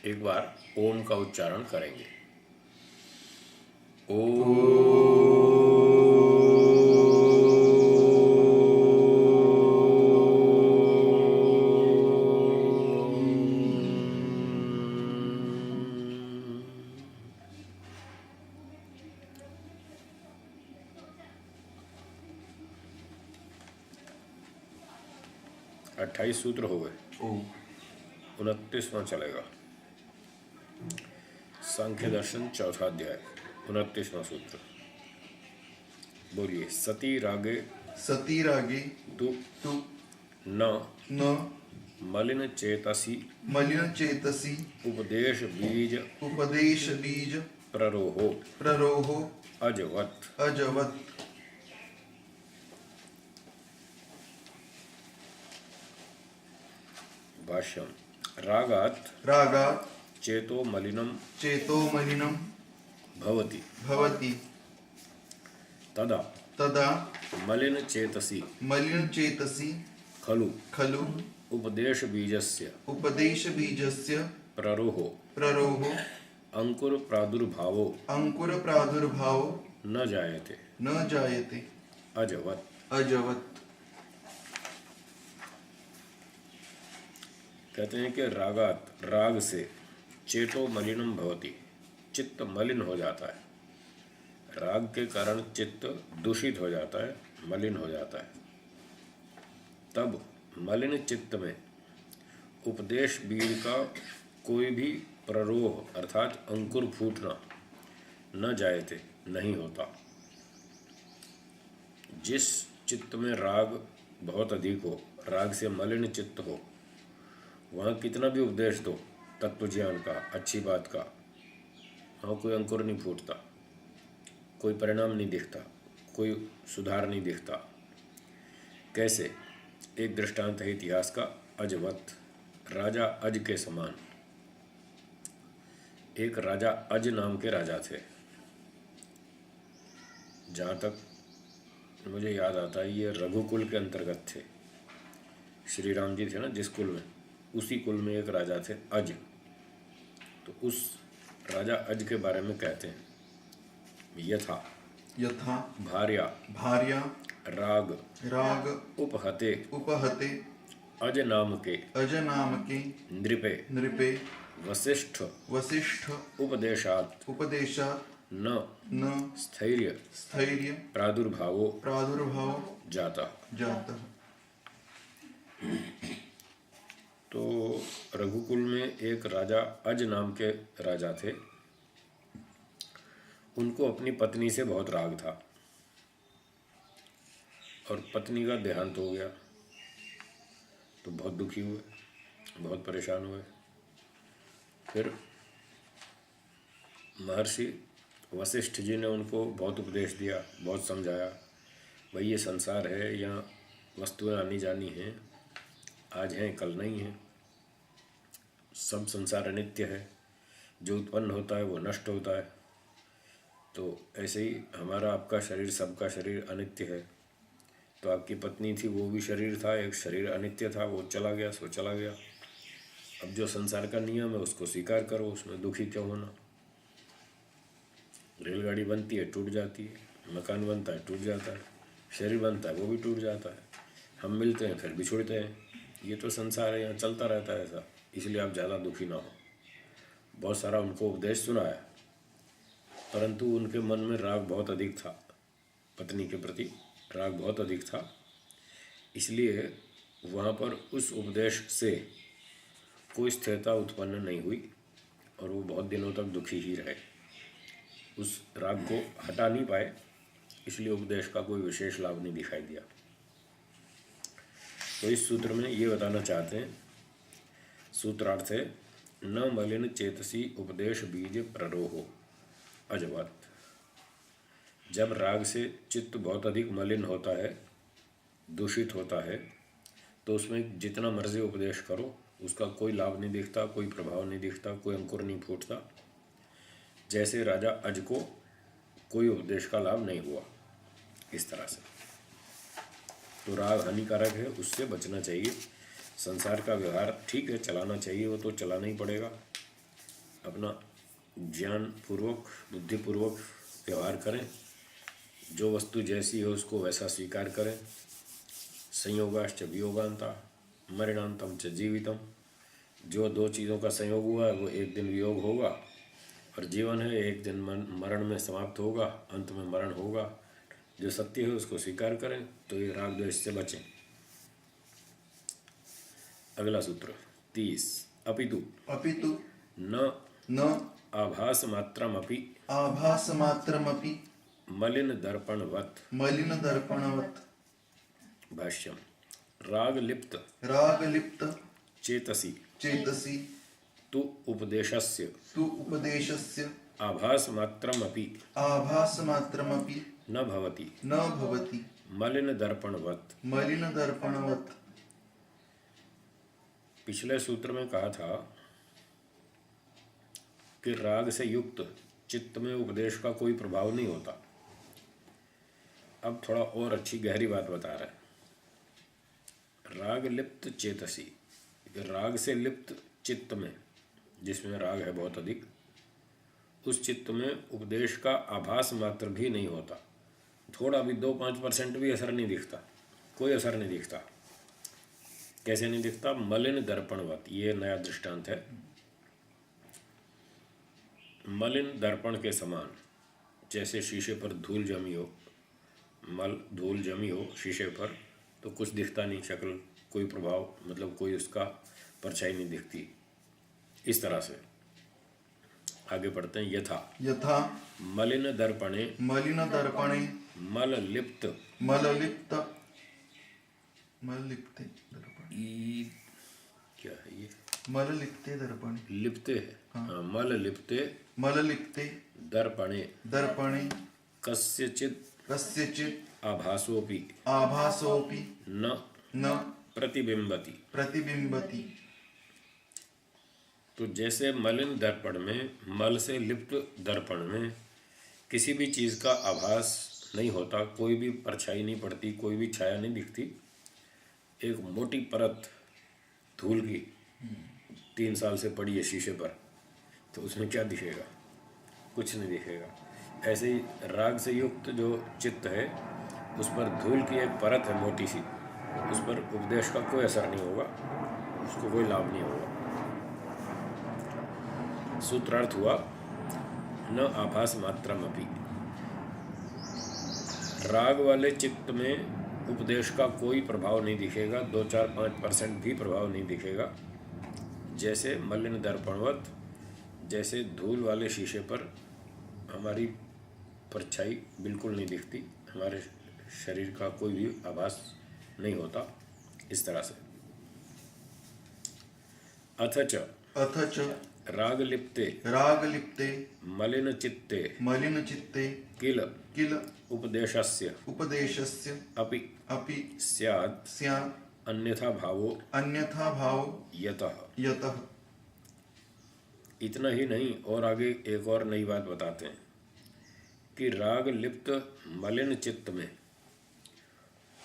एक बार ओम का उच्चारण करेंगे। ओ अट्ठाईस सूत्र हो गए। 29वां चलेगा। सांख्य दर्शन चौथा अध्याय 29वां सूत्र। बोलिए। सती रागे तु न मलिन चेतसी उपदेश बीज प्ररोहो अजवत्। भाष्यम। रागात् चेतो मलिनम भवति तदा मलिन चेतसी खलु उपदेश बीजस्य प्ररोहो अंकुर प्रादुर्भावो न जायते अजवत्। कहते हैं कि राग से चेतो मलिनम भवति, चित्त मलिन हो जाता है। राग के कारण चित्त दूषित हो जाता है, मलिन हो जाता है। तब मलिन चित्त में उपदेश बीज का कोई भी प्ररोह अर्थात अंकुर फूटना न जायते, नहीं होता। जिस चित्त में राग बहुत अधिक हो, राग से मलिन चित्त हो, वहाँ कितना भी उपदेश दो तत्व ज्ञान का, अच्छी बात का, वहाँ कोई अंकुर नहीं फूटता, कोई परिणाम नहीं दिखता, कोई सुधार नहीं दिखता। कैसे? एक दृष्टांत है इतिहास का, अजवत, राजा अज के समान। एक राजा अज नाम के राजा थे। जहाँ तक मुझे याद आता है ये रघुकुल के अंतर्गत थे। श्री राम जी थे ना जिस कुल में, उसी कुल में एक राजा थे अज। तो उस राजा अज के बारे में कहते हैं, यथा भार्या राग उपहते अज नाम के नृपे वसिष्ठ उपदेशात् न स्थैर्य प्रादुर्भावो जाता। तो रघुकुल में एक राजा अज नाम के राजा थे। उनको अपनी पत्नी से बहुत राग था और पत्नी का देहांत हो गया तो बहुत दुखी हुए, बहुत परेशान हुए। फिर महर्षि वशिष्ठ जी ने उनको बहुत उपदेश दिया, बहुत समझाया, भाई ये संसार है, यहाँ वस्तुएं आनी जानी हैं, आज हैं कल नहीं है, सब संसार अनित्य है, जो उत्पन्न होता है वो नष्ट होता है। तो ऐसे ही हमारा आपका शरीर, सबका शरीर अनित्य है। तो आपकी पत्नी थी, वो भी शरीर था, एक शरीर अनित्य था, वो चला गया सो चला गया। अब जो संसार का नियम है उसको स्वीकार करो, उसमें दुखी क्यों होना। रेलगाड़ी बनती है टूट जाती है, मकान बनता है टूट जाता है, शरीर बनता है वो भी टूट जाता है, हम मिलते हैं फिर बिछुड़ते हैं। ये तो संसार है, यहाँ चलता रहता है ऐसा। इसलिए आप ज़्यादा दुखी ना हो। बहुत सारा उनको उपदेश सुनाया, परंतु उनके मन में राग बहुत अधिक था, पत्नी के प्रति राग बहुत अधिक था। इसलिए वहाँ पर उस उपदेश से कोई स्थिरता उत्पन्न नहीं हुई और वो बहुत दिनों तक दुखी ही रहे, उस राग को हटा नहीं पाए। इसलिए उपदेश का कोई विशेष लाभ नहीं दिखाई दिया। तो इस सूत्र में ये बताना चाहते हैं, सूत्रार्थ है, न मलिन चेतसी उपदेश बीज प्ररोहो अजवत। जब राग से चित्त बहुत अधिक मलिन होता है, दूषित होता है, तो उसमें जितना मर्जी उपदेश करो उसका कोई लाभ नहीं दिखता, कोई प्रभाव नहीं दिखता, कोई अंकुर नहीं फूटता। जैसे राजा अज को कोई उपदेश का लाभ नहीं हुआ, इस तरह से। तो राग हानिकारक है, उससे बचना चाहिए। संसार का व्यवहार ठीक है, चलाना चाहिए, वो तो चलाना ही पड़ेगा, अपना ज्ञान पूर्वक बुद्धिपूर्वक व्यवहार करें, जो वस्तु जैसी है उसको वैसा स्वीकार करें। संयोगाश्च वियोगांता मरणांतम च जीवितम, जो दो चीज़ों का संयोग हुआ है वो एक दिन वियोग होगा, और जीवन है एक दिन मरण में समाप्त होगा, अंत में मरण होगा। जो सत्य है उसको स्वीकार करें तो ये राग द्वेष से बचें। अगला सूत्र 30। अपितु अपितु न न आभास मात्रमपि आभास मात्रमपि मलिन दर्पणवत्। मलिन दर्पणवत्। भाष्यम राग लिप्त रागलिप्त चेतसि चेतसि तु उपदेशस्य तु उपदेशस्य आभास मात्रमपि आभास मात्रमपि न भवति न भवति मलिन दर्पणवत्। मलिन दर्पणवत्। पिछले सूत्र में कहा था कि राग से युक्त चित्त में उपदेश का कोई प्रभाव नहीं होता। अब थोड़ा और अच्छी गहरी बात बता रहा है। राग लिप्त चेतसी, राग से लिप्त चित्त में, जिसमें राग है बहुत अधिक, उस चित्त में उपदेश का आभास मात्र भी नहीं होता। थोड़ा भी 2-5% भी असर नहीं दिखता, कोई असर नहीं दिखता। कैसे नहीं दिखता? मलिन दर्पणवत। ये नया दृष्टांत है। मलिन दर्पण के समान, जैसे शीशे पर धूल जमी हो, धूल जमी हो शीशे पर, तो कुछ दिखता नहीं, शक्ल कोई प्रभाव, मतलब कोई उसका परछाई नहीं दिखती। इस तरह से आगे पढ़ते हैं। यथा यथा मलिन दर्पणे मलिन दर्पणे मल लिप्त मललिप्त मललिप्ते दर्पणे क्या है ये? मललिप्ते दर्पणे लिप्ते है। हाँ, मल लिप्ते मललिप्ते दर्पणे दर्पणे कस्यचित् कस्यचित् आभासोपि आभासोऽपि न न प्रतिबिंबति। प्रतिबिंबति। तो जैसे मलिन दर्पण में, मल से लिप्त दर्पण में किसी भी चीज़ का आभास नहीं होता, कोई भी परछाई नहीं पड़ती, कोई भी छाया नहीं दिखती। एक मोटी परत धूल की 3 साल से पड़ी है शीशे पर, तो उसमें क्या दिखेगा? कुछ नहीं दिखेगा। ऐसे ही राग से युक्त जो चित्त है, उस पर धूल की एक परत है मोटी सी, उस पर उपदेश का कोई असर नहीं होगा, उसको कोई लाभ नहीं होगा। सूत्रार्थ हुआ न आभास मात्रमपि। राग वाले चित्त में उपदेश का कोई प्रभाव नहीं दिखेगा, 2-4-5% भी प्रभाव नहीं दिखेगा। जैसे मलिन दर्पणवत, जैसे धूल वाले शीशे पर हमारी परछाई बिल्कुल नहीं दिखती, हमारे शरीर का कोई भी आभास नहीं होता। इस तरह से अथ च रागलिप्ते मलिन चित्ते मलिन चित्ते किल किल उपदेशस्य अपि स्यात् अन्यथा भावो यतः। इतना ही नहीं, और आगे एक और नई बात बताते हैं कि राग लिप्त मलिन चित्त में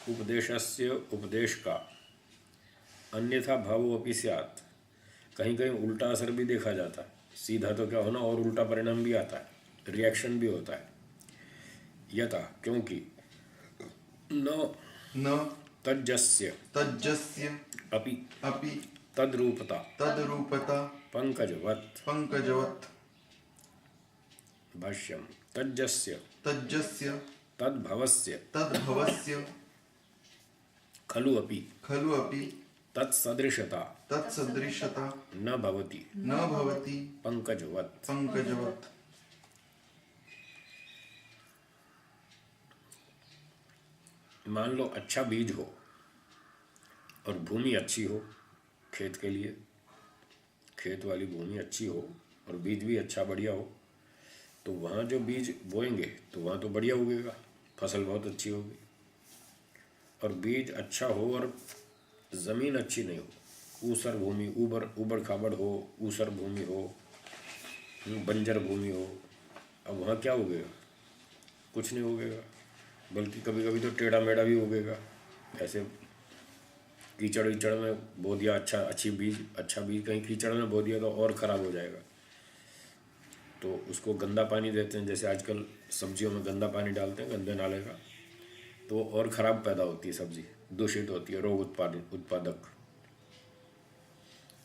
उपदेशस्य, उपदेश का, अन्यथा भावो अपि स्यात्, कहीं कहीं उल्टा असर भी देखा जाता है। सीधा तो क्या होना, और उल्टा परिणाम भी आता है, रिएक्शन भी होता है। यथा, क्योंकि न तज्जस्य अपि तद्रूपता पंकजवत्। भाष्यम तज्जस्य तद्भवस्य खलु अपि तत्सदृशता न भवति पंकजवत्। मान लो अच्छा बीज हो और भूमि अच्छी हो, खेत के लिए खेत वाली भूमि अच्छी हो और बीज भी अच्छा बढ़िया हो, तो वहाँ जो बीज बोएंगे तो वहाँ तो बढ़िया उगेगा, फसल बहुत अच्छी होगी। और बीज अच्छा हो और ज़मीन अच्छी नहीं हो, ऊसर भूमि, ऊबड़ खाबड़ हो, ऊसर भूमि हो, बंजर भूमि हो, अब वहाँ क्या उगेगा? कुछ नहीं उगेगा, बल्कि कभी कभी तो टेढ़ा मेढ़ा भी उगेगा। ऐसे कीचड़ वीचड़ में बो दिया अच्छा बीज कहीं कीचड़ में बो दिया तो और ख़राब हो जाएगा। तो उसको गंदा पानी देते हैं, जैसे आजकल सब्जियों में गंदा पानी डालते हैं गंदे नाले का, तो वो और ख़राब पैदा होती है, सब्जी दूषित होती है, रोग उत्पादक।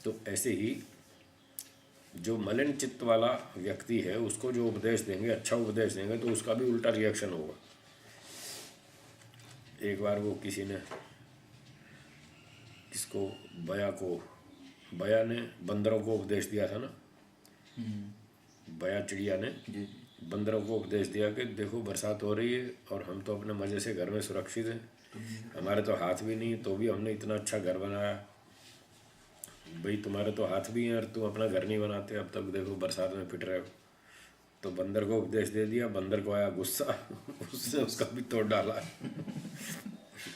तो ऐसे ही जो मलिन चित्त वाला व्यक्ति है उसको जो उपदेश देंगे, अच्छा उपदेश देंगे, तो उसका भी उल्टा रिएक्शन होगा। एक बार वो किसी ने किसको, बया ने बंदरों को उपदेश दिया था ना, बया चिड़िया ने बंदरों को उपदेश दिया कि देखो बरसात हो रही है और हम तो अपने मज़े से घर में सुरक्षित हैं, हमारे तो हाथ भी नहीं, तो भी हमने इतना अच्छा घर बनाया। भाई तुम्हारे तो हाथ भी हैं और तुम अपना घर नहीं बनाते, अब तक देखो बरसात में पिट रहे हो। तो बंदर को उपदेश दे दिया, बंदर को आया गुस्सा, उसने उसका भी तोड़ डाला।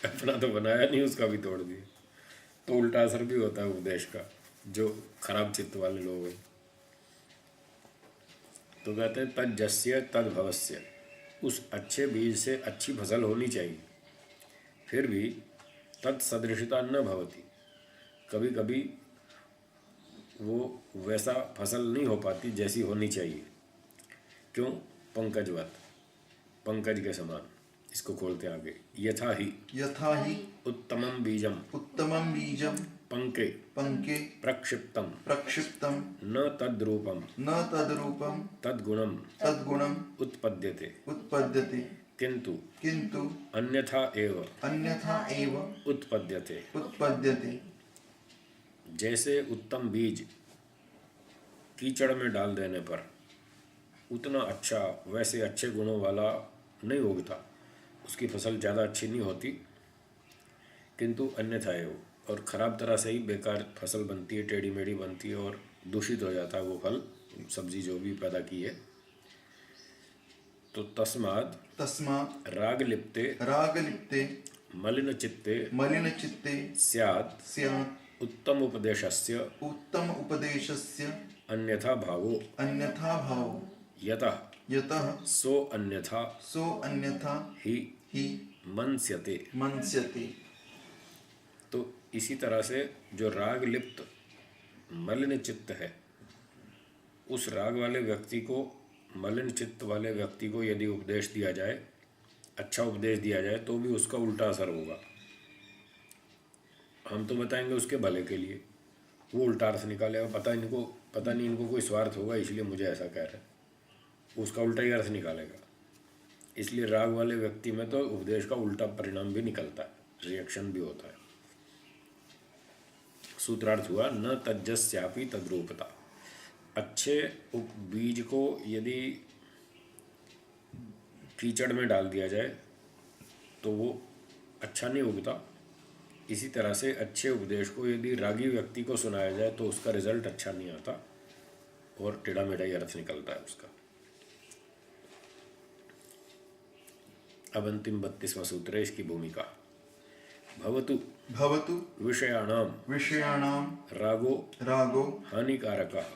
अपना तो बनाया नहीं, उसका भी तोड़ दिया। तो उल्टा असर भी होता है उपदेश का, जो खराब चित्त वाले लोग हैं। तो कहते हैं तद जस्य तद भवस्य, उस अच्छे बीज से अच्छी फसल होनी चाहिए, फिर भी तद सदृशता न भवति, कभी कभी वो वैसा फसल नहीं हो पाती जैसी होनी चाहिए। क्यों? पंकजवत, पंकज के समान। इसको खोलते आगे, यथा ही उत्तमम बीजम पंके प्रक्षिप्तम न तद्रूपम तद्गुणम उत्पद्यते किंतु अन्यथा एव उत्पद्यते। जैसे उत्तम बीज कीचड़ में डाल देने पर उतना अच्छा, वैसे अच्छे गुणों वाला नहीं उगता, उसकी फसल ज़्यादा अच्छी नहीं होती, किंतु अन्यथा एव, और ख़राब तरह से ही बेकार फसल बनती है, टेढ़ी मेढ़ी बनती है और दूषित हो जाता है वो फल, सब्जी जो भी पैदा की है। तो तस्मात् राग लिप्ते मलिन चित्ते स्यात् उत्तम उपदेशस्य अन्यथा भावो यतः सो अन्यथा ही मन्स्यते। तो इसी तरह से जो राग लिप्त मलिन चित्त है, उस राग वाले व्यक्ति को, मलिन चित्त वाले व्यक्ति को यदि उपदेश दिया जाए, अच्छा उपदेश दिया जाए, तो भी उसका उल्टा असर होगा। हम तो बताएंगे उसके भले के लिए, वो उल्टा अर्थ निकालेगा, पता नहीं इनको कोई स्वार्थ होगा इसलिए मुझे ऐसा कह रहे हैं, उसका उल्टा ही अर्थ निकालेगा। इसलिए राग वाले व्यक्ति में तो उपदेश का उल्टा परिणाम भी निकलता है, रिएक्शन भी होता है। सूत्रार्थ हुआ न तज्जस्यापि तद्रूपता। अच्छे बीज को यदि कीचड़ में डाल दिया जाए तो वो अच्छा नहीं उगता, इसी तरह से अच्छे उपदेश को यदि रागी व्यक्ति को सुनाया जाए तो उसका रिजल्ट अच्छा नहीं आता और टेढ़ा मेढ़ा ही अर्थ निकलता है उसका। अब अंतिम 32वां सूत्र है, इसकी भूमिका। भवतु विषयाणाम रागो हानिकारकः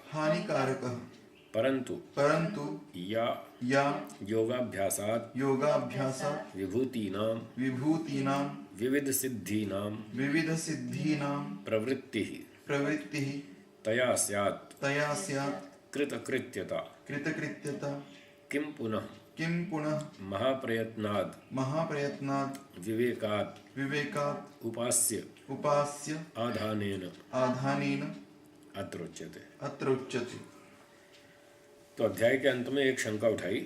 परंतु या योगाभ्यासात् विभूतीनां विविध सिद्धीनां प्रवृत्तिः तया स्यात् कृतकृत्यता किं पुनः महाप्रयत्नाद् विवेकात् उपास्य आधानेन अत्र उच्यते। तो अध्याय के अंत में एक शंका उठाई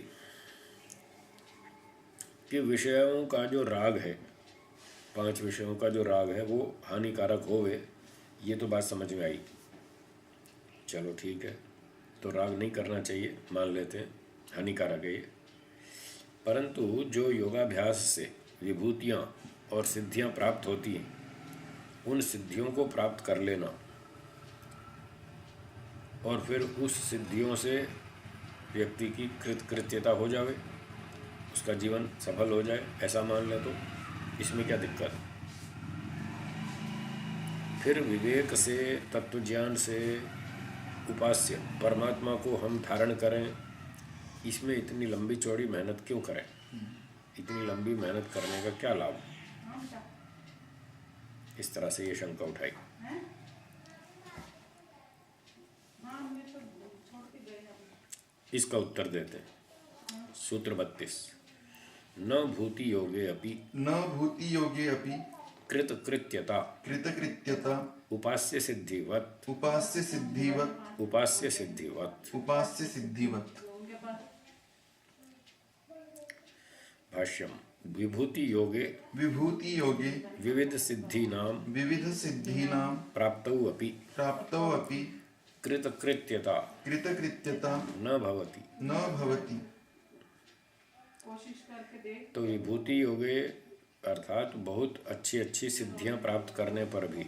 कि विषयों का जो राग है, 5 विषयों का जो राग है वो हानिकारक होवे, ये तो बात समझ में आई। चलो ठीक है, तो राग नहीं करना चाहिए, मान लेते हैं हानिकारक है ये। परंतु जो योगाभ्यास से विभूतियाँ और सिद्धियाँ प्राप्त होती हैं, उन सिद्धियों को प्राप्त कर लेना और फिर उस सिद्धियों से व्यक्ति की कृतकृत्यता हो जावे, उसका जीवन सफल हो जाए, ऐसा मान ले तो इसमें क्या दिक्कत। फिर विवेक से, तत्वज्ञान से उपास्य परमात्मा को हम धारण करें, इसमें इतनी लंबी चौड़ी मेहनत क्यों करें? इतनी लंबी मेहनत करने का क्या लाभ? इस तरह से ये शंका उठाई। इसका उत्तर देते हैं। सूत्र 32। न भूति योगे अपि न भूति योगे अपि कृतकृत्यता कृतकृत्यता उपास्य सिद्धिवत् उपास्य सिद्धिवत् उपास्य सिद्धिवत्। उपास्य सिद्धिवत्। भाष्यम। विभूति योगे विभूति योगे विविध सिद्धीनां विविध सिद्धीनां प्राप्तौ अपि प्राप्तौ अपि कृतकृत्यता कृतकृत्यता न भवति। न भवति। तो विभूति योगे अर्थात बहुत अच्छी अच्छी सिद्धियां प्राप्त करने पर भी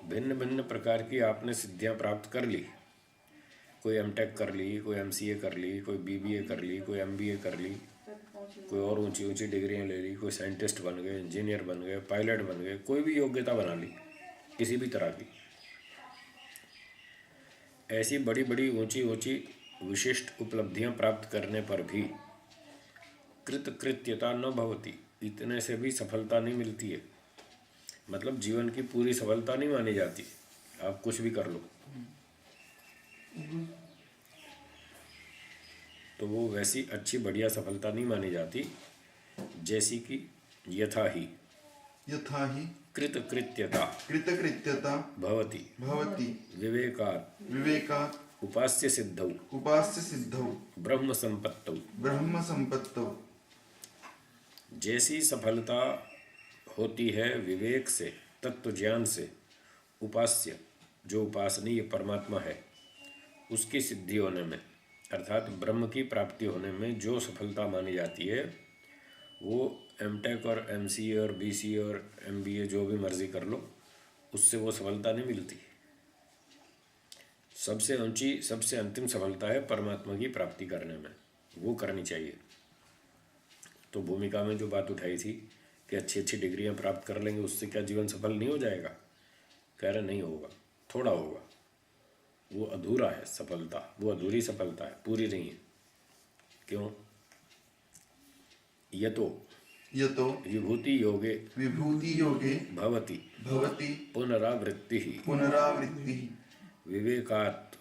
भिन्न भिन्न प्रकार की आपने सिद्धियां प्राप्त कर ली। कोई एमटेक कर ली, कोई एमसीए कर ली, कोई बीबीए कर ली, कोई एमबीए कर ली, कोई और ऊंची ऊंची डिग्रियां ले ली, कोई साइंटिस्ट बन गए, इंजीनियर बन गए, पायलट बन गए, कोई भी योग्यता बना ली किसी भी तरह की। ऐसी बड़ी बड़ी ऊंची ऊंची विशिष्ट उपलब्धियां प्राप्त करने पर भी कृतकृत्यता न भवति, इतने से भी सफलता नहीं मिलती है। मतलब जीवन की पूरी सफलता नहीं मानी जाती। आप कुछ भी कर लो तो वो वैसी अच्छी बढ़िया सफलता नहीं मानी जाती जैसी कि यथा ही कृतकृत्यता भवति भवति विवेकात् उपास्य सिद्धौ ब्रह्म संपत्तौ। जैसी सफलता होती है विवेक से, तत्व ज्ञान से, उपास्य जो उपासनीय परमात्मा है उसकी सिद्धि होने में, अर्थात ब्रह्म की प्राप्ति होने में जो सफलता मानी जाती है वो एमटेक और एमसीए और बीसीए और एमबीए जो भी मर्जी कर लो, उससे वो सफलता नहीं मिलती। सबसे ऊंची सबसे अंतिम सफलता है परमात्मा की प्राप्ति करने में, वो करनी चाहिए। तो भूमिका में जो बात उठाई थी कि अच्छी अच्छी डिग्रियां प्राप्त कर लेंगे उससे क्या जीवन सफल नहीं हो जाएगा? कह रहे नहीं होगा, थोड़ा होगा, वो अधूरा है सफलता, वो अधूरी सफलता है, पूरी नहीं है। क्यों? यतो विभूति योगे भवति पुनरावृत्ति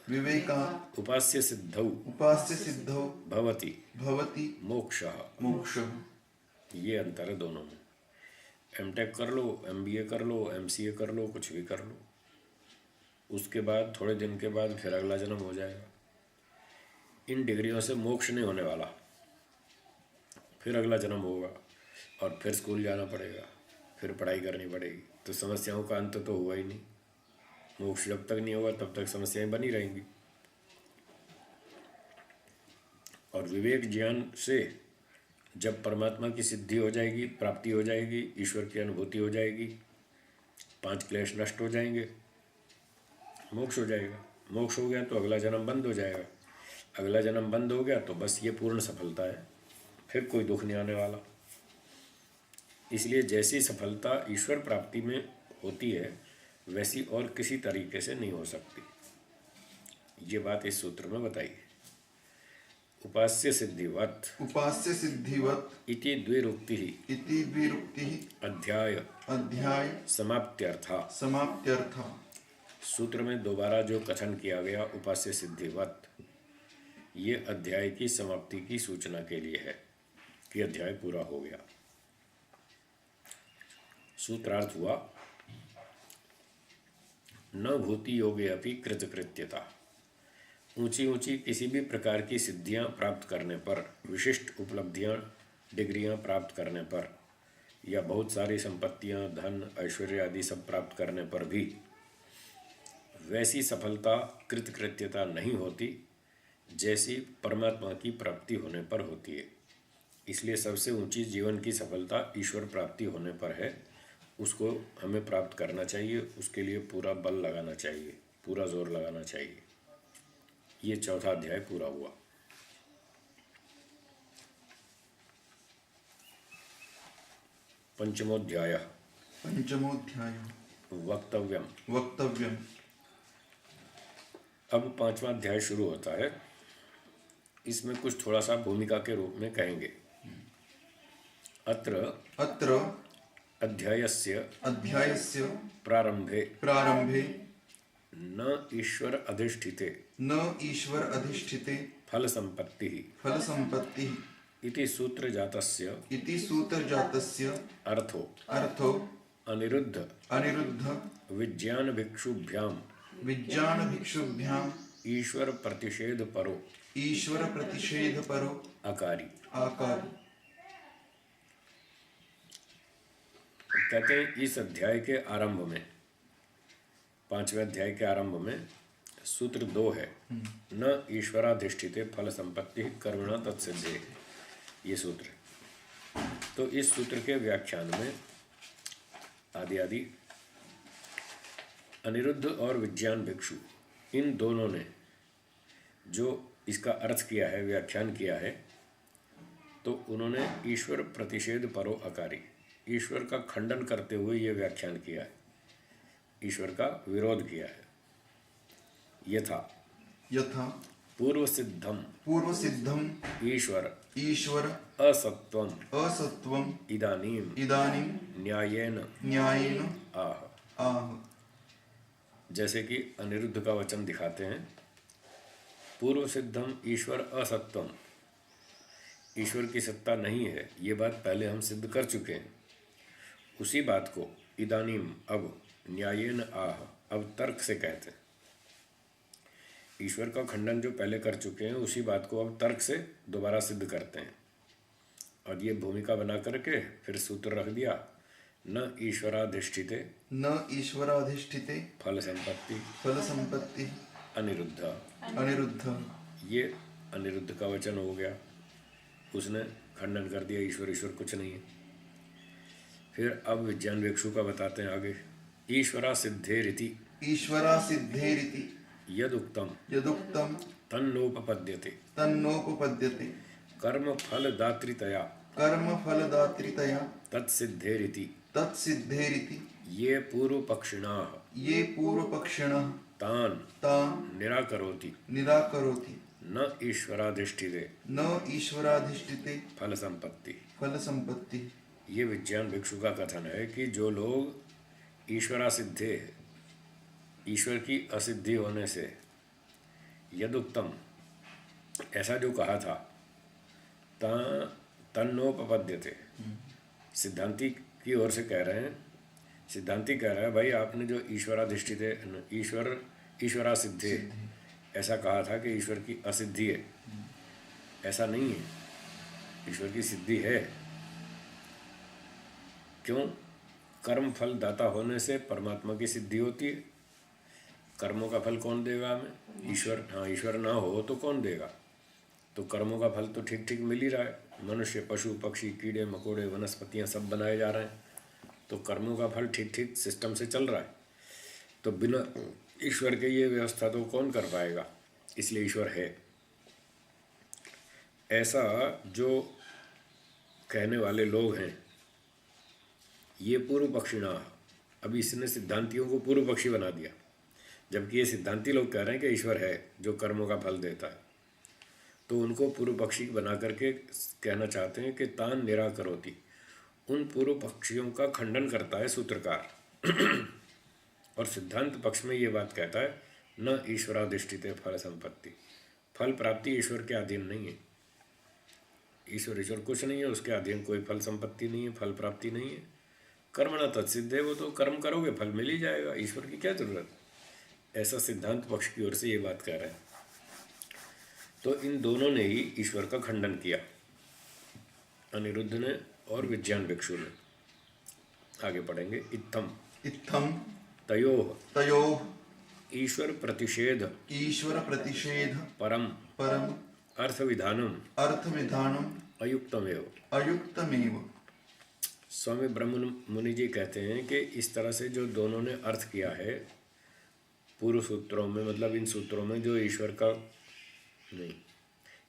विवेकात् उपास्य सिद्धौ भवति मोक्षः। ये अंतर है दोनों में। एमटेक कर लो, एमबीए कर लो, एमसीए कर लो, कुछ भी कर लो, उसके बाद थोड़े दिन के बाद फिर अगला जन्म हो जाएगा। इन डिग्रियों से मोक्ष नहीं होने वाला, फिर अगला जन्म होगा और फिर स्कूल जाना पड़ेगा, फिर पढ़ाई करनी पड़ेगी, तो समस्याओं का अंत तो हुआ ही नहीं। मोक्ष जब तक नहीं होगा तब तक समस्याएं बनी रहेंगी। और विवेक ज्ञान से जब परमात्मा की सिद्धि हो जाएगी, प्राप्ति हो जाएगी, ईश्वर की अनुभूति हो जाएगी, 5 क्लेश नष्ट हो जाएंगे, मोक्ष हो जाएगा। मोक्ष हो गया तो अगला जन्म बंद हो जाएगा। अगला जन्म बंद हो गया तो बस ये पूर्ण सफलता है, फिर कोई दुख नहीं आने वाला। इसलिए जैसी सफलता ईश्वर प्राप्ति में होती है वैसी और किसी तरीके से नहीं हो सकती। ये बात इस सूत्र में बताई। उपास्य सिद्धिवत् इति द्विरुक्तिः अध्याय समाप्त्यर्था। सूत्र में दोबारा जो कथन किया गया उपास्य सिद्धिवत्, ये अध्याय की समाप्ति की सूचना के लिए है कि अध्याय पूरा हो गया। सूत्रार्थ हुआ न भूति योगे अपि कृतकृत्यता। ऊंची ऊंची किसी भी प्रकार की सिद्धियां प्राप्त करने पर, विशिष्ट उपलब्धियां, डिग्रियां प्राप्त करने पर, या बहुत सारी संपत्तियां, धन, ऐश्वर्य आदि सब प्राप्त करने पर भी वैसी सफलता, कृतकृत्यता नहीं होती जैसी परमात्मा की प्राप्ति होने पर होती है। इसलिए सबसे ऊंची जीवन की सफलता ईश्वर प्राप्ति होने पर है। उसको हमें प्राप्त करना चाहिए, उसके लिए पूरा बल लगाना चाहिए, पूरा जोर लगाना चाहिए। ये चौथा अध्याय पूरा हुआ। पंचमोध्याय वक्तव्यम। अब 5वां अध्याय शुरू होता है। इसमें कुछ थोड़ा सा भूमिका के रूप में कहेंगे। अत्र अध्यायस्य प्रारंभे न ईश्वर अधिष्ठिते न ईश्वर अधिष्ठिते फल संपत्ति फल संपत्ति इति सूत्र जातस्य इति सूत्रजातस्य अर्थो अर्थो अनिरुद्ध अनिरुद्ध विज्ञान भिक्षुभ्याम विज्ञान भिक्षुभ्याम ईश्वर प्रतिषेध परो ईश्वर प्रतिषेध परो अकारी। आकार। कहते हैं इस अध्याय के आरंभ में, 5वें अध्याय के आरंभ में सूत्र 2 है, न ईश्वराधिष्ठिते फल संपत्ति कर्मणा तत्सिद्धे, ये सूत्र। तो इस सूत्र के व्याख्यान में आदि आदि अनिरुद्ध और विज्ञान भिक्षु इन दोनों ने जो इसका अर्थ किया है, व्याख्यान किया है, तो उन्होंने ईश्वर प्रतिषेध परो अकारी, ईश्वर का खंडन करते हुए ये व्याख्यान किया है, ईश्वर का विरोध किया है। यथा यथा पूर्व सिद्धम ईश्वर ईश्वर असत्वम असत्वम इदानीम इदानीं न्यायेन न्यायेन आह। आह। जैसे कि अनिरुद्ध का वचन दिखाते हैं, पूर्व सिद्धम ईश्वर असत्वम, ईश्वर की सत्ता नहीं है, ये बात पहले हम सिद्ध कर चुके हैं। उसी बात को इदानीम अब न्यायेन आह, अब तर्क से कहते हैं। ईश्वर का खंडन जो पहले कर चुके हैं उसी बात को अब तर्क से दोबारा सिद्ध करते हैं। और ये भूमिका बना करके फिर सूत्र रख दिया, न ईश्वराधिष्ठिते न ईश्वराधिष्ठिते फल संपत्ति फल संपत्ति अनिरुद्ध। अनिरुद्ध। ये अनिरुद्ध का वचन हो गया, उसने खंडन कर दिया, ईश्वर कुछ नहीं है। फिर अब विज्ञान भिक्षु का बताते हैं आगे, ईश्वरा सिद्धेरिति ईश्वरा सिद्धेरिति यदुक्तम यदुक्तम तन्नोपपद्यते तन्नोपपद्यते कर्म फल दातृतया कर्म फल दातृतया तत्सिद्धेरिति तत्सिद्धेरिति ये पूर्व पक्षिणा ये पूर्व पक्षिणः तान तान् निराकरोति निराकरोति न ईश्वराधिष्ठिते न ईश्वराधिष्ठिते फल संपत्ति। फल संपत्ति। ये विज्ञान भिक्षु का कथन है कि जो लोग ईश्वरासिद्धे, ईश्वर की असिद्धि होने से, यदुक्तम ऐसा जो कहा था, तन्नोपपद्यते, सिद्धांति की ओर से कह रहे हैं, सिद्धांति कह रहा है भाई आपने जो ईश्वराधिष्ठित ईश्वरासिद्धे ऐसा कहा था कि ईश्वर की असिद्धि है, ऐसा नहीं है, ईश्वर की सिद्धि है। क्यों? कर्म फल दाता होने से परमात्मा की सिद्धि होती है। कर्मों का फल कौन देगा हमें? ईश्वर। हाँ, ईश्वर ना हो तो कौन देगा? तो कर्मों का फल तो ठीक ठीक मिल ही रहा है। मनुष्य, पशु, पक्षी, कीड़े मकोड़े, वनस्पतियाँ सब बनाए जा रहे हैं, तो कर्मों का फल ठीक ठीक सिस्टम से चल रहा है। तो बिना ईश्वर के ये व्यवस्था तो कौन कर पाएगा? इसलिए ईश्वर है। ऐसा जो कहने वाले लोग हैं ये पूर्व पक्षिणा, अभी इसने सिद्धांतियों को पूर्व पक्षी बना दिया, जबकि ये सिद्धांति लोग कह रहे हैं कि ईश्वर है जो कर्मों का फल देता है। तो उनको पूर्व पक्षी बना करके कहना चाहते हैं कि तान निराकरोति, उन पूर्व पक्षियों का खंडन करता है सूत्रकार। और सिद्धांत पक्ष में ये बात कहता है, न ईश्वराधिष्ठित फल संपत्ति, फल प्राप्ति ईश्वर के अधीन नहीं है। ईश्वर कुछ नहीं है, उसके अधीन कोई फल संपत्ति नहीं है, फल प्राप्ति नहीं है। कर्मणा तत्सिद्ध है, वो तो कर्म करोगे फल मिल ही जाएगा, ईश्वर की क्या जरूरत। ऐसा सिद्धांत पक्ष की ओर से ये बात कह रहे हैं। तो इन दोनों ने ही ईश्वर का खंडन किया, अनिरुद्ध ने और विज्ञान भिक्षु ने। आगे पढ़ेंगे। इत्थम इत्थम तयोः तयोः ईश्वर प्रतिषेध परम अर्थविधानम अयुक्तमेव। अयुक्तमेव। स्वामी ब्रह्म मुनि जी कहते हैं कि इस तरह से जो दोनों ने अर्थ किया है पूर्व सूत्रों में, मतलब इन सूत्रों में जो ईश्वर का नहीं,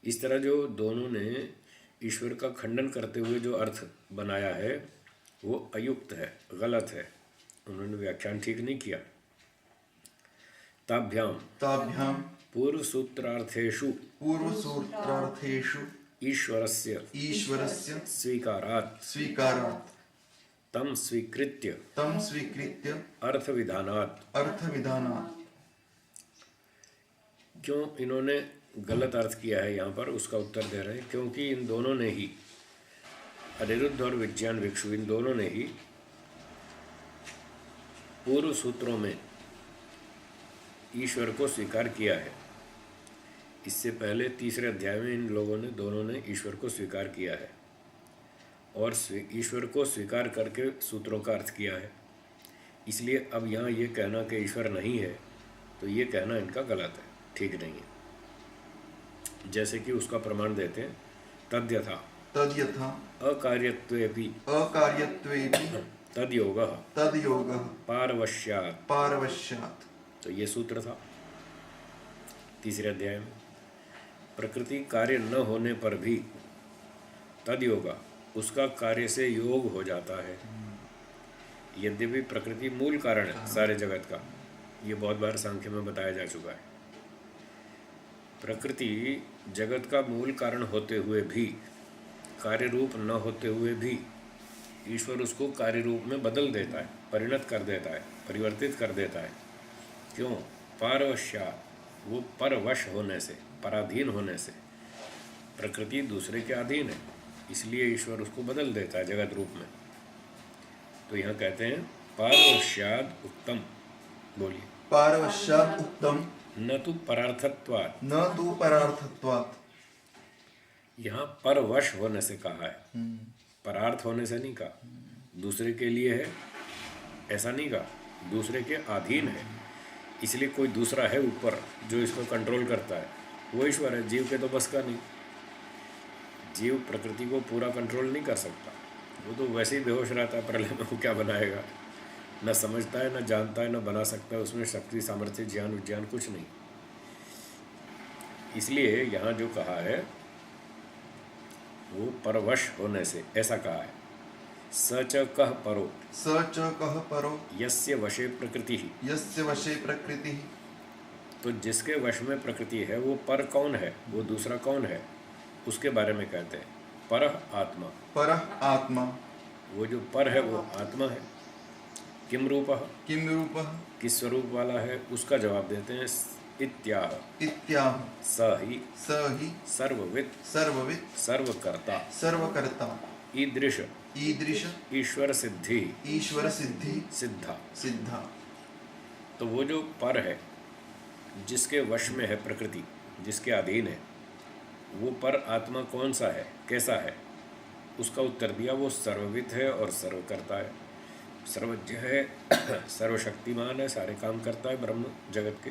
इस तरह जो दोनों ने ईश्वर का खंडन करते हुए जो अर्थ बनाया है वो अयुक्त है, गलत है, उन्होंने व्याख्यान ठीक नहीं किया। ताभ्याम पूर्व सूत्रार्थेषु ईश्वरस्य स्वीकारात् तम स्वीकृत्य अर्थविधानात् क्यों इन्होंने गलत अर्थ किया है यहाँ पर, उसका उत्तर दे रहे हैं। क्योंकि इन दोनों ने ही, अनिरुद्ध और विज्ञान भिक्षु, इन दोनों ने ही पूर्व सूत्रों में ईश्वर को स्वीकार किया है। इससे पहले तीसरे अध्याय में इन लोगों ने, दोनों ने ईश्वर को स्वीकार किया है और ईश्वर को स्वीकार करके सूत्रों का अर्थ किया है। इसलिए अब यहाँ ये कहना कि ईश्वर नहीं है, तो ये कहना इनका गलत है, ठीक नहीं है। जैसे कि उसका प्रमाण देते हैं, तद्यथा अकार्यत्वेपि तद्योगः पारवश्यात्। तो ये सूत्र था तीसरे अध्याय में। प्रकृति कार्य न होने पर भी तद्योगा, उसका कार्य से योग हो जाता है। यद्यपि प्रकृति मूल कारण है सारे जगत का, ये बहुत बार सांख्य में बताया जा चुका है। प्रकृति जगत का मूल कारण होते हुए भी, कार्य रूप न होते हुए भी, ईश्वर उसको कार्य रूप में बदल देता है, परिणत कर देता है, परिवर्तित कर देता है। क्यों? पारवश्यात्, वो परवश होने से, पराधीन होने से। प्रकृति दूसरे के अधीन है, इसलिए ईश्वर उसको बदल देता है जगत रूप में। तो यहाँ कहते हैं पारवश्याद उत्तम। बोलिए। पारवश्यात् उत्तम न तो परार्थत्वात्, न तो परार्थत्वात्। यहाँ परवश होने से कहा है, परार्थ होने से नहीं कहा। दूसरे के लिए है ऐसा नहीं कहा, दूसरे के अधीन है, इसलिए कोई दूसरा है ऊपर जो इसको कंट्रोल करता है, वो ईश्वर है। जीव के तो बस का नहीं, जीव प्रकृति को पूरा कंट्रोल नहीं कर सकता। वो तो वैसे ही बेहोश रहता है, प्रलय में वो क्या बनाएगा? न समझता है, न जानता है, न बना सकता है। उसमें शक्ति, सामर्थ्य, ज्ञान, विज्ञान कुछ नहीं। इसलिए यहाँ जो कहा है वो परवश होने से, ऐसा कहा है। स च कः परो, स च कः परो, यस्य वशे प्रकृति ही, यस्य वशे प्रकृति। तो जिसके वश में प्रकृति है वो पर कौन है, वो दूसरा कौन है, उसके बारे में कहते हैं परः आत्मा। परः आत्मा, वो जो पर है वो आत्मा है। किम रूपः, किम रूपः, किस स्वरूप वाला है, उसका जवाब देते हैं इत्याह। इत्याह स ही सर्ववित्, सर्ववित्, सर्वकर्ता, सर्वकर्ता। ईदृश, ईदृश, ईश्वर सिद्धि, ईश्वर सिद्धि, सिद्धा। सिद्धा। तो वो जो पर है, जिसके वश में है प्रकृति, जिसके अधीन है, वो पर आत्मा कौन सा है, कैसा है? उसका उत्तर दिया वो सर्वविद है और सर्वकर्ता है, सर्वज्ञ है, सर्वशक्तिमान है, सारे काम करता है ब्रह्म जगत के।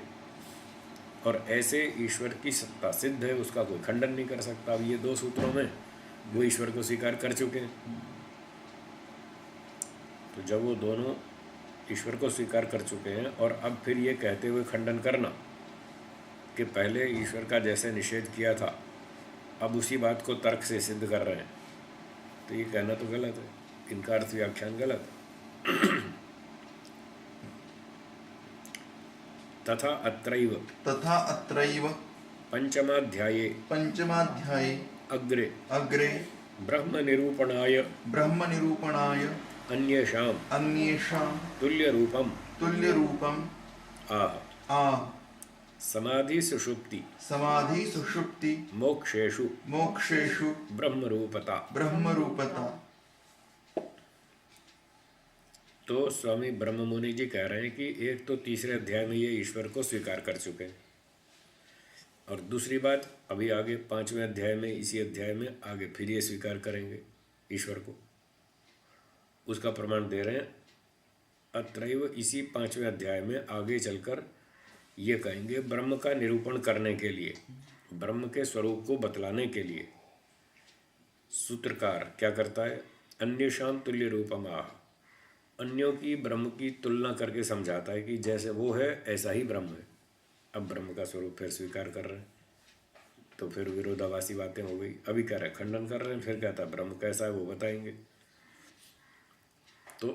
और ऐसे ईश्वर की सत्ता सिद्ध है, उसका कोई खंडन नहीं कर सकता। अब ये दो सूत्रों में वो ईश्वर को स्वीकार कर चुके हैं। तो जब वो दोनों ईश्वर को स्वीकार कर चुके हैं और अब फिर ये कहते हुए खंडन करना कि पहले ईश्वर का जैसे निषेध किया था अब उसी बात को तर्क से सिद्ध कर रहे हैं, तो ये कहना तो गलत है, इनका अर्थ व्याख्यान गलत है। तथा अत्रैव, तथा अत्रैव पंचमाध्याये, पंचमाध्याये अग्रे, अग्रे ब्रह्म निरूपणाय, ब्रह्म निरूपणाय अन्येषां, अन्येषां तुल्य रूपम, तुल्य रूपम आह, आह, समाधि सुषुप्ति, समाधि सुषुप्ति, मोक्षेषु, मोक्षेषु ब्रह्म रूपता। ब्रह्म रूपता। तो स्वामी ब्रह्म मुनि जी कह रहे हैं कि एक तो तीसरे अध्याय में ये ईश्वर को स्वीकार कर चुके हैं, और दूसरी बात अभी आगे पांचवें अध्याय में, इसी अध्याय में आगे फिर ये स्वीकार करेंगे ईश्वर को। उसका प्रमाण दे रहे हैं अत्रैव, इसी पांचवें अध्याय में आगे चलकर ये कहेंगे ब्रह्म का निरूपण करने के लिए, ब्रह्म के स्वरूप को बतलाने के लिए सूत्रकार क्या करता है, अन्येषां तुल्य रूपम आह, अन्यों की ब्रह्म की तुलना करके समझाता है कि जैसे वो है ऐसा ही ब्रह्म है। अब ब्रह्म का स्वरूप फिर स्वीकार कर रहे हैं, तो फिर विरोधाभासी बातें हो गई। अभी कह रहे हैं खंडन कर रहे हैं, फिर कहता है ब्रह्म कैसा है वो बताएंगे। तो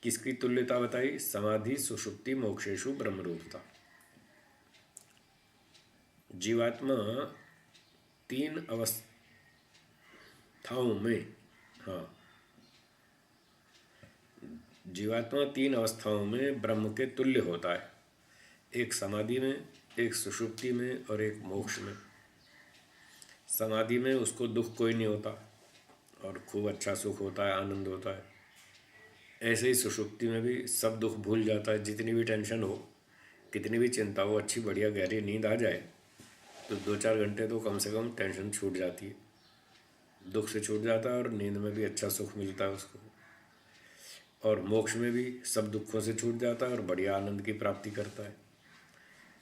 किसकी तुल्यता बताई? समाधि सुषुप्ति मोक्षेषु ब्रह्म रूपता। जीवात्मा तीन अवस्थाओं में, हाँ, जीवात्मा तीन अवस्थाओं में ब्रह्म के तुल्य होता है। एक समाधि में, एक सुषुप्ति में और एक मोक्ष में। समाधि में उसको दुख कोई नहीं होता और खूब अच्छा सुख होता है, आनंद होता है। ऐसे ही सुषुप्ति में भी सब दुख भूल जाता है। जितनी भी टेंशन हो, कितनी भी चिंता हो, अच्छी बढ़िया गहरी नींद आ जाए तो 2-4 घंटे तो कम से कम टेंशन छूट जाती है, दुख से छूट जाता है और नींद में भी अच्छा सुख मिलता है उसको। और मोक्ष में भी सब दुखों से छूट जाता है और बढ़िया आनंद की प्राप्ति करता है।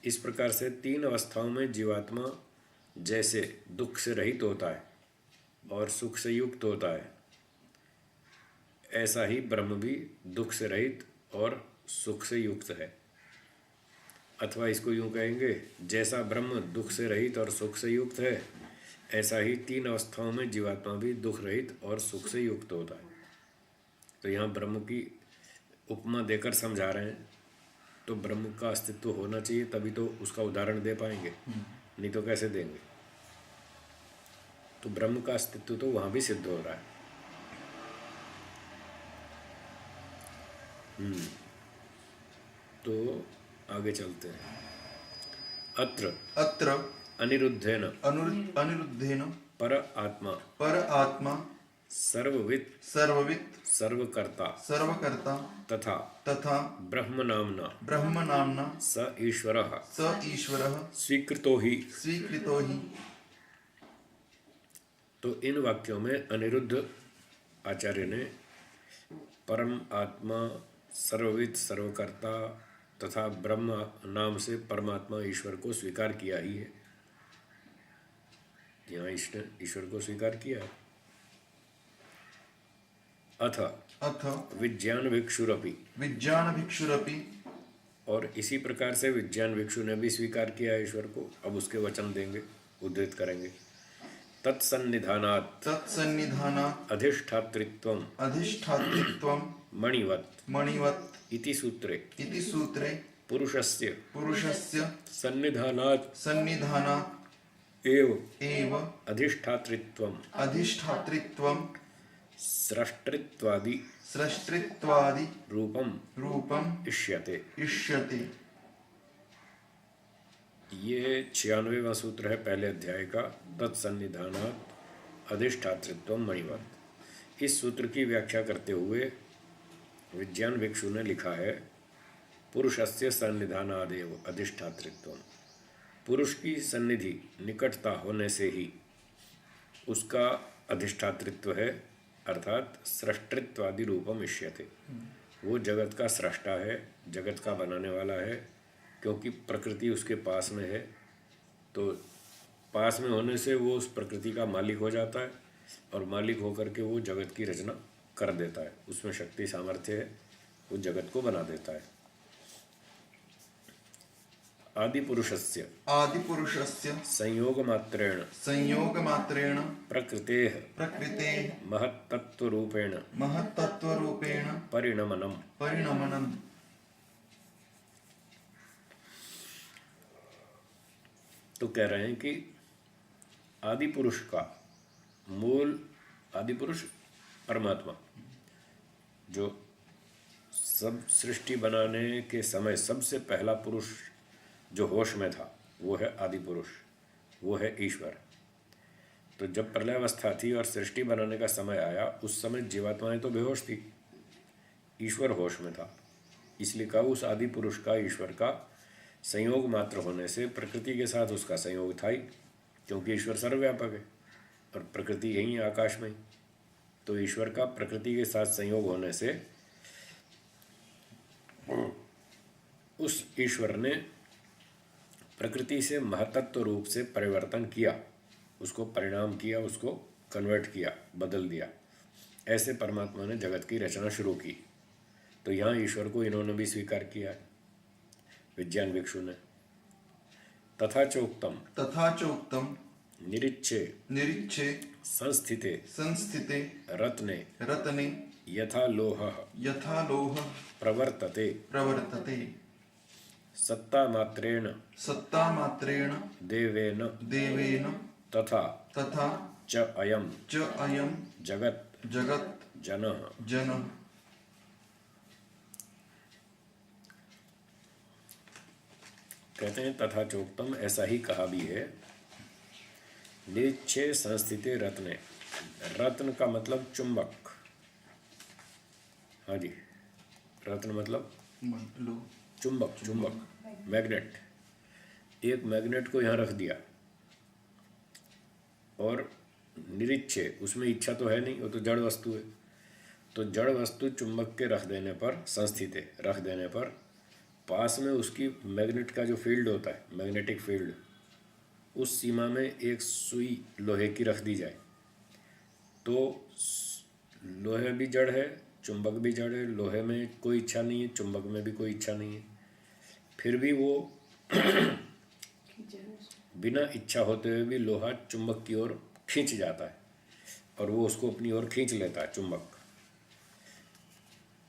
इस प्रकार से 3 अवस्थाओं में जीवात्मा जैसे दुख से रहित होता है और सुख से युक्त होता है, ऐसा ही ब्रह्म भी दुख से रहित और सुख से युक्त है। अथवा इसको यूँ कहेंगे, जैसा ब्रह्म दुख से रहित और सुख से युक्त है, ऐसा ही 3 अवस्थाओं में जीवात्मा भी दुख रहित और सुख से युक्त होता है। तो यहाँ ब्रह्म की उपमा देकर समझा रहे हैं। तो ब्रह्म का अस्तित्व होना चाहिए, तभी तो उसका उदाहरण दे पाएंगे, नहीं तो कैसे देंगे। तो ब्रह्म का अस्तित्व तो वहाँ भी सिद्ध हो रहा है। तो आगे चलते हैं। अत्र अनिरुद्धेन अनिरुद्धेन पर आत्मा पर आत्मा सर्ववित् सर्वकर्ता सर्वकर्ता तथा ब्रह्म नामना स ईश्वरः स्वीकृतो ही। तो इन वाक्यों में अनिरुद्ध आचार्य ने परम आत्मा, सर्ववित् सर्वकर्ता तथा ब्रह्म नाम से परमात्मा ईश्वर को स्वीकार किया ही है। यहाँ ईश्वर को स्वीकार किया है। अथ विज्ञान भिक्षुरपि, और इसी प्रकार से विज्ञान भिक्षु ने भी स्वीकार किया ईश्वर को। अब उसके वचन देंगे, उद्धृत करेंगे। तत्सन्निधानात् अधिष्ठातृत्वम् मणिवत् इति सूत्रे पुरुषस्य सन्निधानात् एव अधिष्ठातृत्वम् सृष्टित्वादि रूपम इष्यते। ये 96वां सूत्र है पहले अध्याय का। तत्सन्निधानात् अधिष्ठातृत्वम् मणिवत्। इस सूत्र की व्याख्या करते हुए विज्ञान भिक्षु ने लिखा है, पुरुषस्य सन्निधानादेव अधिष्ठातृत्वम्। पुरुष की सन्निधि निकटता होने से ही उसका अधिष्ठातृत्व है, अर्थात सृष्टित्वादि रूपम इष्यते। वो जगत का सृष्टा है, जगत का बनाने वाला है, क्योंकि प्रकृति उसके पास में है। तो पास में होने से वो उस प्रकृति का मालिक हो जाता है और मालिक होकर के वो जगत की रचना कर देता है। उसमें शक्ति सामर्थ्य है, वो जगत को बना देता है। आदिपुरुषस्य संयोगमात्रेण प्रकृतेः महत्तत्वरूपेण परिणमनम्। तो कह रहे हैं कि आदिपुरुष का मूल, आदिपुरुष परमात्मा, जो सब सृष्टि बनाने के समय सबसे पहला पुरुष जो होश में था, वो है आदिपुरुष, वो है ईश्वर। तो जब प्रलय अवस्था थी और सृष्टि बनाने का समय आया, उस समय जीवात्माएं तो बेहोश थी, ईश्वर होश में था। इसलिए कहा उस आदि पुरुष का, ईश्वर का संयोग मात्र होने से प्रकृति के साथ उसका संयोग था ही, क्योंकि ईश्वर सर्वव्यापक है और प्रकृति यही है आकाश में। तो ईश्वर का प्रकृति के साथ संयोग होने से उस ईश्वर ने प्रकृति से महतत्व रूप से परिवर्तन किया, उसको परिणाम किया, उसको कन्वर्ट किया, बदल दिया। ऐसे परमात्मा ने जगत की रचना शुरू की। तो यहाँ ईश्वर को इन्होंने भी स्वीकार किया है, विज्ञान भिक्षु ने। तथा चोक्तम निरिच्छे संस्थिते रत्ने यथा लोह प्रवर्तते सत्ता मात्रेण देवेन तथा च अयम जगत जनः। कहते हैं तथा चोक्तम, ऐसा ही कहा भी है। निरीक्षे संस्थिते रत्ने, रत्न का मतलब चुंबक। हाँ जी, रत्न मतलब चुंबक, चुंबक, मैग्नेट। एक मैग्नेट को यहाँ रख दिया और निरीक्षे, उसमें इच्छा तो है नहीं, वो तो जड़ वस्तु है। तो जड़ वस्तु चुंबक के रख देने पर, संस्थिते रख देने पर, पास में उसकी मैग्नेट का जो फील्ड होता है, मैग्नेटिक फील्ड, उस सीमा में एक सुई लोहे की रख दी जाए तो लोहे भी जड़ है, चुंबक भी जड़ है। लोहे में कोई इच्छा नहीं है, चुंबक में भी कोई इच्छा नहीं है, फिर भी वो बिना इच्छा होते हुए भी लोहा चुंबक की ओर खींच जाता है और वो उसको अपनी ओर खींच लेता है, चुंबक।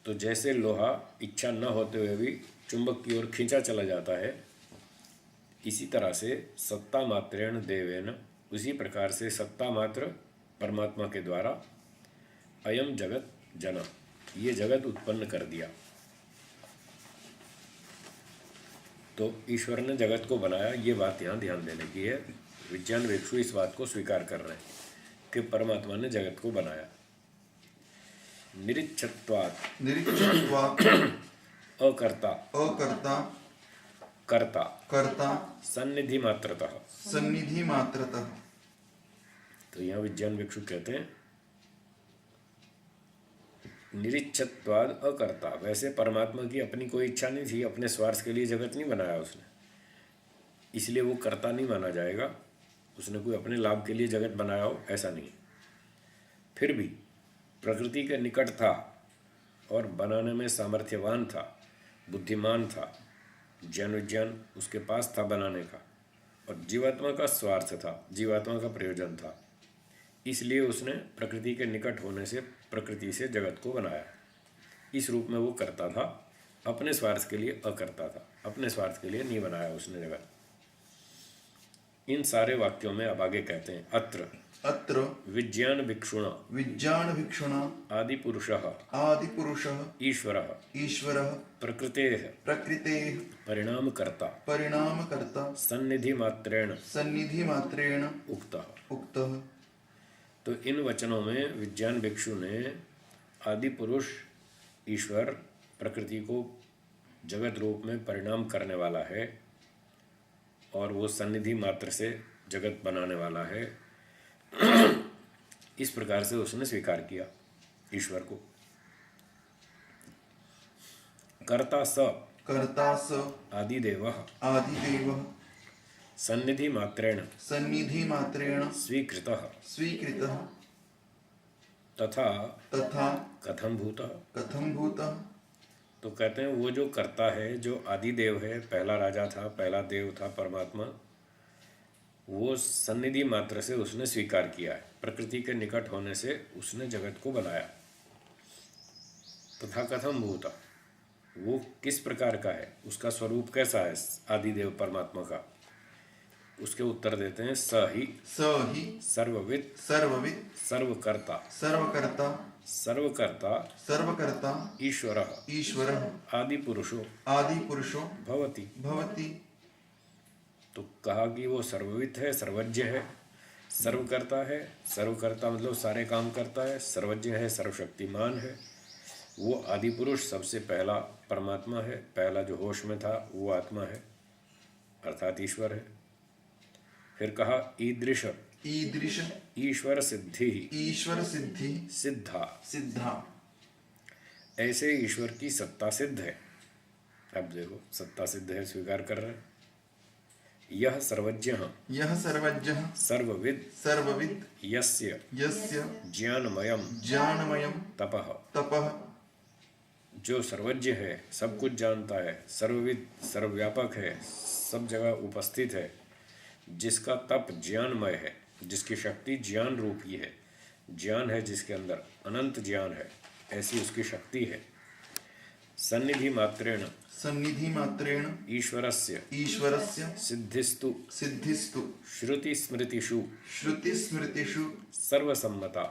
तो जैसे लोहा इच्छा न होते हुए भी चुंबक की ओर खींचा चला जाता है, इसी तरह से सत्ता मात्रेण देवेन, उसी प्रकार से सत्ता मात्र परमात्मा के द्वारा अयम जगत जना, ये जगत उत्पन्न कर दिया। तो ईश्वर ने जगत को बनाया, ये बात यहाँ ध्यान देने की है। विज्ञान भिक्षु इस बात को स्वीकार कर रहे हैं कि परमात्मा ने जगत को बनाया। निरीक्षत्वात्, अकर्ता, कर्ता, सन्निधि मात्रतः, तो यहाँ विज्ञान भिक्षु कहते हैं निरीक्षत्वाद अकर्ता। वैसे परमात्मा की अपनी कोई इच्छा नहीं थी, अपने स्वार्थ के लिए जगत नहीं बनाया उसने, इसलिए वो कर्ता नहीं माना जाएगा। उसने कोई अपने लाभ के लिए जगत बनाया हो, ऐसा नहीं। फिर भी प्रकृति के निकट था और बनाने में सामर्थ्यवान था, बुद्धिमान था, ज्ञान विज्ञान उसके पास था बनाने का, और जीवात्मा का स्वार्थ था, जीवात्मा का प्रयोजन था, इसलिए उसने प्रकृति के निकट होने से प्रकृति से जगत को बनाया। इस रूप में वो करता था, अपने स्वार्थ के लिए अकर्ता था, अपने स्वार्थ के लिए नहीं बनाया उसने जगत। इन सारे वाक्यों में अब आगे कहते हैं अत्र विज्ञान भिक्षुणा आदि पुरुषः ईश्वरः प्रकृतेः परिणामकर्ता सन्निधि मात्रेण उक्तः। तो इन वचनों में विज्ञान भिक्षु ने आदि पुरुष ईश्वर प्रकृति को जगत रूप में परिणाम करने वाला है और वो सन्निधि मात्र से जगत बनाने वाला है, इस प्रकार से उसने स्वीकार किया ईश्वर को। कर्ता स आदिदेवः सन्निधि मात्रेण स्वीकृतः तथा कथम भूतः। तो कहते हैं वो जो कर्ता है, जो आदिदेव है, पहला राजा था, पहला देव था परमात्मा, वो सन्निधि मात्र से उसने स्वीकार किया है। प्रकृति के निकट होने से उसने जगत को बनाया। तथा कथम भूता, वो किस प्रकार का है, उसका स्वरूप कैसा है आदिदेव परमात्मा का, उसके उत्तर देते हैं स ही सर्वविद सर्वकर्ता ईश्वरः आदिपुरुषो भवति। तो कहा कि वो सर्वविद है, सर्वज्ञ है, सर्वकर्ता है। सर्वकर्ता मतलब सारे काम करता है, सर्वज्ञ है, सर्वशक्तिमान है। वो आदिपुरुष सबसे पहला परमात्मा है, पहला जो होश में था वो आत्मा है अर्थात ईश्वर है। फिर कहा ईदृश ईश्वर सिद्धि सिद्धा, ऐसे ईश्वर की सत्ता सिद्ध है। अब देखो सत्ता सिद्ध है, स्वीकार कर रहे हैं। यह सर्वज्ञ सर्वविद यस्य ज्ञानमयम तपः, जो सर्वज्ञ है, सब कुछ जानता है, सर्वविद सर्वव्यापक है, सब जगह उपस्थित है, जिसका तप ज्ञानमय है, जिसकी शक्ति ज्ञान रूपी है, ज्ञान है जिसके अंदर, अनंत ज्ञान है, ऐसी उसकी शक्ति है। सन्निधि मात्रेण ईश्वरस्य सिद्धिस्तु श्रुति स्मृतिषु सर्वसम्मता।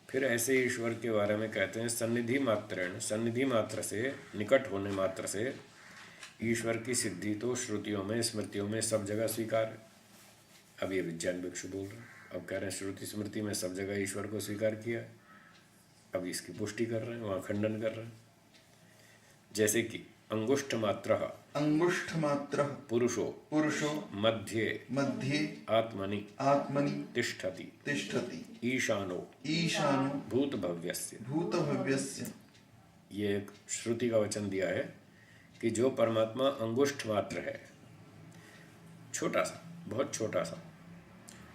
फिर ऐसे ईश्वर के बारे में कहते हैं सन्निधि मात्रेण, सन्निधि मात्र से, निकट होने मात्र से, ईश्वर की सिद्धि तो श्रुतियों में स्मृतियों में सब जगह स्वीकार है। अब ये विज्ञान भिक्षु बोल रहे हैं। अब कह रहे हैं श्रुति स्मृति में सब जगह ईश्वर को स्वीकार किया है। अब इसकी पुष्टि कर रहे हैं, वहाँ खंडन कर रहे हैं। जैसे कि अंगुष्ठ मात्र पुरुषो मध्ये आत्मनि तिष्ठति ईशानो भूतभव्यस्य। ये एक श्रुति का वचन दिया है कि जो परमात्मा अंगुष्ठ मात्र है, छोटा सा, बहुत छोटा सा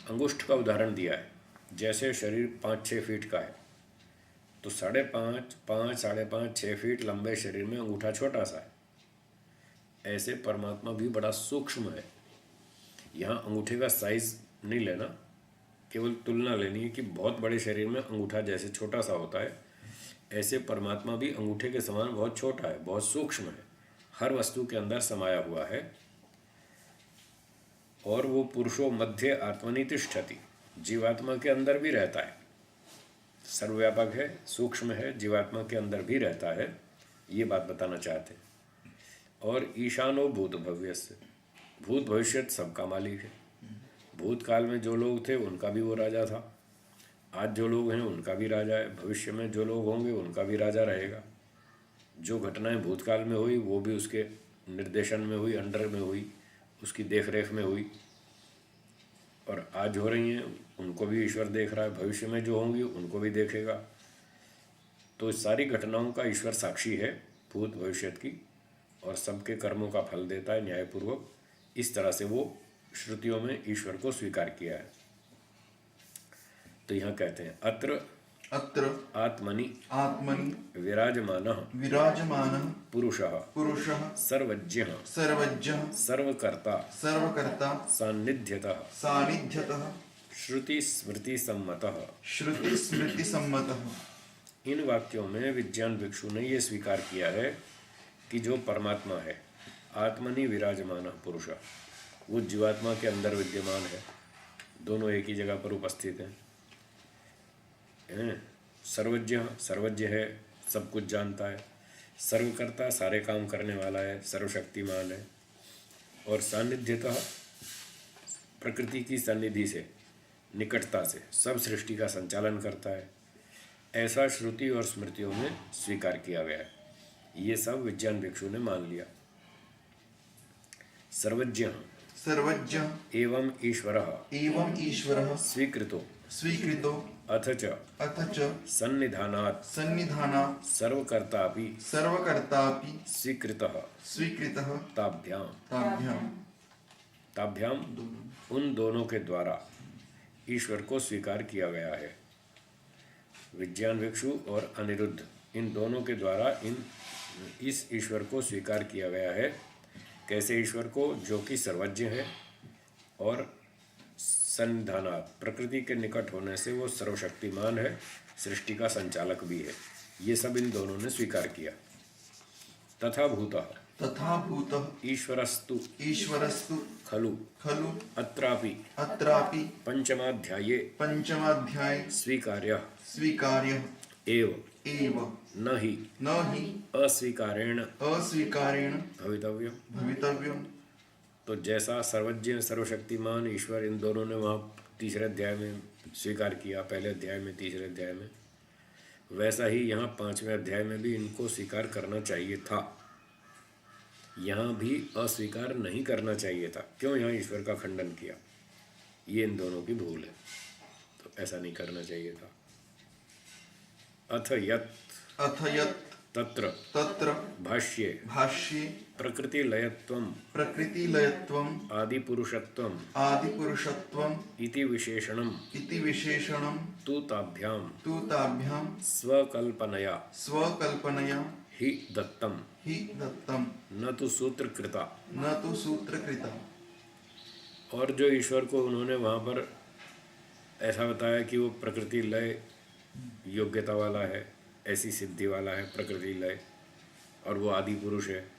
अंगुष्ठ का उदाहरण दिया है। जैसे शरीर 5-6 फीट का है तो 5.5-6 फीट लंबे शरीर में अंगूठा छोटा सा है। ऐसे परमात्मा भी बड़ा सूक्ष्म है। यहाँ अंगूठे का साइज नहीं लेना, केवल तुलना लेनी है कि बहुत बड़े शरीर में अंगूठा जैसे छोटा सा होता है, ऐसे परमात्मा भी अंगूठे के समान बहुत छोटा है, बहुत सूक्ष्म है, हर वस्तु के अंदर समाया हुआ है। और वो पुरुषो मध्य आत्मनि तिष्ठति, जीवात्मा के अंदर भी रहता है, सर्वव्यापक है, सूक्ष्म है, जीवात्मा के अंदर भी रहता है, ये बात बताना चाहते हैं। और ईशानो भूत भव्यस्य, भूत भविष्य सबका मालिक है। भूतकाल में जो लोग थे उनका भी वो राजा था, आज जो लोग हैं उनका भी राजा है, भविष्य में जो लोग होंगे उनका भी राजा रहेगा। जो घटनाएं भूतकाल में हुई वो भी उसके निर्देशन में हुई, अंडर में हुई, उसकी देख रेख में हुई। और आज हो रही हैं उनको भी ईश्वर देख रहा है, भविष्य में जो होंगी उनको भी देखेगा। तो सारी घटनाओं का ईश्वर साक्षी है, भूत भविष्य की, और सबके कर्मों का फल देता है न्यायपूर्वक। इस तरह से वो श्रुतियों में ईश्वर को स्वीकार किया है। तो यहाँ कहते हैं अत्र आत्मनि विराजमानः पुरुषः सर्वज्ञः सर्वकर्ता सान्निध्यतः श्रुति स्मृति सम्मतः। इन वाक्यों में विज्ञान भिक्षु ने ये स्वीकार किया है कि जो परमात्मा है, आत्मनि विराजमानः पुरुषः, वो जीवात्मा के अंदर विद्यमान है, दोनों एक ही जगह पर उपस्थित हैं। सर्वज्ञ है, सब कुछ जानता है, सर्वकर्ता सारे काम करने वाला है, सर्वशक्तिमान है, और सान्निध्यतः प्रकृति की सन्निधि से, निकटता से सब सृष्टि का संचालन करता है। ऐसा श्रुति और स्मृतियों में स्वीकार किया गया है। ये सब विज्ञान भिक्षु ने मान लिया। सर्वज्ञ एवं ईश्वरः स्वीकृतो अथ च सन्निधानात् सर्वकर्तापि स्वीकृतः ताभ्याम उन दोनों के द्वारा ईश्वर को स्वीकार किया गया है। विज्ञान भिक्षु और अनिरुद्ध, इन दोनों के द्वारा इस ईश्वर को स्वीकार किया गया है। कैसे ईश्वर को? जो कि सर्वज्ञ है और सन्निधानात्, प्रकृति के निकट होने से वो सर्वशक्तिमान है, सृष्टि का संचालक भी है। ये सब इन दोनों ने स्वीकार किया। तथा भूतः ईश्वरस्तु खलु अत्रापि पंचमाध्याये स्वीकार्य एव न हि अस्वीकारेण भवितव्यम्। तो जैसा सर्वज्ञ सर्वशक्तिमान ईश्वर इन दोनों ने वहाँ तीसरे अध्याय में स्वीकार किया, पहले अध्याय में, तीसरे अध्याय में, वैसा ही यहाँ 5वें अध्याय में भी इनको स्वीकार करना चाहिए था। यहाँ भी अस्वीकार नहीं करना चाहिए था। क्यों यहाँ ईश्वर का खंडन किया? ये इन दोनों की भूल है, तो ऐसा नहीं करना चाहिए था। अथ यत् तत्र भाष्ये प्रकृतिलयत्वम् आदिपुरुषत्वम् इति विशेषणम् तु ताभ्याम् स्वकल्पनया हि दत्तम् न तो सूत्रकृता। और जो ईश्वर को उन्होंने वहाँ पर ऐसा बताया कि वो प्रकृति लय योग्यता वाला है, ऐसी सिद्धि वाला है, प्रकृति लय, और वो आदि पुरुष है,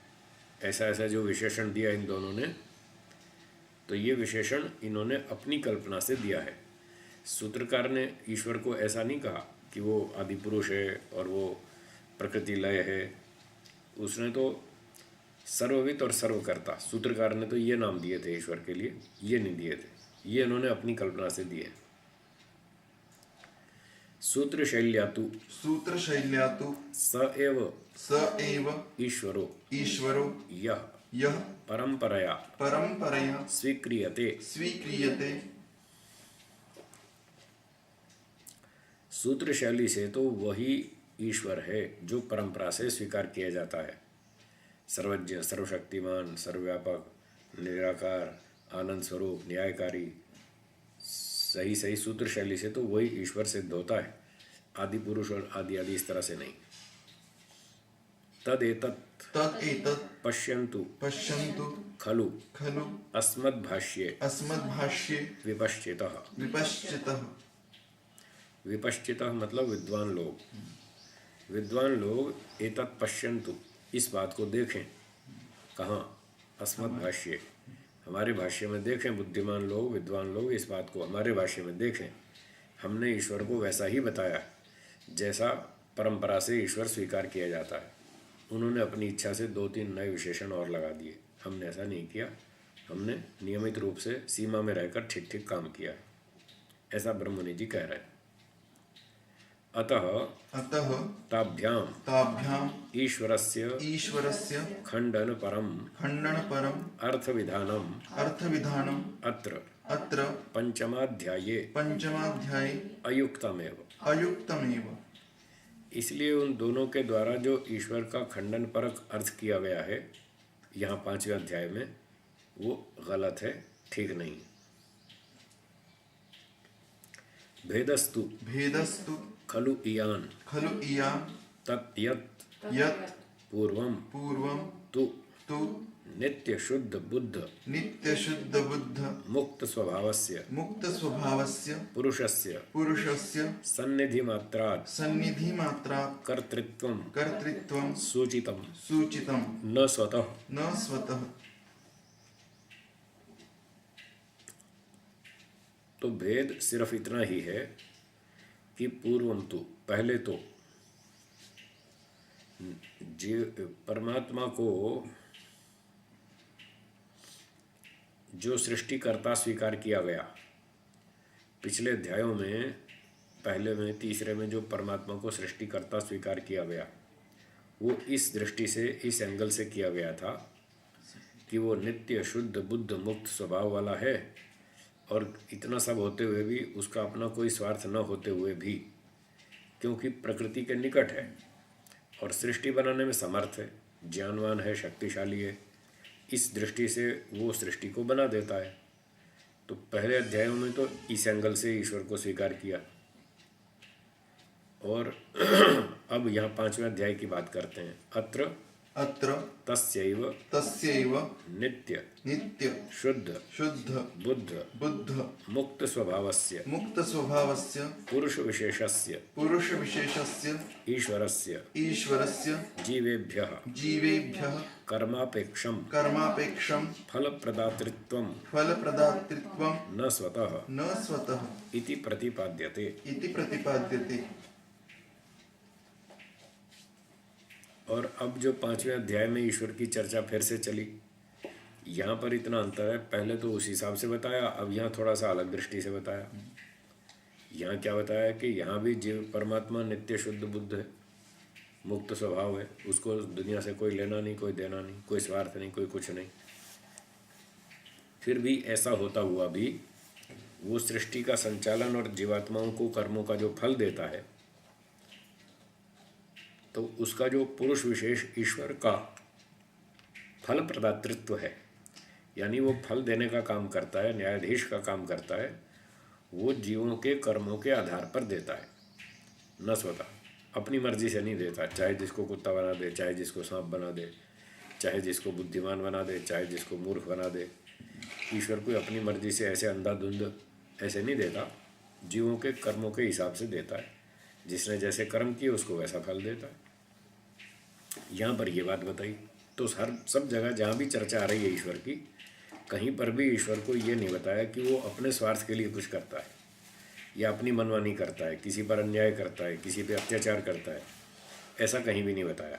ऐसा जो विशेषण दिया इन दोनों ने, तो ये विशेषण इन्होंने अपनी कल्पना से दिया है। सूत्रकार ने ईश्वर को ऐसा नहीं कहा कि वो आदि पुरुष है और वो प्रकृति लय है। उसने तो सर्ववित और सर्वकर्ता, सूत्रकार ने तो ये नाम दिए थे ईश्वर के लिए, ये नहीं दिए थे, ये इन्होंने अपनी कल्पना से दिए। सूत्र शैल्यातु सूत्र शैल्यातु स एव ईश्वरो यः यह परंपरया परंपरया स्वीक्रियते। स्वीक्रियते। सूत्र शैली से तो वही ईश्वर है जो परंपरा से स्वीकार किया जाता है। सर्वज्ञ, सर्वशक्तिमान, सर्वव्यापक, निराकार, आनंद स्वरूप, न्यायकारी, सही सही सूत्र शैली से तो वही ईश्वर सिद्ध होता है, आदि पुरुष और आदि आदि इस तरह से नहीं। तदेतत् पश्यन्तु खलु अस्मद्भाष्ये विपश्चितः। विपश्चितः मतलब विद्वान लोग। विद्वान लोग एतत् पश्यन्तु, इस बात को देखें। कहाँ? अस्मद्भाष्ये, हमारे भाष्य में देखें। बुद्धिमान लोग, विद्वान लोग इस बात को हमारे भाष्य में देखें। हमने ईश्वर को वैसा ही बताया जैसा परंपरा से ईश्वर स्वीकार किया जाता है। उन्होंने अपनी इच्छा से 2-3 नए विशेषण और लगा दिए, हमने ऐसा नहीं किया। हमने नियमित रूप से सीमा में रहकर ठीक ठीक काम किया है, ऐसा ब्रह्मनि जी कह रहे हैं। अतः ताभ्याम ईश्वरस्य खंडन परम अर्थविधानम अत्र पंचमाध्याये अयुक्तमेव। इसलिए उन दोनों के द्वारा जो ईश्वर का खंडन परक अर्थ किया गया है यहाँ 5वें अध्याय में, वो गलत है, ठीक नहीं। भेदस्तु खलु इयान तत् यत् पूर्वम तु नित्य शुद्ध बुद्ध मुक्त स्वभावस्य पुरुषस्य सन्निधि मात्रात् कर्तृत्वं सूचितम न स्वतः। तो भेद सिर्फ इतना ही है कि पूर्वम तो पहले तो जीव परमात्मा को जो सृष्टिकर्ता स्वीकार किया गया, पिछले अध्यायों में, पहले में, तीसरे में जो परमात्मा को सृष्टिकर्ता स्वीकार किया गया, वो इस दृष्टि से, इस एंगल से किया गया था कि वो नित्य शुद्ध बुद्ध मुक्त स्वभाव वाला है, और इतना सब होते हुए भी, उसका अपना कोई स्वार्थ न होते हुए भी, क्योंकि प्रकृति के निकट है और सृष्टि बनाने में समर्थ है, ज्ञानवान है, शक्तिशाली है, इस दृष्टि से वो सृष्टि को बना देता है। तो पहले अध्यायों में तो इस एंगल से ईश्वर को स्वीकार किया, और अब यहाँ 5वें अध्याय की बात करते हैं। अत्र तस्यैव नित्य शुद्ध बुद्ध मुक्त स्वभावस्य पुरुष विशेषस्य ईश्वरस्य जीवेभ्यः कर्मापेक्षम फलप्रदातृत्वं न स्वतः इति प्रतिपाद्यते। और अब जो 5वें अध्याय में ईश्वर की चर्चा फिर से चली, यहाँ पर इतना अंतर है, पहले तो उस हिसाब से बताया, अब यहाँ थोड़ा सा अलग दृष्टि से बताया। यहाँ क्या बताया कि यहाँ भी जीव परमात्मा नित्य शुद्ध बुद्ध है, मुक्त स्वभाव है, उसको दुनिया से कोई लेना नहीं, कोई देना नहीं, कोई स्वार्थ नहीं, कोई कुछ नहीं। फिर भी ऐसा होता हुआ भी वो सृष्टि का संचालन और जीवात्माओं को कर्मों का जो फल देता है, तो उसका जो पुरुष विशेष ईश्वर का फल प्रदातृत्व है, यानी वो फल देने का काम करता है, न्यायाधीश का काम करता है, वो जीवों के कर्मों के आधार पर देता है, न स्वतः, अपनी मर्जी से नहीं देता। चाहे जिसको कुत्ता बना दे, चाहे जिसको सांप बना दे, चाहे जिसको बुद्धिमान बना दे, चाहे जिसको मूर्ख बना दे, ईश्वर कोई अपनी मर्जी से ऐसे अंधाधुंध ऐसे नहीं देता, जीवों के कर्मों के हिसाब से देता है। जिसने जैसे कर्म किए उसको वैसा फल देता है। यहाँ पर ये बात बताई। तो सब जगह जहाँ भी चर्चा आ रही है ईश्वर की, कहीं पर भी ईश्वर को ये नहीं बताया कि वो अपने स्वार्थ के लिए कुछ करता है या अपनी मनमानी करता है, किसी पर अन्याय करता है, किसी पे अत्याचार करता है, ऐसा कहीं भी नहीं बताया।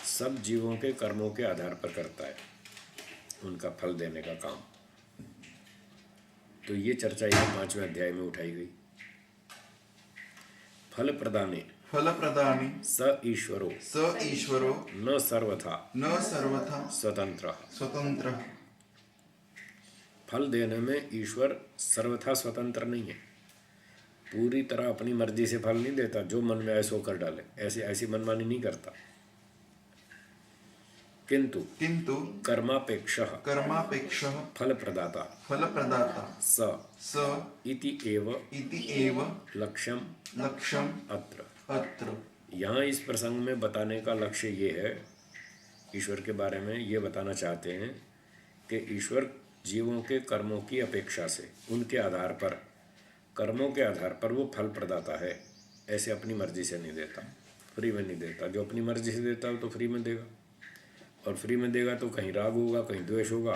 सब जीवों के कर्मों के आधार पर करता है उनका फल देने का काम। तो ये चर्चा यहाँ 5वें अध्याय में उठाई गई। फल प्रदाने फल प्रदानी स ईश्वरो स ईश्वरो न सर्वथा न सर्वथा स्वतंत्र। स्वतंत्र। फल देने में ईश्वर सर्वथा स्वतंत्र नहीं है, पूरी तरह अपनी मर्जी से फल नहीं देता, जो मन में आए सो कर डाले, ऐसी मनमानी नहीं करता। किंतु कर्मापेक्षः फल प्रदाता स इति एव लक्ष्यम अत्र। यहाँ इस प्रसंग में बताने का लक्ष्य ये है, ईश्वर के बारे में ये बताना चाहते हैं कि ईश्वर जीवों के कर्मों की अपेक्षा से, उनके आधार पर, कर्मों के आधार पर वो फल प्रदाता है। ऐसे अपनी मर्जी से नहीं देता, फ्री में नहीं देता। जो अपनी मर्जी से देता है तो फ्री में देगा, और फ्री में देगा तो कहीं राग होगा, कहीं द्वेष होगा,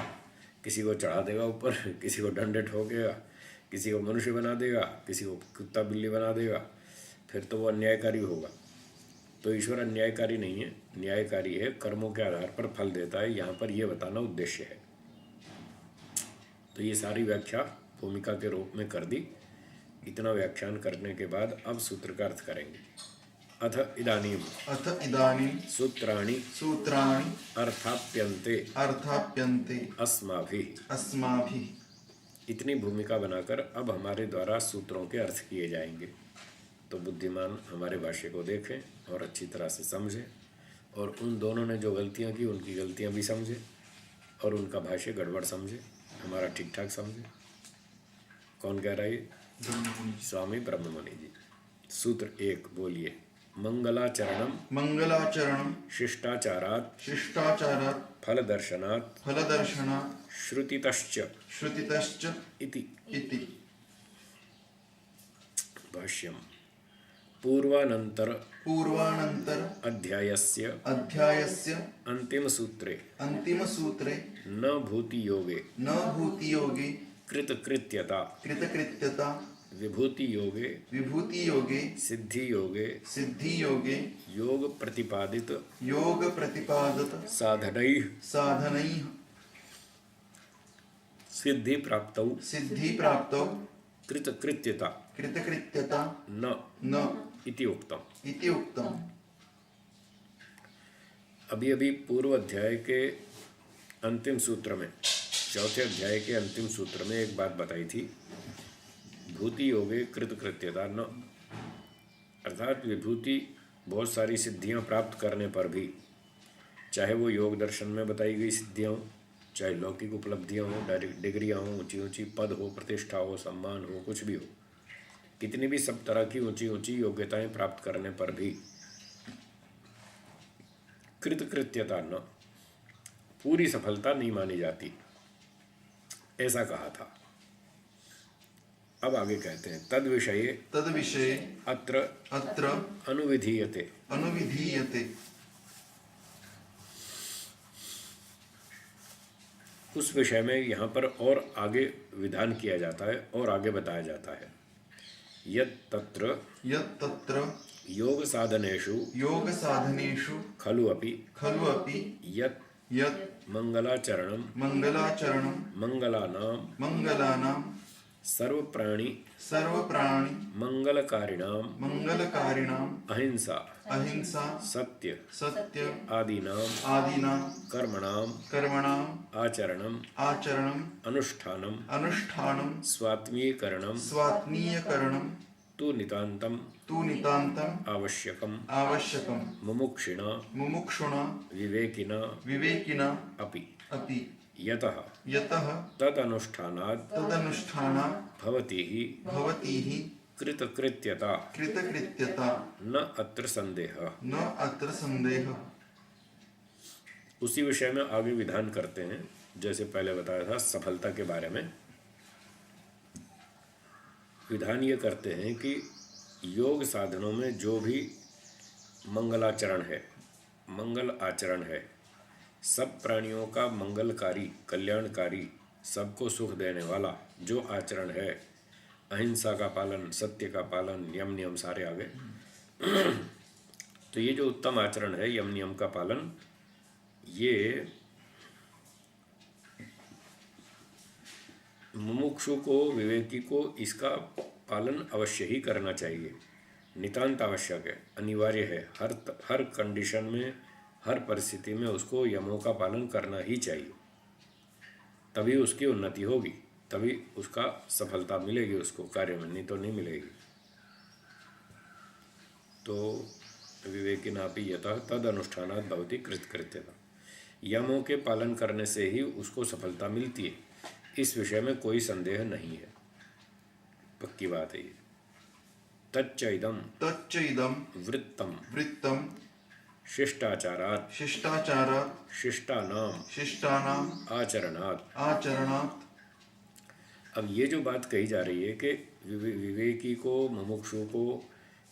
किसी को चढ़ा देगा ऊपर, किसी को दंड ठोकेगा, किसी को मनुष्य बना देगा, किसी को कुत्ता बिल्ली बना देगा, फिर तो वो अन्यायकारी होगा। तो ईश्वर अन्यायकारी नहीं है, न्यायकारी है, कर्मों के आधार पर फल देता है। यहाँ पर यह बताना उद्देश्य है। तो ये सारी व्याख्या भूमिका के रूप में कर दी। इतना व्याख्यान करने के बाद अब सूत्र का अर्थ करेंगे। अथ इदानीं सूत्राणि अर्थाप्यन्ते अस्माभिः। इतनी भूमिका बनाकर अब हमारे द्वारा सूत्रों के अर्थ किए जाएंगे। तो बुद्धिमान हमारे भाष्य को देखें और अच्छी तरह से समझें, और उन दोनों ने जो गलतियां की उनकी गलतियां भी समझें, और उनका भाष्य गड़बड़ समझे, हमारा ठीक ठाक समझे। कौन कह रहा है? स्वामी ब्रह्ममुनि जी। सूत्र 1 बोलिए। मंगलाचरणम शिष्टाचारात् फलदर्शनात् श्रुतितश्च इति। भाष्यम। पूर्वानंतर अध्यायस्य अंतिम सूत्रे न भूति योगे कृतकृत्यता विभूति योगे सिद्धि योगे योग प्रतिपादित साधनैः सिद्धि प्राप्तौ कृतकृत्यता न इति उक्तम। अभी पूर्व अध्याय के अंतिम सूत्र में, चौथे अध्याय के अंतिम सूत्र में एक बात बताई थी, भूति योगे कृतकृत्यता न, अर्थात विभूति बहुत सारी सिद्धियां प्राप्त करने पर भी, चाहे वो योग दर्शन में बताई गई सिद्धियां हो, चाहे लौकिक उपलब्धियां हो, डायरेक्ट डिग्रियां हो, ऊंची ऊंची पद हो, प्रतिष्ठा हो, सम्मान हो, कुछ भी हो, कितनी भी सब तरह की ऊंची ऊंची योग्यताएं प्राप्त करने पर भी कृतकृत्यता न, पूरी सफलता नहीं मानी जाती, ऐसा कहा था। अब आगे कहते हैं तद विषये अत्र अनुविधीयते। उस विषय में यहाँ पर और आगे विधान किया जाता है और आगे बताया जाता है। यत् तत्र योग साधनेषु खलु अपि यत् मंगलाचरणं मंगलानां सर्वप्राणि मंगलकारिणां अहिंसा सत्य आदीनां कर्मणां आचरणं अनुष्ठानं स्वात्मीयकरणं तु नितान्तं आवश्यकं मुमुक्षुणा विवेकिना अपि यतः तदनुष्ठानात् भवति हि कृतकृत्यता न अत्र संदेह। उसी विषय में आगे विधान करते हैं, जैसे पहले बताया था सफलता के बारे में। विधान ये करते हैं कि योग साधनों में जो भी मंगलाचरण है, मंगल आचरण है, सब प्राणियों का मंगलकारी, कल्याणकारी, सबको सुख देने वाला जो आचरण है, अहिंसा का पालन, सत्य का पालन, नियम सारे आ गए, तो ये जो उत्तम आचरण है, यम नियम का पालन, ये मुमुक्षु को, विवेकी को इसका पालन अवश्य ही करना चाहिए, नितांत आवश्यक है, अनिवार्य है। हर कंडीशन में, हर परिस्थिति में उसको यमों का पालन करना ही चाहिए, तभी उसकी उन्नति होगी, तभी उसका सफलता मिलेगी उसको कार्य में, नहीं तो नहीं मिलेगी। तो विवेकिनापि यतः तद अनुष्ठानात् भवति कृतकृत्यता, यमों के पालन करने से ही उसको सफलता मिलती है, इस विषय में कोई संदेह नहीं है, पक्की बात है ये। तच्च इदम वृत्तम शिष्टाचारात् शिष्टानाम आचरणात्। अब ये जो बात कही जा रही है कि विवेकी को, मुमुक्षु को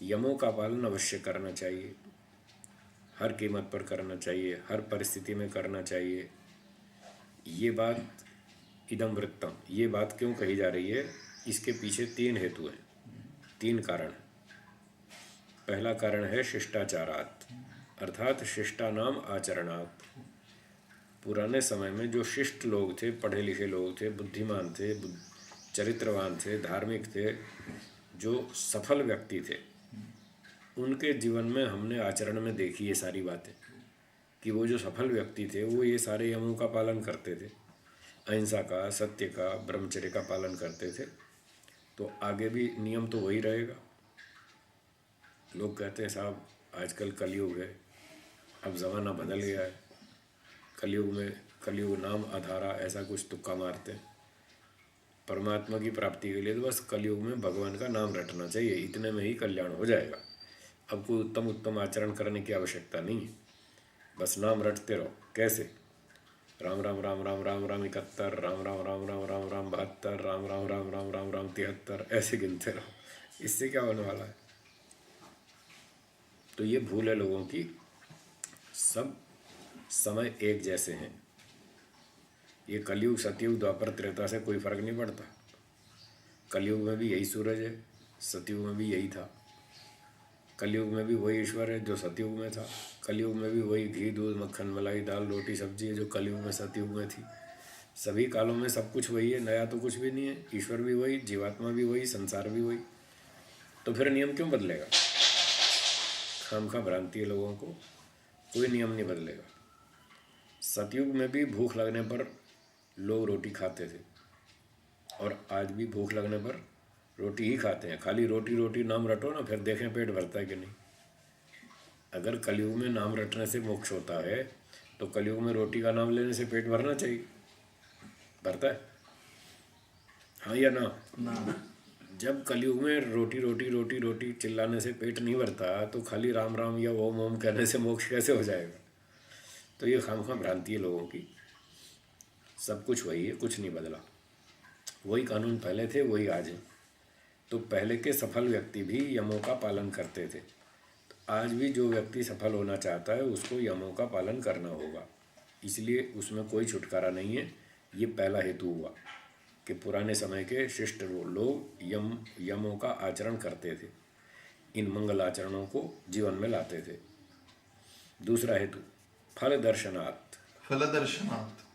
यमों का पालन अवश्य करना चाहिए, हर कीमत पर करना चाहिए, हर परिस्थिति में करना चाहिए, ये बात इदम वृत्तम, ये बात क्यों कही जा रही है? इसके पीछे 3 हेतु हैं, 3 कारण। पहला कारण है शिष्टाचारात्, अर्थात शिष्टानाम आचरणात्। पुराने समय में जो शिष्ट लोग थे, पढ़े लिखे लोग थे, बुद्धिमान थे, चरित्रवान थे, धार्मिक थे, जो सफल व्यक्ति थे, उनके जीवन में हमने आचरण में देखी ये सारी बातें कि वो जो सफल व्यक्ति थे वो ये सारे यमों का पालन करते थे, अहिंसा का, सत्य का, ब्रह्मचर्य का पालन करते थे। तो आगे भी नियम तो वही रहेगा। लोग कहते हैं साहब आजकल कलयुग है, अब ज़माना बदल गया है, कलयुग नाम आधारा, ऐसा कुछ तुक्का मारते हैं। परमात्मा की प्राप्ति के लिए तो बस कलयुग में भगवान का नाम रटना चाहिए, इतने में ही कल्याण हो जाएगा। अब कोई उत्तम आचरण करने की आवश्यकता नहीं है, बस नाम रटते रहो। कैसे? राम राम राम राम राम राम 71, राम राम राम राम राम राम 72, राम राम राम राम राम राम 73, ऐसे गिनते रहो। इससे क्या होने वाला है? तो ये भूल है लोगों की, सब समय एक जैसे हैं। ये कलयुग, सतयुग, द्वापर, त्रेता से कोई फर्क नहीं पड़ता। कलयुग में भी यही सूरज है, सतयुग में भी यही था। कलयुग में भी वही ईश्वर है जो सतयुग में था। कलयुग में भी वही घी, दूध, मक्खन, मलाई, दाल, रोटी, सब्जी है जो कलयुग में, सतयुग में थी। सभी कालों में सब कुछ वही है, नया तो कुछ भी नहीं है। ईश्वर भी वही, जीवात्मा भी वही, संसार भी वही। तो फिर नियम क्यों बदलेगा? खामखा भ्रांति है लोगों को, कोई नियम नहीं बदलेगा। सतयुग में भी भूख लगने पर लोग रोटी खाते थे, और आज भी भूख लगने पर रोटी ही खाते हैं। खाली रोटी रोटी नाम रटो ना, फिर देखें पेट भरता है कि नहीं। अगर कलयुग में नाम रटने से मोक्ष होता है तो कलयुग में रोटी का नाम लेने से पेट भरना चाहिए। भरता है? हाँ या ना? जब कलयुग में रोटी रोटी रोटी रोटी चिल्लाने से पेट नहीं भरता, तो खाली राम राम या ओम ओम कहने से मोक्ष कैसे हो जाएगा? तो ये खामखा भ्रांति है लोगों की। सब कुछ वही है, कुछ नहीं बदला। वही कानून पहले थे, वही आज है। तो पहले के सफल व्यक्ति भी यमों का पालन करते थे, तो आज भी जो व्यक्ति सफल होना चाहता है उसको यमों का पालन करना होगा। इसलिए उसमें कोई छुटकारा नहीं है। ये पहला हेतु हुआ कि पुराने समय के शिष्ट लोग यमों का आचरण करते थे, इन मंगल आचरणों को जीवन में लाते थे। दूसरा हेतु फल दर्शनात्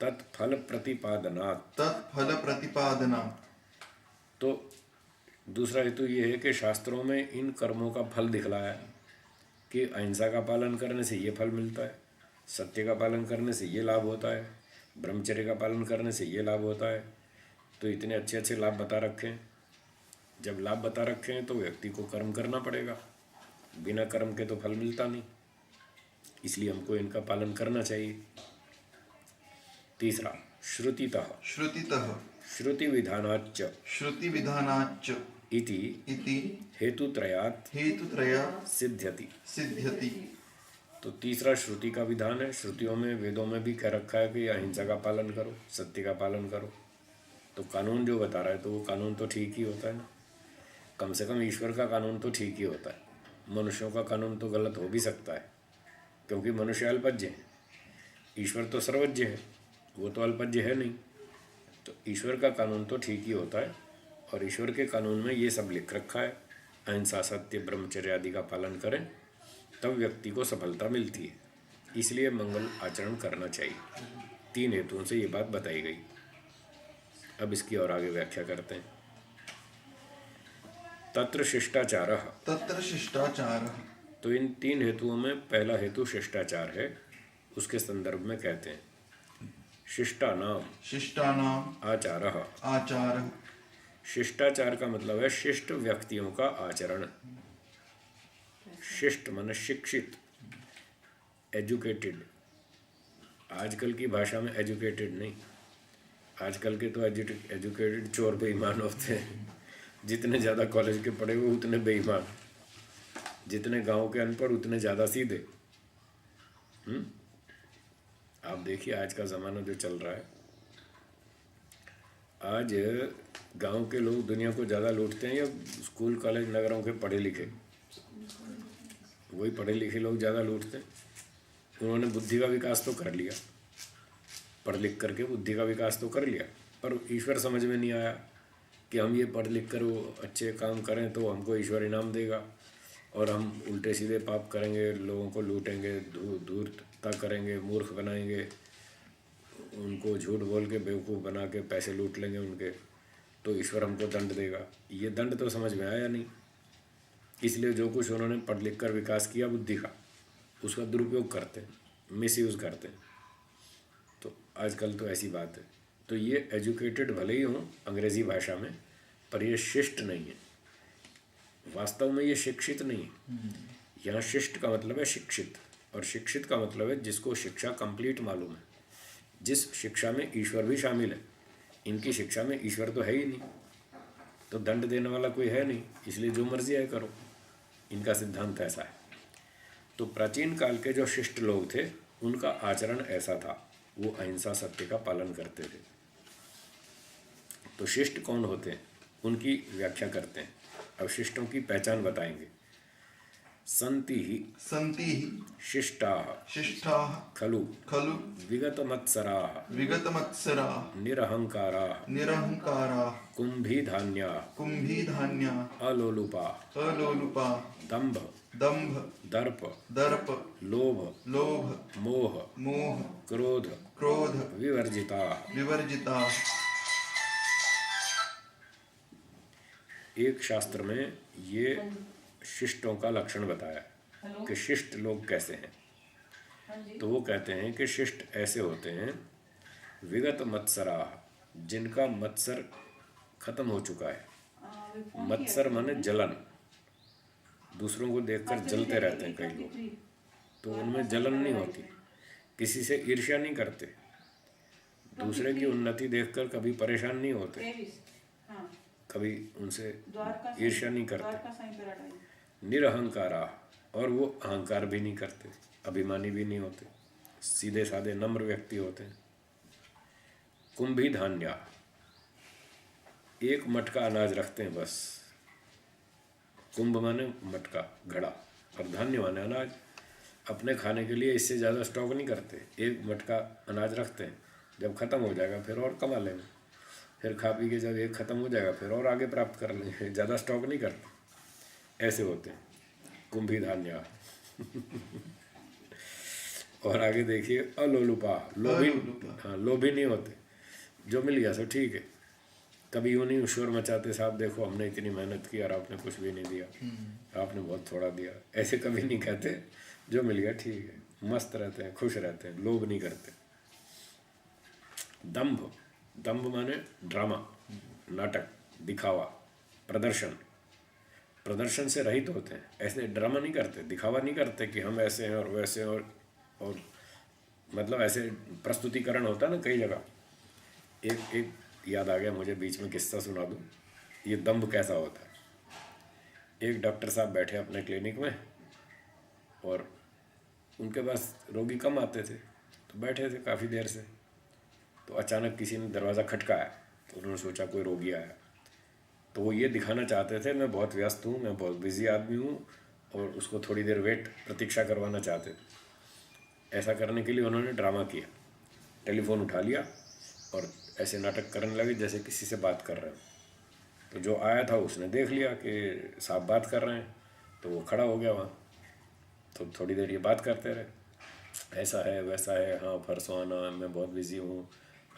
तत्फल प्रतिपादनात्। तो दूसरा हेतु ये है कि शास्त्रों में इन कर्मों का फल दिखलाया कि अहिंसा का पालन करने से ये फल मिलता है, सत्य का पालन करने से ये लाभ होता है, ब्रह्मचर्य का पालन करने से ये लाभ होता है। तो इतने अच्छे अच्छे लाभ बता रखे हैं। जब लाभ बता रखे हैं तो व्यक्ति को कर्म करना पड़ेगा, बिना कर्म के तो फल मिलता नहीं। इसलिए हमको इनका पालन करना चाहिए। तीसरा श्रुतितः श्रुति विधानाच्च इति हेतुत्रयात् सिद्ध्यति। तो तीसरा श्रुति का विधान है। श्रुतियों में, वेदों में भी कह रखा है कि अहिंसा का पालन करो, सत्य का पालन करो। तो कानून जो बता रहा है तो वो कानून तो ठीक ही होता है ना। कम से कम ईश्वर का कानून तो ठीक ही होता है। मनुष्यों का कानून तो गलत हो भी सकता है, क्योंकि मनुष्य अल्पज्ञ है, ईश्वर तो सर्वज्ञ है, वो तो अल्पज्ञ है नहीं। तो ईश्वर का कानून तो ठीक ही होता है, और ईश्वर के कानून में ये सब लिख रखा है, अहिंसा, सत्य, ब्रह्मचर्य आदि का पालन करें तब व्यक्ति को सफलता मिलती है। इसलिए मंगल आचरण करना चाहिए। 3 हेतुओं से ये बात बताई गई। अब इसकी और आगे व्याख्या करते हैं। तत्र शिष्टाचारः, तत्र शिष्टाचारः। तो इन 3 हेतुओं में पहला हेतु शिष्टाचार है, उसके संदर्भ में कहते हैं शिष्टानाम शिष्टानाम आचारः। आचारः। शिष्टाचार का मतलब है शिष्ट व्यक्तियों का आचरण। शिष्ट माने शिक्षित, एजुकेटेड। आजकल की भाषा में एजुकेटेड नहीं, आजकल के तो एजुकेटेड चोर बेईमान होते हैं। जितने ज़्यादा कॉलेज के पढ़े हुए उतने बेईमान, जितने गांव के अनपढ़ उतने ज़्यादा सीधे। आप देखिए आज का ज़माना जो चल रहा है, आज गांव के लोग दुनिया को ज़्यादा लूटते हैं या स्कूल कॉलेज नगरों के पढ़े लिखे? वही पढ़े लिखे लोग ज़्यादा लूटते हैं। उन्होंने बुद्धि का विकास तो कर लिया, पढ़ लिख करके बुद्धि का विकास तो कर लिया, पर ईश्वर समझ में नहीं आया कि हम ये पढ़ लिख कर वो अच्छे काम करें तो हमको ईश्वर इनाम देगा, और हम उल्टे सीधे पाप करेंगे, लोगों को लूटेंगे, धूर्तता करेंगे, मूर्ख बनाएंगे, उनको झूठ बोल के बेवकूफ़ बना के पैसे लूट लेंगे उनके, तो ईश्वर हमको दंड देगा। ये दंड तो समझ में आया नहीं। इसलिए जो कुछ उन्होंने पढ़ लिख कर विकास किया बुद्धि का, उसका दुरुपयोग करते हैं, मिसयूज़ करते हैं। तो आजकल तो ऐसी बात है। तो ये एजुकेटेड भले ही हों अंग्रेज़ी भाषा में, पर ये शिष्ट नहीं है। वास्तव में ये शिक्षित नहीं है। यहाँ शिष्ट का मतलब है शिक्षित, और शिक्षित का मतलब है जिसको शिक्षा कंप्लीट मालूम है, जिस शिक्षा में ईश्वर भी शामिल है। इनकी शिक्षा में ईश्वर तो है ही नहीं, तो दंड देने वाला कोई है नहीं, इसलिए जो मर्जी है करो। इनका सिद्धांत ऐसा है। तो प्राचीन काल के जो शिष्ट लोग थे उनका आचरण ऐसा था, वो अहिंसा सत्य का पालन करते थे। तो शिष्ट कौन होते हैं उनकी व्याख्या करते हैं। अब शिष्टों की पहचान बताएंगे। संति सन्ति शिष्टाः शिष्टाः खलु खलु विगतमत्सराः विगतमत्सराः निरहंकाराः निरहंकाराः कुंभीधान्याः कुंभीधान्याः अलोलुपाः अलोलुपाः दंभ दंभ दर्प दर्प लोभ लोभ मोह मोह क्रोध क्रोध विवर्जिताः। विवर्जिताः। एक शास्त्र में ये शिष्टों का लक्षण बताया कि शिष्ट लोग कैसे हैं। तो वो कहते हैं कि शिष्ट ऐसे होते हैं विगत मत्सराः, जिनका मत्सर खत्म हो चुका है। मत्सर माने जलन, दूसरों को देखकर जलते रहते हैं कई लोग, तो उनमें जलन नहीं होती, किसी से ईर्ष्या नहीं करते, दूसरे की उन्नति देखकर कभी परेशान नहीं होते, कभी उनसे ईर्ष्या नहीं करते। निरहंकारा, और वो अहंकार भी नहीं करते, अभिमानी भी नहीं होते, सीधे साधे नम्र व्यक्ति होते हैं। कुंभी धान्या, एक मटका अनाज रखते हैं बस। कुंभ माने मटका, घड़ा, और धान्य माने अनाज। अपने खाने के लिए इससे ज़्यादा स्टॉक नहीं करते, एक मटका अनाज रखते हैं, जब ख़त्म हो जाएगा फिर और कमा लेंगे, फिर खा पी के जब एक ख़त्म हो जाएगा फिर और आगे प्राप्त कर लेंगे, ज़्यादा स्टॉक नहीं करते। ऐसे होते हैं कुंभी धान्या। और आगे देखिए अलोलुपा, लोभी। हाँ, लोभी नहीं होते, जो मिल गया सो ठीक है। कभी यूँ नहीं शोर मचाते, साहब देखो हमने इतनी मेहनत की और आपने कुछ भी नहीं दिया, आपने बहुत थोड़ा दिया, ऐसे कभी नहीं कहते। जो मिल गया ठीक है, मस्त रहते हैं, खुश रहते हैं, लोभ नहीं करते। दंभ, दंभ माने ड्रामा, नाटक, दिखावा, प्रदर्शन। प्रदर्शन से रहित होते हैं, ऐसे ड्रामा नहीं करते, दिखावा नहीं करते कि हम ऐसे हैं और वैसे हैं, और मतलब ऐसे प्रस्तुतिकरण होता है ना कई जगह। एक याद आ गया मुझे, बीच में किस्सा सुना दूँ, ये दंभ कैसा होता है। एक डॉक्टर साहब बैठे अपने क्लिनिक में, और उनके पास रोगी कम आते थे, तो बैठे थे काफ़ी देर से। तो अचानक किसी ने दरवाज़ा खटकाया, तो उन्होंने सोचा कोई रोगी आया। तो वो ये दिखाना चाहते थे मैं बहुत व्यस्त हूँ, मैं बहुत बिजी आदमी हूँ, और उसको थोड़ी देर प्रतीक्षा करवाना चाहते थे। ऐसा करने के लिए उन्होंने ड्रामा किया, टेलीफोन उठा लिया और ऐसे नाटक करने लगे जैसे किसी से बात कर रहे हैं। तो जो आया था उसने देख लिया कि साहब बात कर रहे हैं, तो वो खड़ा हो गया वहाँ। तो थोड़ी देर ये बात करते रहे, ऐसा है वैसा है, हाँ परसों आना, मैं बहुत बिजी हूँ,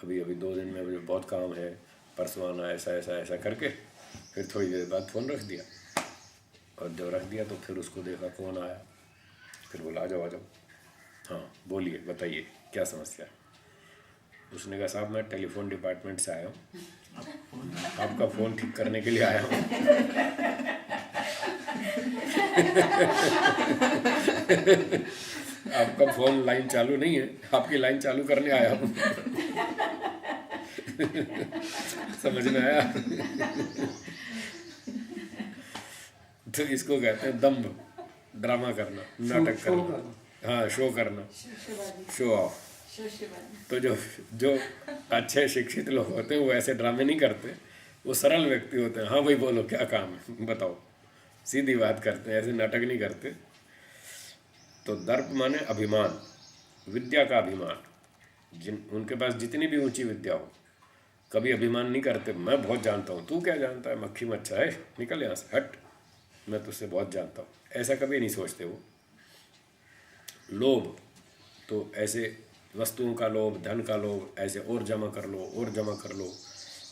अभी अभी 2 दिन में मुझे बहुत काम है, परसों आना, ऐसा ऐसा ऐसा करके फिर थोड़ी देर बाद फ़ोन रख दिया। और जब रख दिया तो फिर उसको देखा कौन आया, फिर बोला आ जाओ आ जाओ। हाँ बोलिए बताइए क्या समस्या है। उसने कहा साहब मैं टेलीफोन डिपार्टमेंट से आया हूँ, आपका फ़ोन ठीक करने के लिए आया हूँ। आपका फ़ोन लाइन चालू नहीं है, आपकी लाइन चालू करने आया हूँ। समझ में आया? तो इसको कहते हैं दम्भ, ड्रामा करना, नाटक करना, हाँ शो करना, शो ऑफ। तो जो जो अच्छे शिक्षित लोग होते हैं वो ऐसे ड्रामे नहीं करते, वो सरल व्यक्ति होते हैं। हाँ भाई बोलो क्या काम है बताओ, सीधी बात करते हैं, ऐसे नाटक नहीं करते। तो दर्प माने अभिमान, विद्या का अभिमान। उनके पास जितनी भी ऊंची विद्या हो, कभी अभिमान नहीं करते मैं बहुत जानता हूँ, तू क्या जानता है, मक्खी मच्छा है, निकल यहाँ से, हट, मैं तुझसे बहुत जानता हूँ, ऐसा कभी नहीं सोचते वो। लोभ, तो ऐसे वस्तुओं का लोभ, धन का लोभ, ऐसे और जमा कर लो और जमा कर लो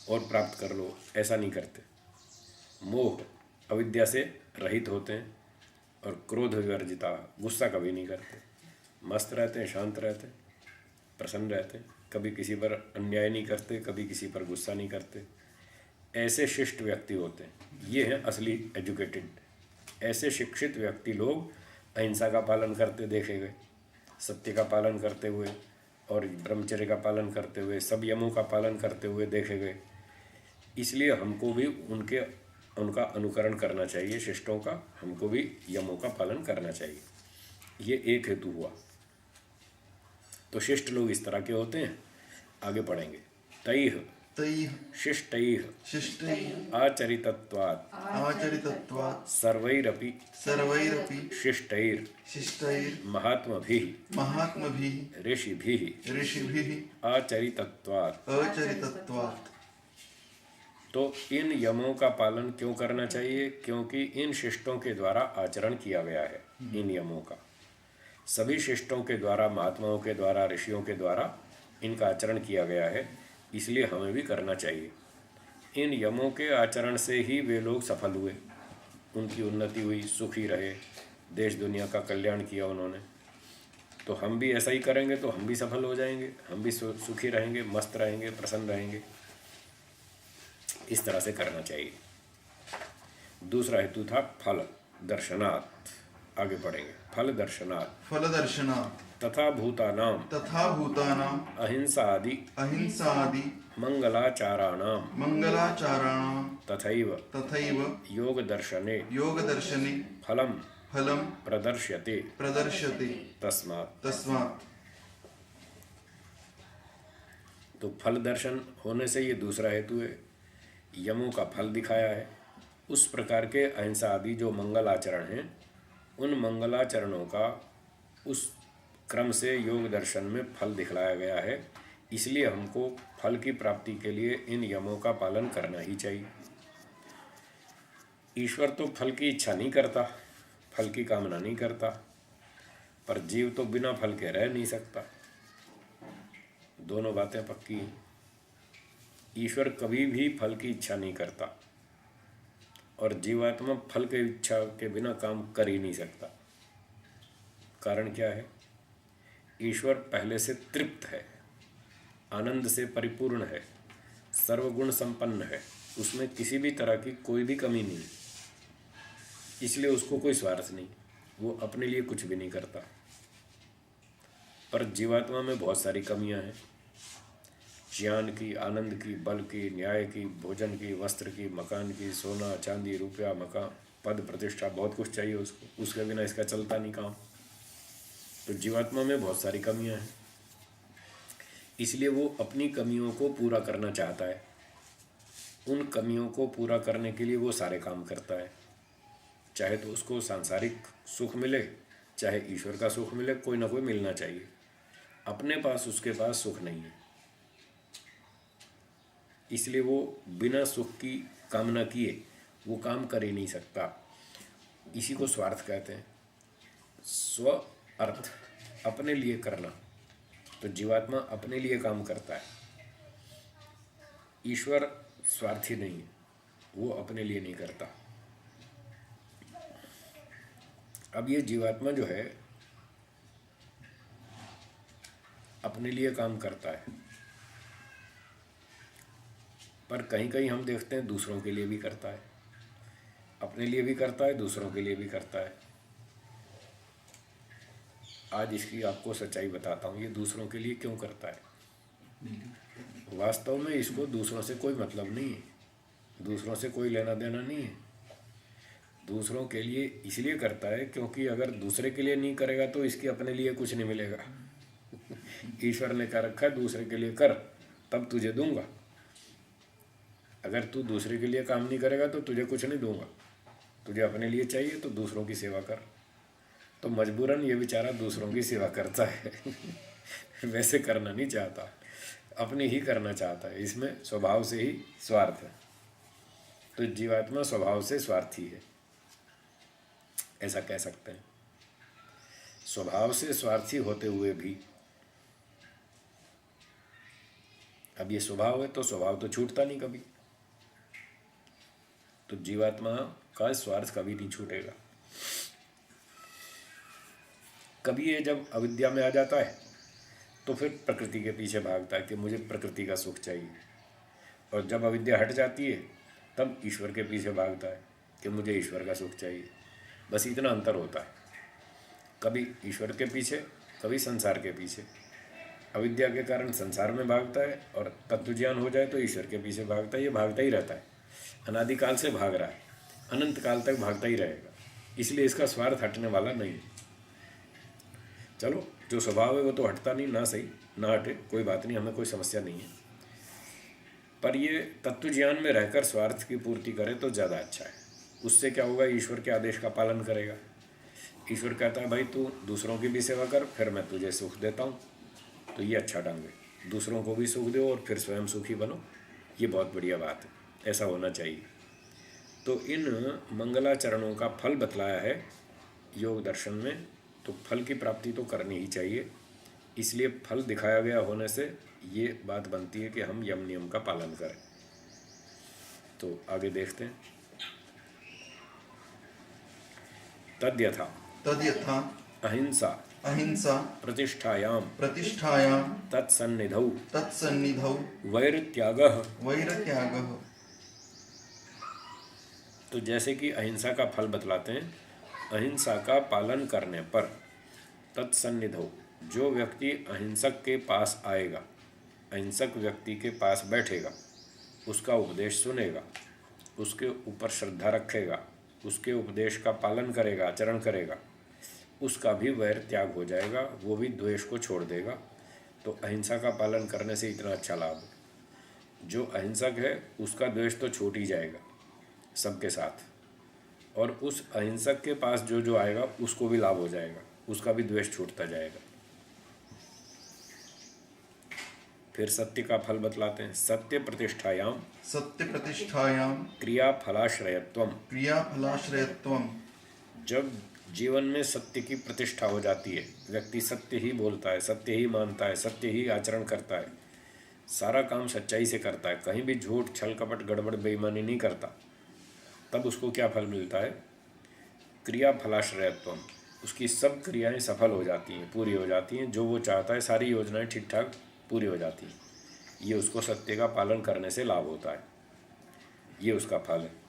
और प्राप्त कर लो, ऐसा नहीं करते। मोह, अविद्या से रहित होते हैं। और क्रोध विवर्जिता, गुस्सा कभी नहीं करते, मस्त रहते हैं, शांत रहते हैं, प्रसन्न रहते हैं, कभी किसी पर अन्याय नहीं करते, कभी किसी पर गुस्सा नहीं करते। ऐसे शिष्ट व्यक्ति होते हैं, ये हैं असली एजुकेटेड। ऐसे शिक्षित व्यक्ति लोग अहिंसा का पालन करते देखे गए, सत्य का पालन करते हुए और ब्रह्मचर्य का पालन करते हुए, सब यमों का पालन करते हुए देखे गए। इसलिए हमको भी उनका अनुकरण करना चाहिए, शिष्टों का, हमको भी यमों का पालन करना चाहिए। ये एक हेतु हुआ। तो शिष्ट लोग इस तरह के होते हैं, आगे पढ़ेंगे। तैः तैः शिष्टैः शिष्टैः आचरितत्वात् आचरितत्वात् सर्वैरपि सर्वैरपि शिष्टैर् शिष्टैर् महात्मभिः ऋषिभिः ऋषिभिः आचरितत्वात्। आचरितत्वात्। तो इन यमों का पालन क्यों करना चाहिए? क्योंकि इन शिष्टों के द्वारा आचरण किया गया है। इन यमों का सभी शिष्टों के द्वारा, महात्माओं के द्वारा, ऋषियों के द्वारा इनका आचरण किया गया है, इसलिए हमें भी करना चाहिए। इन यमों के आचरण से ही वे लोग सफल हुए, उनकी उन्नति हुई, सुखी रहे, देश दुनिया का कल्याण किया उन्होंने। तो हम भी ऐसा ही करेंगे तो हम भी सफल हो जाएंगे, हम भी सुखी रहेंगे, मस्त रहेंगे, प्रसन्न रहेंगे। इस तरह से करना चाहिए। दूसरा हेतु था फल दर्शनात्। आगे पढ़ेंगे। फल दर्शनात् फल दर्शनात् तथा भूतानाम अहिंसादि मंगलाचाराणाम तथैव योग दर्शने फलम प्रदर्श्यते तस्मात्। तो फल दर्शन होने से ये दूसरा हेतु है, यमों का फल दिखाया है। उस प्रकार के अहिंसा आदि जो मंगल आचरण हैं, उन मंगलाचरणों का उस क्रम से योग दर्शन में फल दिखलाया गया है। इसलिए हमको फल की प्राप्ति के लिए इन यमों का पालन करना ही चाहिए। ईश्वर तो फल की इच्छा नहीं करता, फल की कामना नहीं करता, पर जीव तो बिना फल के रह नहीं सकता। दोनों बातें पक्की हैं। ईश्वर कभी भी फल की इच्छा नहीं करता और जीवात्मा फल के इच्छा के बिना काम कर ही नहीं सकता। कारण क्या है? ईश्वर पहले से तृप्त है, आनंद से परिपूर्ण है, सर्वगुण संपन्न है, उसमें किसी भी तरह की कोई भी कमी नहीं। इसलिए उसको कोई स्वार्थ नहीं, वो अपने लिए कुछ भी नहीं करता। पर जीवात्मा में बहुत सारी कमियां हैं, ज्ञान की, आनंद की, बल की, न्याय की, भोजन की, वस्त्र की, मकान की, सोना चांदी रुपया मकान, पद प्रतिष्ठा, बहुत कुछ चाहिए उसको, उसके बिना इसका चलता नहीं काम। तो जीवात्मा में बहुत सारी कमियां हैं, इसलिए वो अपनी कमियों को पूरा करना चाहता है। उन कमियों को पूरा करने के लिए वो सारे काम करता है, चाहे तो उसको सांसारिक सुख मिले, चाहे ईश्वर का सुख मिले, कोई ना कोई मिलना चाहिए। अपने पास उसके पास सुख नहीं है, इसलिए वो बिना सुख की कामना किए वो काम कर ही नहीं सकता। इसी को स्वार्थ कहते हैं। स्व अर्थ, अपने लिए करना। तो जीवात्मा अपने लिए काम करता है, ईश्वर स्वार्थी नहीं है, वो अपने लिए नहीं करता। अब ये जीवात्मा जो है अपने लिए काम करता है, पर कहीं कहीं हम देखते हैं दूसरों के लिए भी करता है, अपने लिए भी करता है, दूसरों के लिए भी करता है। आज इसकी आपको सच्चाई बताता हूँ, ये दूसरों के लिए क्यों करता है। वास्तव में इसको दूसरों से कोई मतलब नहीं है, दूसरों से कोई लेना देना नहीं है। दूसरों के लिए इसलिए करता है क्योंकि अगर दूसरे के लिए नहीं करेगा तो इसके अपने लिए कुछ नहीं मिलेगा। ईश्वर ने कह रखा है दूसरे के लिए कर तब तुझे दूंगा। अगर तू दूसरे के लिए काम नहीं करेगा तो तुझे कुछ नहीं दूंगा। तुझे अपने लिए चाहिए तो दूसरों की सेवा कर। तो मजबूरन ये बेचारा दूसरों की सेवा करता है। वैसे करना नहीं चाहता, अपनी ही करना चाहता है। इसमें स्वभाव से ही स्वार्थ है। तो जीवात्मा स्वभाव से स्वार्थी है, ऐसा कह सकते हैं। स्वभाव से स्वार्थी होते हुए भी, अब ये स्वभाव है तो स्वभाव तो छूटता नहीं कभी। तो जीवात्मा का स्वार्थ कभी नहीं छूटेगा। कभी ये जब अविद्या में आ जाता है तो फिर प्रकृति के पीछे भागता है कि मुझे प्रकृति का सुख चाहिए, और जब अविद्या हट जाती है तब ईश्वर के पीछे भागता है कि मुझे ईश्वर का सुख चाहिए। बस इतना अंतर होता है, कभी ईश्वर के पीछे, कभी संसार के पीछे। अविद्या के कारण संसार में भागता है और तत्व ज्ञान हो जाए तो ईश्वर के पीछे भागता है। ये भागता ही रहता है, अनादिकाल से भाग रहा है, अनंत काल तक भागता ही रहेगा। इसलिए इसका स्वार्थ हटने वाला नहीं। चलो जो स्वभाव है वो तो हटता नहीं, ना सही ना हटे, कोई बात नहीं, हमें कोई समस्या नहीं है। पर ये तत्व ज्ञान में रहकर स्वार्थ की पूर्ति करे तो ज़्यादा अच्छा है। उससे क्या होगा, ईश्वर के आदेश का पालन करेगा। ईश्वर कहता है भाई तू दूसरों की भी सेवा कर, फिर मैं तुझे सुख देता हूँ। तो ये अच्छा ढंग है, दूसरों को भी सुख दो और फिर स्वयं सुखी बनो। ये बहुत बढ़िया बात है, ऐसा होना चाहिए। तो इन मंगलाचरणों का फल बतलाया है योग दर्शन में। तो फल की प्राप्ति तो करनी ही चाहिए, इसलिए फल दिखाया गया होने से ये बात बनती है कि हम यम नियम का पालन करें। तो आगे देखते हैं। तद्यथा तद्यथा अहिंसा अहिंसा प्रतिष्ठायां प्रतिष्ठायां तत्सन्निधौ तत्सन्निधौ वैरत्यागः। वैरत्यागः। तो जैसे कि अहिंसा का फल बतलाते हैं, अहिंसा का पालन करने पर तत्सन्निधौ, जो व्यक्ति अहिंसक के पास आएगा, अहिंसक व्यक्ति के पास बैठेगा, उसका उपदेश सुनेगा, उसके ऊपर श्रद्धा रखेगा, उसके उपदेश का पालन करेगा, आचरण करेगा, उसका भी वैर त्याग हो जाएगा, वो भी द्वेष को छोड़ देगा। तो अहिंसा का पालन करने से इतना अच्छा लाभ। जो अहिंसक है उसका द्वेष तो छूट ही जाएगा सबके साथ, और उस अहिंसक के पास जो जो आएगा उसको भी लाभ हो जाएगा, उसका भी द्वेष छूटता जाएगा। फिर सत्य का फल बतलाते हैं। सत्य प्रतिष्ठायाम सत्य प्रतिष्ठायां क्रिया फलाश्रयत्वम। क्रिया फलाश्रयत्वम। जब जीवन में सत्य की प्रतिष्ठा हो जाती है, व्यक्ति सत्य ही बोलता है, सत्य ही मानता है, सत्य ही आचरण करता है, सारा काम सच्चाई से करता है, कहीं भी झूठ छल कपट गड़बड़ बेईमानी नहीं करता, तब उसको क्या फल मिलता है? क्रिया फलाश्रयत्वम। उसकी सब क्रियाएं सफल हो जाती हैं, पूरी हो जाती हैं, जो वो चाहता है सारी योजनाएं ठीक ठाक पूरी हो जाती हैं। ये उसको सत्य का पालन करने से लाभ होता है, ये उसका फल है।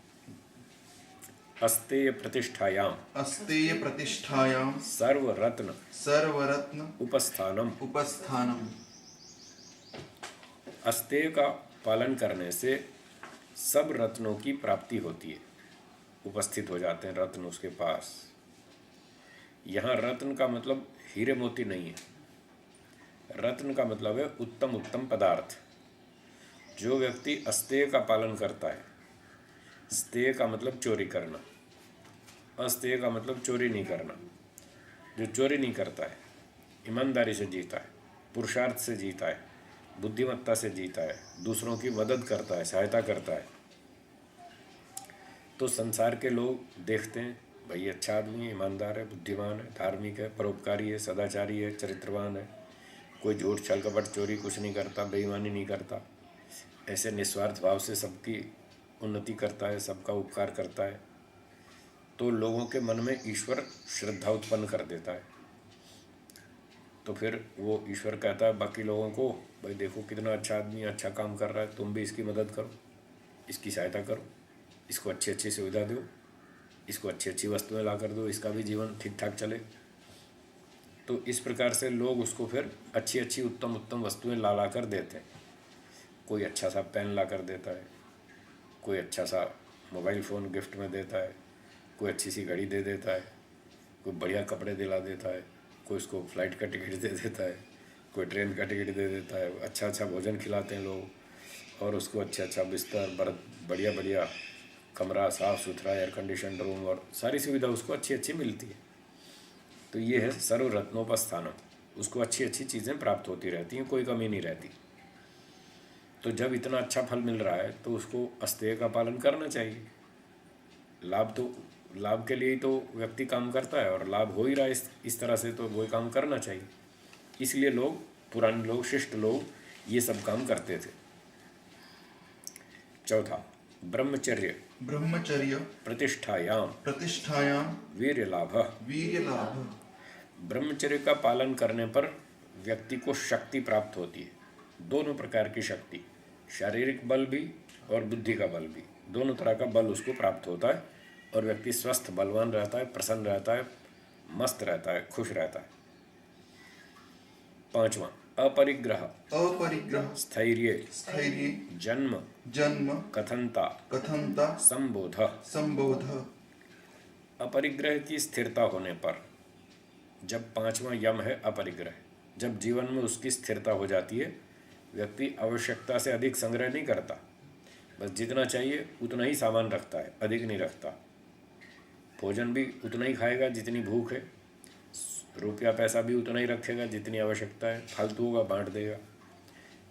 अस्तेय प्रतिष्ठायाम अस्तेय प्रतिष्ठायां सर्वरत्न सर्वरत्न उपस्थानम। उपस्थानम। अस्तेय का पालन करने से सब रत्नों की प्राप्ति होती है, उपस्थित हो जाते हैं रत्न उसके पास। यहाँ रत्न का मतलब हीरे मोती नहीं है, रत्न का मतलब है उत्तम उत्तम पदार्थ। जो व्यक्ति अस्तेय का पालन करता है, स्तेय का मतलब चोरी करना, अस्तेय का मतलब चोरी नहीं करना। जो चोरी नहीं करता है, ईमानदारी से जीता है, पुरुषार्थ से जीता है, बुद्धिमत्ता से जीता है, दूसरों की मदद करता है, सहायता करता है, तो संसार के लोग देखते हैं भाई अच्छा आदमी है, ईमानदार है, बुद्धिमान है, धार्मिक है, परोपकारी है, सदाचारी है, चरित्रवान है, कोई झूठ छल कपट चोरी कुछ नहीं करता, बेईमानी नहीं करता, ऐसे निस्वार्थ भाव से सबकी उन्नति करता है, सबका उपकार करता है, तो लोगों के मन में ईश्वर श्रद्धा उत्पन्न कर देता है। तो फिर वो ईश्वर कहता है बाकी लोगों को, भाई देखो कितना अच्छा आदमी है, अच्छा काम कर रहा है, तुम भी इसकी मदद करो, इसकी सहायता करो, इसको अच्छी अच्छी सुविधा दो, इसको अच्छी अच्छी वस्तुएं ला कर दो, इसका भी जीवन ठीक ठाक चले। तो इस प्रकार से लोग उसको फिर अच्छी अच्छी उत्तम उत्तम वस्तुएं ला ला कर देते हैं। कोई अच्छा सा पेन ला कर देता है, कोई अच्छा सा मोबाइल फ़ोन गिफ्ट में देता है, कोई अच्छी सी घड़ी दे देता है, कोई बढ़िया कपड़े दिला देता है, कोई उसको फ्लाइट का टिकट दे देता है, कोई ट्रेन का टिकट दे देता है, अच्छा अच्छा भोजन खिलाते हैं लोग, और उसको अच्छा अच्छा बिस्तर, बर्थ, बढ़िया बढ़िया कमरा, साफ़ सुथरा एयर कंडीशन रूम, और सारी सुविधा उसको अच्छी अच्छी मिलती है। तो ये है सर्व रत्नोपस्थानम, उसको अच्छी अच्छी चीज़ें प्राप्त होती रहती हैं, कोई कमी नहीं रहती। तो जब इतना अच्छा फल मिल रहा है तो उसको अस्तेय का पालन करना चाहिए। लाभ के लिए ही तो व्यक्ति काम करता है, और लाभ हो ही रहा है इस तरह से, तो वही काम करना चाहिए। इसलिए लोग, पुराने लोग, शिष्ट लोग ये सब काम करते थे। चौथा, ब्रह्मचर्य ब्रह्मचर्य प्रतिष्ठायाम प्रतिष्ठायाम वीर्य लाभ। वीर्य लाभ। ब्रह्मचर्य का पालन करने पर व्यक्ति को शक्ति प्राप्त होती है, दोनों प्रकार की शक्ति, शारीरिक बल भी और बुद्धि का बल भी, दोनों तरह का बल उसको प्राप्त होता है, और व्यक्ति स्वस्थ बलवान रहता है, प्रसन्न रहता है, मस्त रहता है, खुश रहता है। पांचवा, अपरिग्रह अपरिग्रह स्थैर्य स्थैर्य जन्म जन्म कथनता कथनता संबोध। संबोध। अपरिग्रह की स्थिरता होने पर, जब पांचवा यम है अपरिग्रह, जब जीवन में उसकी स्थिरता हो जाती है, व्यक्ति आवश्यकता से अधिक संग्रह नहीं करता, बस जितना चाहिए उतना ही सामान रखता है, अधिक नहीं रखता। भोजन भी उतना ही खाएगा जितनी भूख है, रुपया पैसा भी उतना ही रखेगा जितनी आवश्यकता है, फालतू होगा बांट देगा।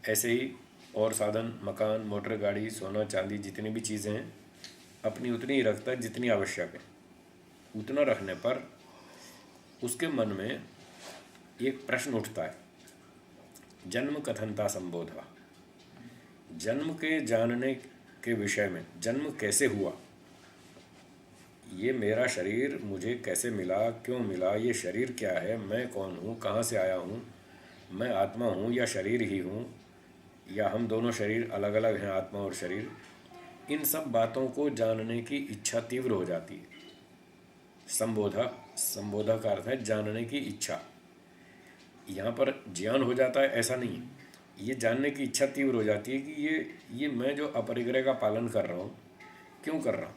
ऐसे ही और साधन, मकान, मोटर गाड़ी, सोना चांदी, जितनी भी चीज़ें हैं, अपनी उतनी ही रखता है जितनी आवश्यक है। उतना रखने पर उसके मन में एक प्रश्न उठता है, जन्म कथनता संबोधा, जन्म के जानने के विषय में, जन्म कैसे हुआ, ये मेरा शरीर मुझे कैसे मिला, क्यों मिला, ये शरीर क्या है, मैं कौन हूँ, कहाँ से आया हूँ, मैं आत्मा हूँ या शरीर ही हूँ, या हम दोनों शरीर अलग अलग हैं, आत्मा और शरीर। इन सब बातों को जानने की इच्छा तीव्र हो जाती है। संबोधा, संबोधा का अर्थ है जानने की इच्छा। यहाँ पर ज्ञान हो जाता है ऐसा नहीं है, ये जानने की इच्छा तीव्र हो जाती है कि ये मैं जो अपरिग्रह का पालन कर रहा हूँ, क्यों कर रहा हूँ,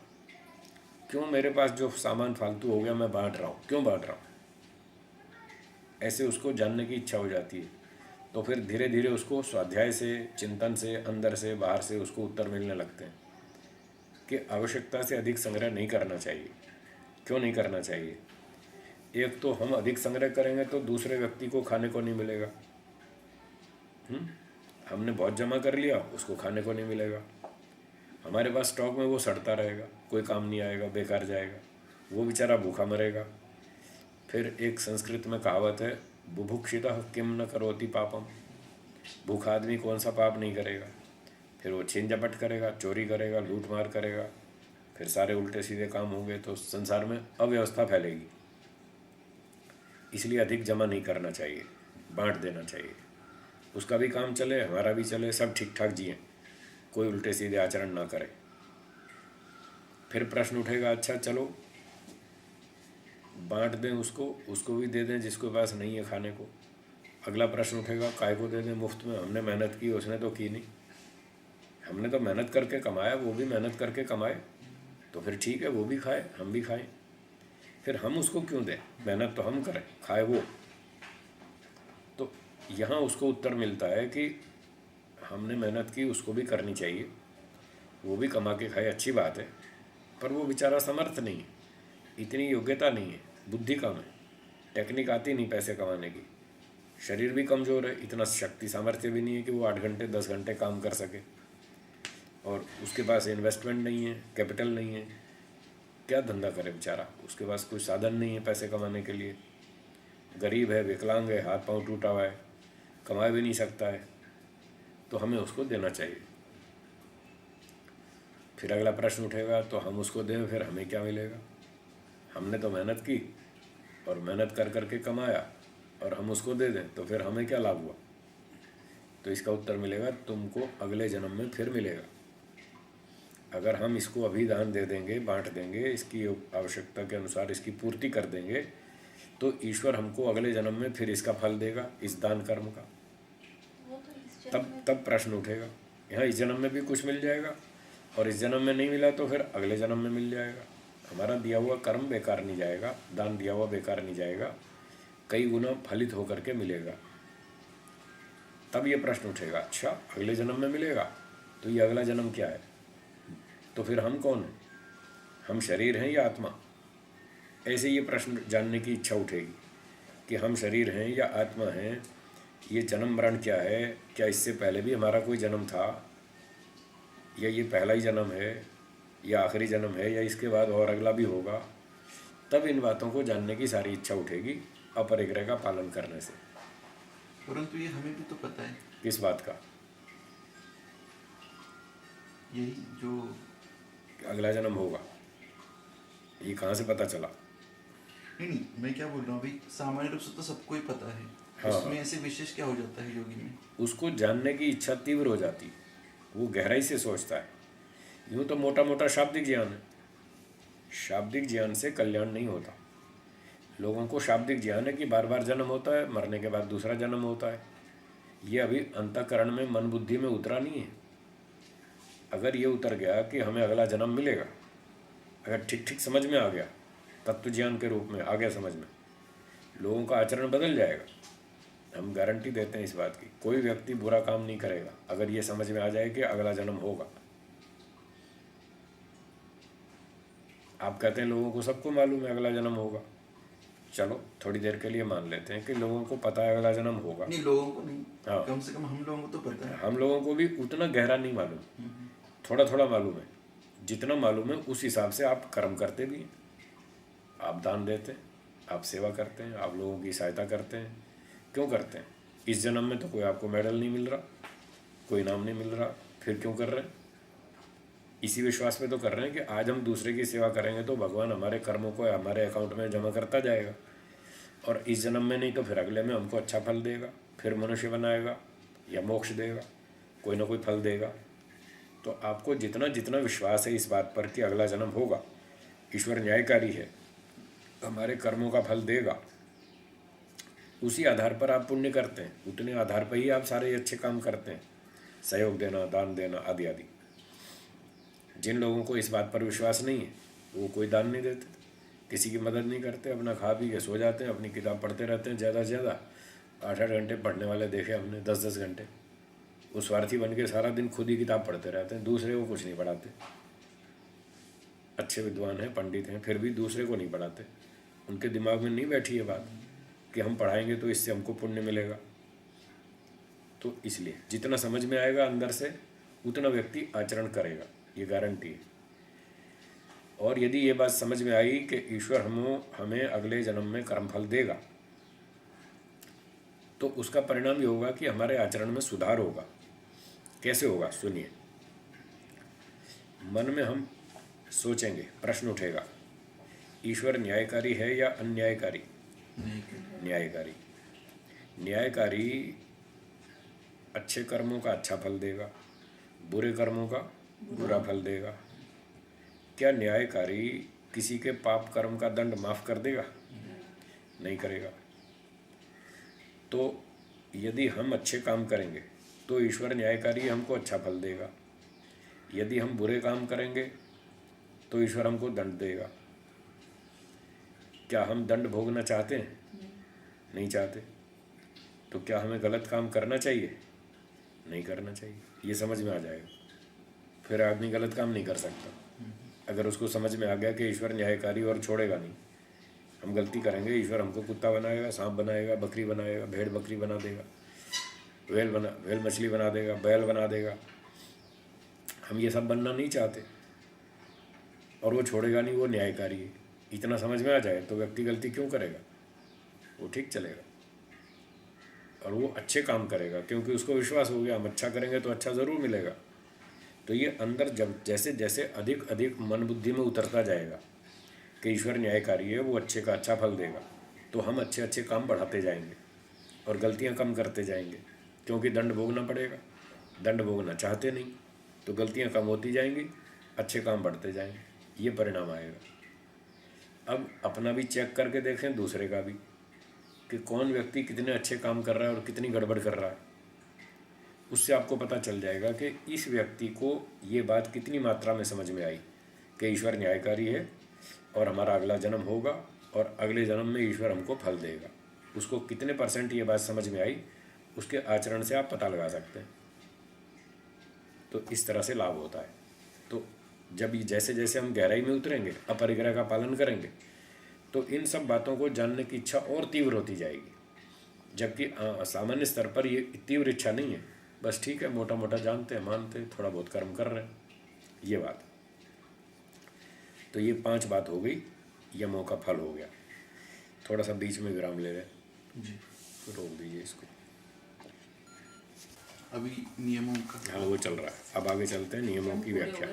क्यों मेरे पास जो सामान फालतू हो गया मैं बांट रहा हूँ, क्यों बांट रहा हूँ, ऐसे उसको जानने की इच्छा हो जाती है। तो फिर धीरे धीरे उसको स्वाध्याय से, चिंतन से, अंदर से, बाहर से उसको उत्तर मिलने लगते हैं कि आवश्यकता से अधिक संग्रह नहीं करना चाहिए। क्यों नहीं करना चाहिए? एक तो हम अधिक संग्रह करेंगे तो दूसरे व्यक्ति को खाने को नहीं मिलेगा। हमने बहुत जमा कर लिया, उसको खाने को नहीं मिलेगा। हमारे पास स्टॉक में वो सड़ता रहेगा, कोई काम नहीं आएगा, बेकार जाएगा, वो बेचारा भूखा मरेगा। फिर एक संस्कृत में कहावत है, बुभुक्षितः किम न करोति पापम, भूखा आदमी कौन सा पाप नहीं करेगा। फिर वो छीन झपट करेगा, चोरी करेगा, लूट मार करेगा, फिर सारे उल्टे सीधे काम होंगे, तो संसार में अव्यवस्था फैलेगी। इसलिए अधिक जमा नहीं करना चाहिए, बांट देना चाहिए, उसका भी काम चले, हमारा भी चले, सब ठीक ठाक जिए, कोई उल्टे सीधे आचरण ना करे। फिर प्रश्न उठेगा, अच्छा चलो बांट दें, उसको भी दे दें जिसके पास नहीं है खाने को। अगला प्रश्न उठेगा, काय को दे दें मुफ्त में, हमने मेहनत की, उसने तो की नहीं, हमने तो मेहनत करके कमाया, वो भी मेहनत करके कमाए, तो फिर ठीक है, वो भी खाए, हम भी खाएं। फिर हम उसको क्यों दें, मेहनत तो हम करें, खाए वो। तो यहाँ उसको उत्तर मिलता है कि हमने मेहनत की, उसको भी करनी चाहिए, वो भी कमा के खाए, अच्छी बात है, पर वो बेचारा समर्थ नहीं है, इतनी योग्यता नहीं है, बुद्धि कम है, टेक्निक आती नहीं पैसे कमाने की, शरीर भी कमज़ोर है, इतना शक्ति सामर्थ्य भी नहीं है कि वो 8 घंटे 10 घंटे काम कर सके, और उसके पास इन्वेस्टमेंट नहीं है, कैपिटल नहीं है, क्या धंधा करे बेचारा, उसके पास कोई साधन नहीं है पैसे कमाने के लिए, गरीब है, विकलांग है, हाथ पांव टूटा हुआ है, कमा भी नहीं सकता है, तो हमें उसको देना चाहिए। फिर अगला प्रश्न उठेगा, तो हम उसको दें फिर हमें क्या मिलेगा? हमने तो मेहनत की और मेहनत कर करके कमाया और हम उसको दे दें तो फिर हमें क्या लाभ हुआ? तो इसका उत्तर मिलेगा तुमको अगले जन्म में फिर मिलेगा। अगर हम इसको अभी दान दे देंगे, बांट देंगे, इसकी आवश्यकता के अनुसार इसकी पूर्ति कर देंगे, तो ईश्वर हमको अगले जन्म में फिर इसका फल देगा, इस दान कर्म का। तब प्रश्न उठेगा, यहाँ इस जन्म में भी कुछ मिल जाएगा और इस जन्म में नहीं मिला तो फिर अगले जन्म में मिल जाएगा। हमारा दिया हुआ कर्म बेकार नहीं जाएगा, दान दिया हुआ बेकार नहीं जाएगा, कई गुना फलित होकर के मिलेगा। तब ये प्रश्न उठेगा, अच्छा अगले जन्म में मिलेगा, तो ये अगला जन्म क्या है? तो फिर हम कौन हैं? हम शरीर हैं या आत्मा? ऐसे ये प्रश्न जानने की इच्छा उठेगी कि हम शरीर हैं या आत्मा हैं, ये जन्म मरण क्या है, क्या इससे पहले भी हमारा कोई जन्म था, या ये पहला ही जन्म है, या आखिरी जन्म है, या इसके बाद और अगला भी होगा। तब इन बातों को जानने की सारी इच्छा उठेगी अपरिग्रह का पालन करने से। परंतु ये हमें भी तो पता है। किस बात का? यही जो अगला जन्म होगा, ये कहाँ से पता चला? नहीं, मैं क्या बोल रहा हूँ भाई, सामान्य रूप से तो सबको ही पता है। हाँ। उसमें ऐसे विशेष क्या हो जाता है योगी में? उसको जानने की इच्छा तीव्र हो जाती, वो गहराई से सोचता है। यूँ तो मोटा मोटा शाब्दिक ज्ञान है, शाब्दिक ज्ञान से कल्याण नहीं होता। लोगों को शाब्दिक ज्ञान है कि बार बार जन्म होता है, मरने के बाद दूसरा जन्म होता है। ये अभी अंतःकरण में, मन बुद्धि में उतरा नहीं है। अगर ये उतर गया कि हमें अगला जन्म मिलेगा, अगर ठीक ठीक समझ में आ गया, तत्व ज्ञान के रूप में आ गया समझ में, लोगों का आचरण बदल जाएगा। हम गारंटी देते हैं इस बात की, कोई व्यक्ति बुरा काम नहीं करेगा अगर ये समझ में आ जाए कि अगला जन्म होगा। आप कहते हैं लोगों को सबको मालूम है अगला जन्म होगा, चलो थोड़ी देर के लिए मान लेते हैं कि लोगों को पता है अगला जन्म होगा। नहीं, लोगों को नहीं। हाँ। कम से कम हम लोगों को तो पता है। हम लोगों को भी उतना गहरा नहीं मालूम, थोड़ा थोड़ा मालूम है। जितना मालूम है उस हिसाब से आप कर्म करते भी हैं, आप दान देते हैं, आप सेवा करते हैं, आप लोगों की सहायता करते हैं। क्यों करते हैं? इस जन्म में तो कोई आपको मेडल नहीं मिल रहा, कोई इनाम नहीं मिल रहा, फिर क्यों कर रहे हैं? इसी विश्वास में तो कर रहे हैं कि आज हम दूसरे की सेवा करेंगे तो भगवान हमारे कर्मों को हमारे अकाउंट में जमा करता जाएगा, और इस जन्म में नहीं तो फिर अगले में हमको अच्छा फल देगा, फिर मनुष्य बनाएगा या मोक्ष देगा, कोई ना कोई फल देगा। तो आपको जितना जितना विश्वास है इस बात पर कि अगला जन्म होगा, ईश्वर न्यायकारी है, हमारे कर्मों का फल देगा, उसी आधार पर आप पुण्य करते हैं, उतने आधार पर ही आप सारे अच्छे काम करते हैं, सहयोग देना, दान देना आदि आदि। जिन लोगों को इस बात पर विश्वास नहीं है वो कोई दान नहीं देते, किसी की मदद नहीं करते, अपना खा पी के सो जाते हैं, अपनी किताब पढ़ते रहते हैं। ज़्यादा से ज़्यादा 8-8 घंटे पढ़ने वाले देखे हमने, 10-10 घंटे। वो स्वार्थी बन के सारा दिन खुद ही किताब पढ़ते रहते हैं, दूसरे को कुछ नहीं पढ़ाते। अच्छे विद्वान हैं, पंडित हैं, फिर भी दूसरे को नहीं पढ़ाते। उनके दिमाग में नहीं बैठी ये बात कि हम पढ़ाएंगे तो इससे हमको पुण्य मिलेगा। तो इसलिए जितना समझ में आएगा अंदर से उतना व्यक्ति आचरण करेगा, ये गारंटी है। और यदि ये बात समझ में आई कि ईश्वर हमें अगले जन्म में कर्मफल देगा, तो उसका परिणाम ये होगा कि हमारे आचरण में सुधार होगा। कैसे होगा सुनिए। मन में हम सोचेंगे, प्रश्न उठेगा, ईश्वर न्यायकारी है या अन्यायकारी? न्यायकारी। न्यायकारी अच्छे कर्मों का अच्छा फल देगा, बुरे कर्मों का बुरा फल देगा। क्या न्यायकारी किसी के पाप कर्म का दंड माफ कर देगा? नहीं करेगा। तो यदि हम अच्छे काम करेंगे तो ईश्वर न्यायकारी हमको अच्छा फल देगा, यदि हम बुरे काम करेंगे तो ईश्वर हमको दंड देगा। क्या हम दंड भोगना चाहते हैं? नहीं चाहते। तो क्या हमें गलत काम करना चाहिए? नहीं करना चाहिए। ये समझ में आ जाएगा, फिर आदमी गलत काम नहीं कर सकता। अगर उसको समझ में आ गया कि ईश्वर न्यायकारी और छोड़ेगा नहीं, हम गलती करेंगे, ईश्वर हमको कुत्ता बनाएगा, सांप बनाएगा, बकरी बनाएगा, भेड़ बकरी बना देगा, वेल मछली बना देगा, बैल बना देगा। हम ये सब बनना नहीं चाहते। और वो छोड़ेगा नहीं, वो न्यायकारी है। इतना समझ में आ जाए तो व्यक्ति गलती क्यों करेगा, वो ठीक चलेगा और वो अच्छे काम करेगा, क्योंकि उसको विश्वास हो गया हम अच्छा करेंगे तो अच्छा ज़रूर मिलेगा। तो ये अंदर जब जैसे जैसे अधिक अधिक मन बुद्धि में उतरता जाएगा कि ईश्वर न्यायकारी है, वो अच्छे का अच्छा फल देगा, तो हम अच्छे अच्छे काम बढ़ाते जाएंगे और गलतियां कम करते जाएंगे, क्योंकि दंड भोगना पड़ेगा। दंड भोगना चाहते नहीं तो गलतियां कम होती जाएंगी, अच्छे काम बढ़ते जाएंगे, ये परिणाम आएगा। अब अपना भी चेक करके देखें, दूसरे का भी, कि कौन व्यक्ति कितने अच्छे काम कर रहा है और कितनी गड़बड़ कर रहा है। उससे आपको पता चल जाएगा कि इस व्यक्ति को ये बात कितनी मात्रा में समझ में आई कि ईश्वर न्यायकारी है और हमारा अगला जन्म होगा और अगले जन्म में ईश्वर हमको फल देगा। उसको कितने % ये बात समझ में आई, उसके आचरण से आप पता लगा सकते हैं। तो इस तरह से लाभ होता है। तो जब जैसे जैसे हम गहराई में उतरेंगे, अपरिग्रह का पालन करेंगे, तो इन सब बातों को जानने की इच्छा और तीव्र होती जाएगी। जबकि सामान्य स्तर पर ये तीव्र इच्छा नहीं है, बस ठीक है, मोटा मोटा जानते हैं, मानते हैं, थोड़ा बहुत कर्म कर रहे हैं, ये बात। तो ये 5 बात हो गई, यमों का फल हो गया। थोड़ा सा बीच में विराम ले रहे जी। रोक दीजिए इसको। अभी नियमों का हाँ, वो चल रहा है, अब आगे चलते हैं नियमों की व्याख्या।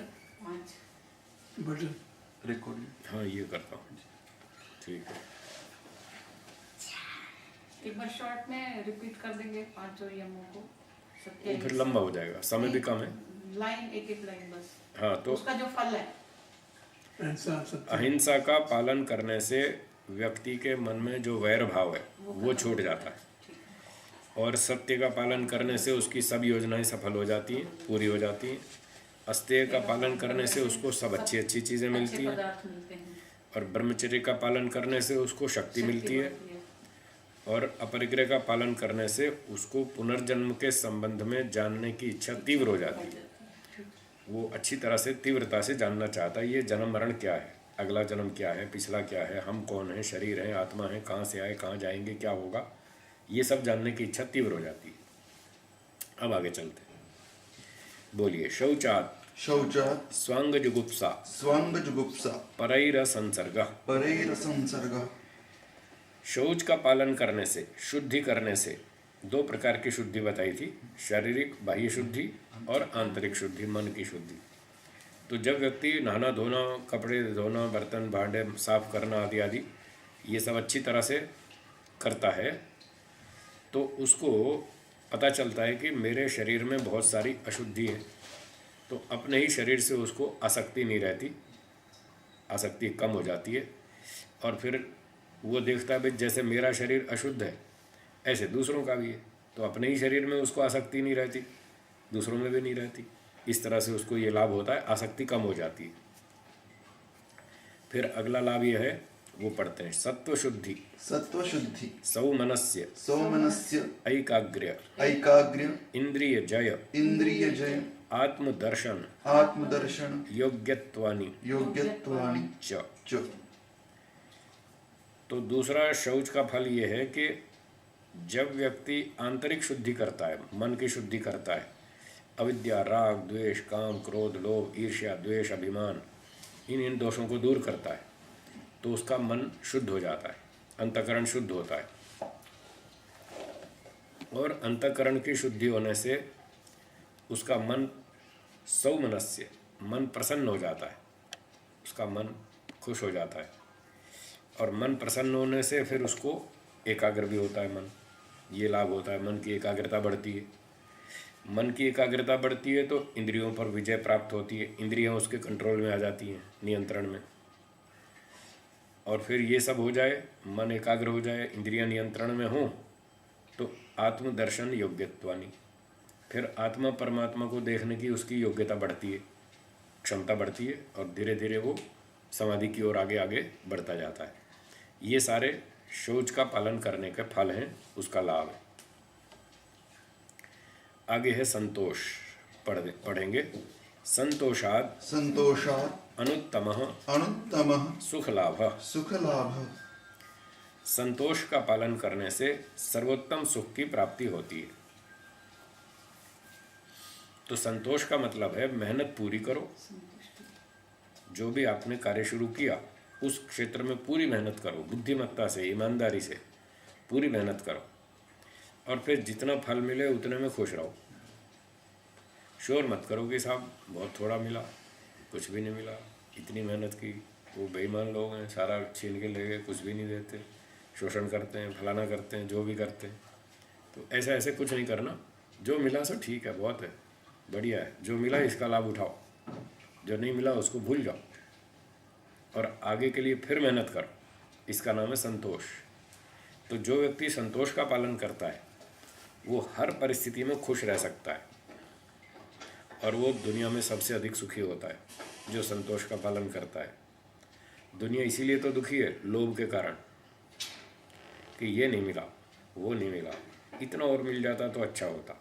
रिकॉर्डिंग। हाँ, ये करता हूँ, ठीक है। एक बार शॉर्ट में रिपीट कर देंगे 5 यमों को। वो फिर लंबा हो जाएगा, समय भी कम है। लाइन एक एक लाइन बस। हाँ, तो उसका जो फल है, अहिंसा का पालन करने से व्यक्ति के मन में जो वैर भाव है वो छूट जाता है, और सत्य का पालन करने से उसकी सब योजनाएं सफल हो जाती हैं, पूरी हो जाती हैं। अस्तेय का पालन करने से उसको सब अच्छी अच्छी चीज़ें मिलती हैं, पदार्थ मिलते हैं, और ब्रह्मचर्य का पालन करने से उसको शक्ति मिलती है, और अपरिग्रह का पालन करने से उसको पुनर्जन्म के संबंध में जानने की इच्छा तीव्र हो जाती है। वो अच्छी तरह से तीव्रता से जानना चाहता है, ये जन्म मरण क्या है, अगला जन्म क्या है, पिछला क्या है, हम कौन हैं, शरीर हैं, आत्मा है, कहाँ से आए, कहाँ जाएंगे, क्या होगा, ये सब जानने की इच्छा तीव्र हो जाती है। अब आगे चलते हैं, बोलिए। शौचात् शौचात् स्वांग जुगुप्सा स्वांग जुगुप्सा परैर संसर्ग। परैर संसर्ग। शौच का पालन करने से, शुद्धि करने से 2 प्रकार की शुद्धि बताई थी, शारीरिक बाह्य शुद्धि और आंतरिक शुद्धि, मन की शुद्धि। तो जब व्यक्ति नहाना धोना, कपड़े धोना, बर्तन भांडे साफ करना आदि आदि ये सब अच्छी तरह से करता है, तो उसको पता चलता है कि मेरे शरीर में बहुत सारी अशुद्धि है। तो अपने ही शरीर से उसको आसक्ति नहीं रहती, आसक्ति कम हो जाती है, और फिर वो देखता है भाई जैसे मेरा शरीर अशुद्ध है ऐसे दूसरों का भी है, तो अपने ही शरीर में उसको आसक्ति नहीं रहती, दूसरों में भी नहीं रहती। इस तरह से उसको ये लाभ होता है, आसक्ति कम हो जाती है। फिर अगला लाभ ये है, वो पढ़ते हैं, सत्व शुद्धि सत्व शुद्धि सौमनस्य सौमनस्य ऐकाग्र्य ऐकाग्र्य इंद्रिय जय इंद्रिय जय आत्मदर्शन आत्मदर्शन योग्यत्वानि योग्यत्वानि च। च। तो दूसरा शौच का फल ये है कि जब व्यक्ति आंतरिक शुद्धि करता है, मन की शुद्धि करता है, अविद्या, राग, द्वेष, काम, क्रोध, लोभ, ईर्ष्या, द्वेष, अभिमान, इन दोषों को दूर करता है, तो उसका मन शुद्ध हो जाता है, अंतःकरण शुद्ध होता है। और अंतःकरण की शुद्धि होने से उसका मन सौमनस्य, मन प्रसन्न हो जाता है, उसका मन खुश हो जाता है, और मन प्रसन्न होने से फिर उसको एकाग्र भी होता है मन, ये लाभ होता है, मन की एकाग्रता बढ़ती है। मन की एकाग्रता बढ़ती है तो इंद्रियों पर विजय प्राप्त होती है, इंद्रियां उसके कंट्रोल में आ जाती हैं, नियंत्रण में। और फिर ये सब हो जाए, मन एकाग्र हो जाए, इंद्रियां नियंत्रण में हों, तो आत्मदर्शन योग्यत्वानि, फिर आत्मा परमात्मा को देखने की उसकी योग्यता बढ़ती है, क्षमता बढ़ती है, और धीरे धीरे वो समाधि की ओर आगे आगे बढ़ता जाता है। ये सारे शौच का पालन करने के फल हैं, उसका लाभ है। आगे है संतोष, पढ़ेंगे। संतोषाद संतोषात् अनुत्तमः अनुत्तमः सुखलाभः। सुखलाभः। संतोष का पालन करने से सर्वोत्तम सुख की प्राप्ति होती है। तो संतोष का मतलब है मेहनत पूरी करो, जो भी आपने कार्य शुरू किया उस क्षेत्र में पूरी मेहनत करो, बुद्धिमत्ता से, ईमानदारी से पूरी मेहनत करो, और फिर जितना फल मिले उतने में खुश रहो। शोर मत करो कि साहब बहुत थोड़ा मिला, कुछ भी नहीं मिला, इतनी मेहनत की। वो बेईमान लोग हैं, सारा छीन के ले गए, कुछ भी नहीं देते, शोषण करते हैं, फलाना करते हैं, जो भी करते हैं। तो ऐसा ऐसे कुछ नहीं करना। जो मिला सो ठीक है, बहुत है, बढ़िया है। जो मिला इसका लाभ उठाओ, जो नहीं मिला उसको भूल जाओ और आगे के लिए फिर मेहनत करो। इसका नाम है संतोष। तो जो व्यक्ति संतोष का पालन करता है वो हर परिस्थिति में खुश रह सकता है और वो दुनिया में सबसे अधिक सुखी होता है, जो संतोष का पालन करता है। दुनिया इसीलिए तो दुखी है, लोभ के कारण, कि ये नहीं मिला, वो नहीं मिला, इतना और मिल जाता तो अच्छा होता।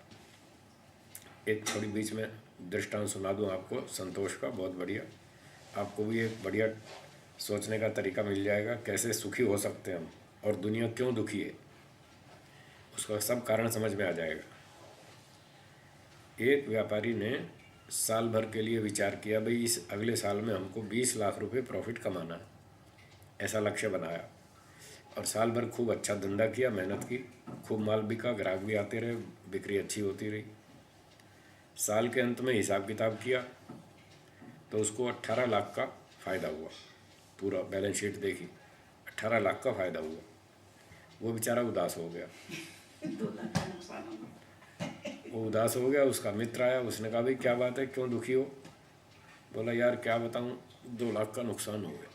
एक थोड़ी बीच में दृष्टांत सुना दूं आपको संतोष का, बहुत बढ़िया। आपको भी एक बढ़िया सोचने का तरीका मिल जाएगा, कैसे सुखी हो सकते हैं हम और दुनिया क्यों दुखी है, उसका सब कारण समझ में आ जाएगा। एक व्यापारी ने साल भर के लिए विचार किया, भाई इस अगले साल में हमको 20 लाख रुपए प्रॉफिट कमाना है, ऐसा लक्ष्य बनाया। और साल भर खूब अच्छा धंधा किया, मेहनत की, खूब माल बिका, ग्राहक भी आते रहे, बिक्री अच्छी होती रही। साल के अंत में हिसाब किताब किया तो उसको 18 लाख का फ़ायदा हुआ। पूरा बैलेंस शीट देखी, 18 लाख का फ़ायदा हुआ। वो बेचारा उदास हो गया, 2 लाख का नुकसान होगा। वो उदास हो गया। उसका मित्र आया, उसने कहा भाई क्या बात है, क्यों दुखी हो? बोला यार क्या बताऊं, 2 लाख का नुकसान हो गया।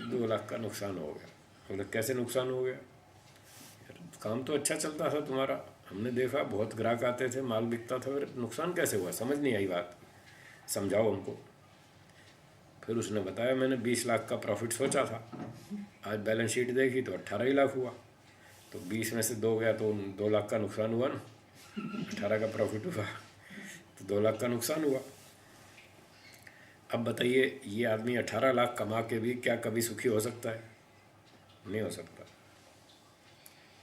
2 लाख का नुकसान हो गया। बोले कैसे नुकसान हो गया? यार काम तो अच्छा चलता था तुम्हारा, हमने देखा बहुत ग्राहक आते थे, माल बिकता था, फिर नुकसान कैसे हुआ? समझ नहीं आई बात, समझाओ हमको। फिर उसने बताया मैंने 20 लाख का प्रॉफिट सोचा था, आज बैलेंस शीट देखी तो 18 ही लाख हुआ। तो 20 में से 2 गया तो 2 लाख का नुकसान हुआ ना, 18 का प्रॉफिट हुआ तो 2 लाख का नुकसान हुआ। अब बताइए ये आदमी 18 लाख कमा के भी क्या कभी सुखी हो सकता है? नहीं हो सकता।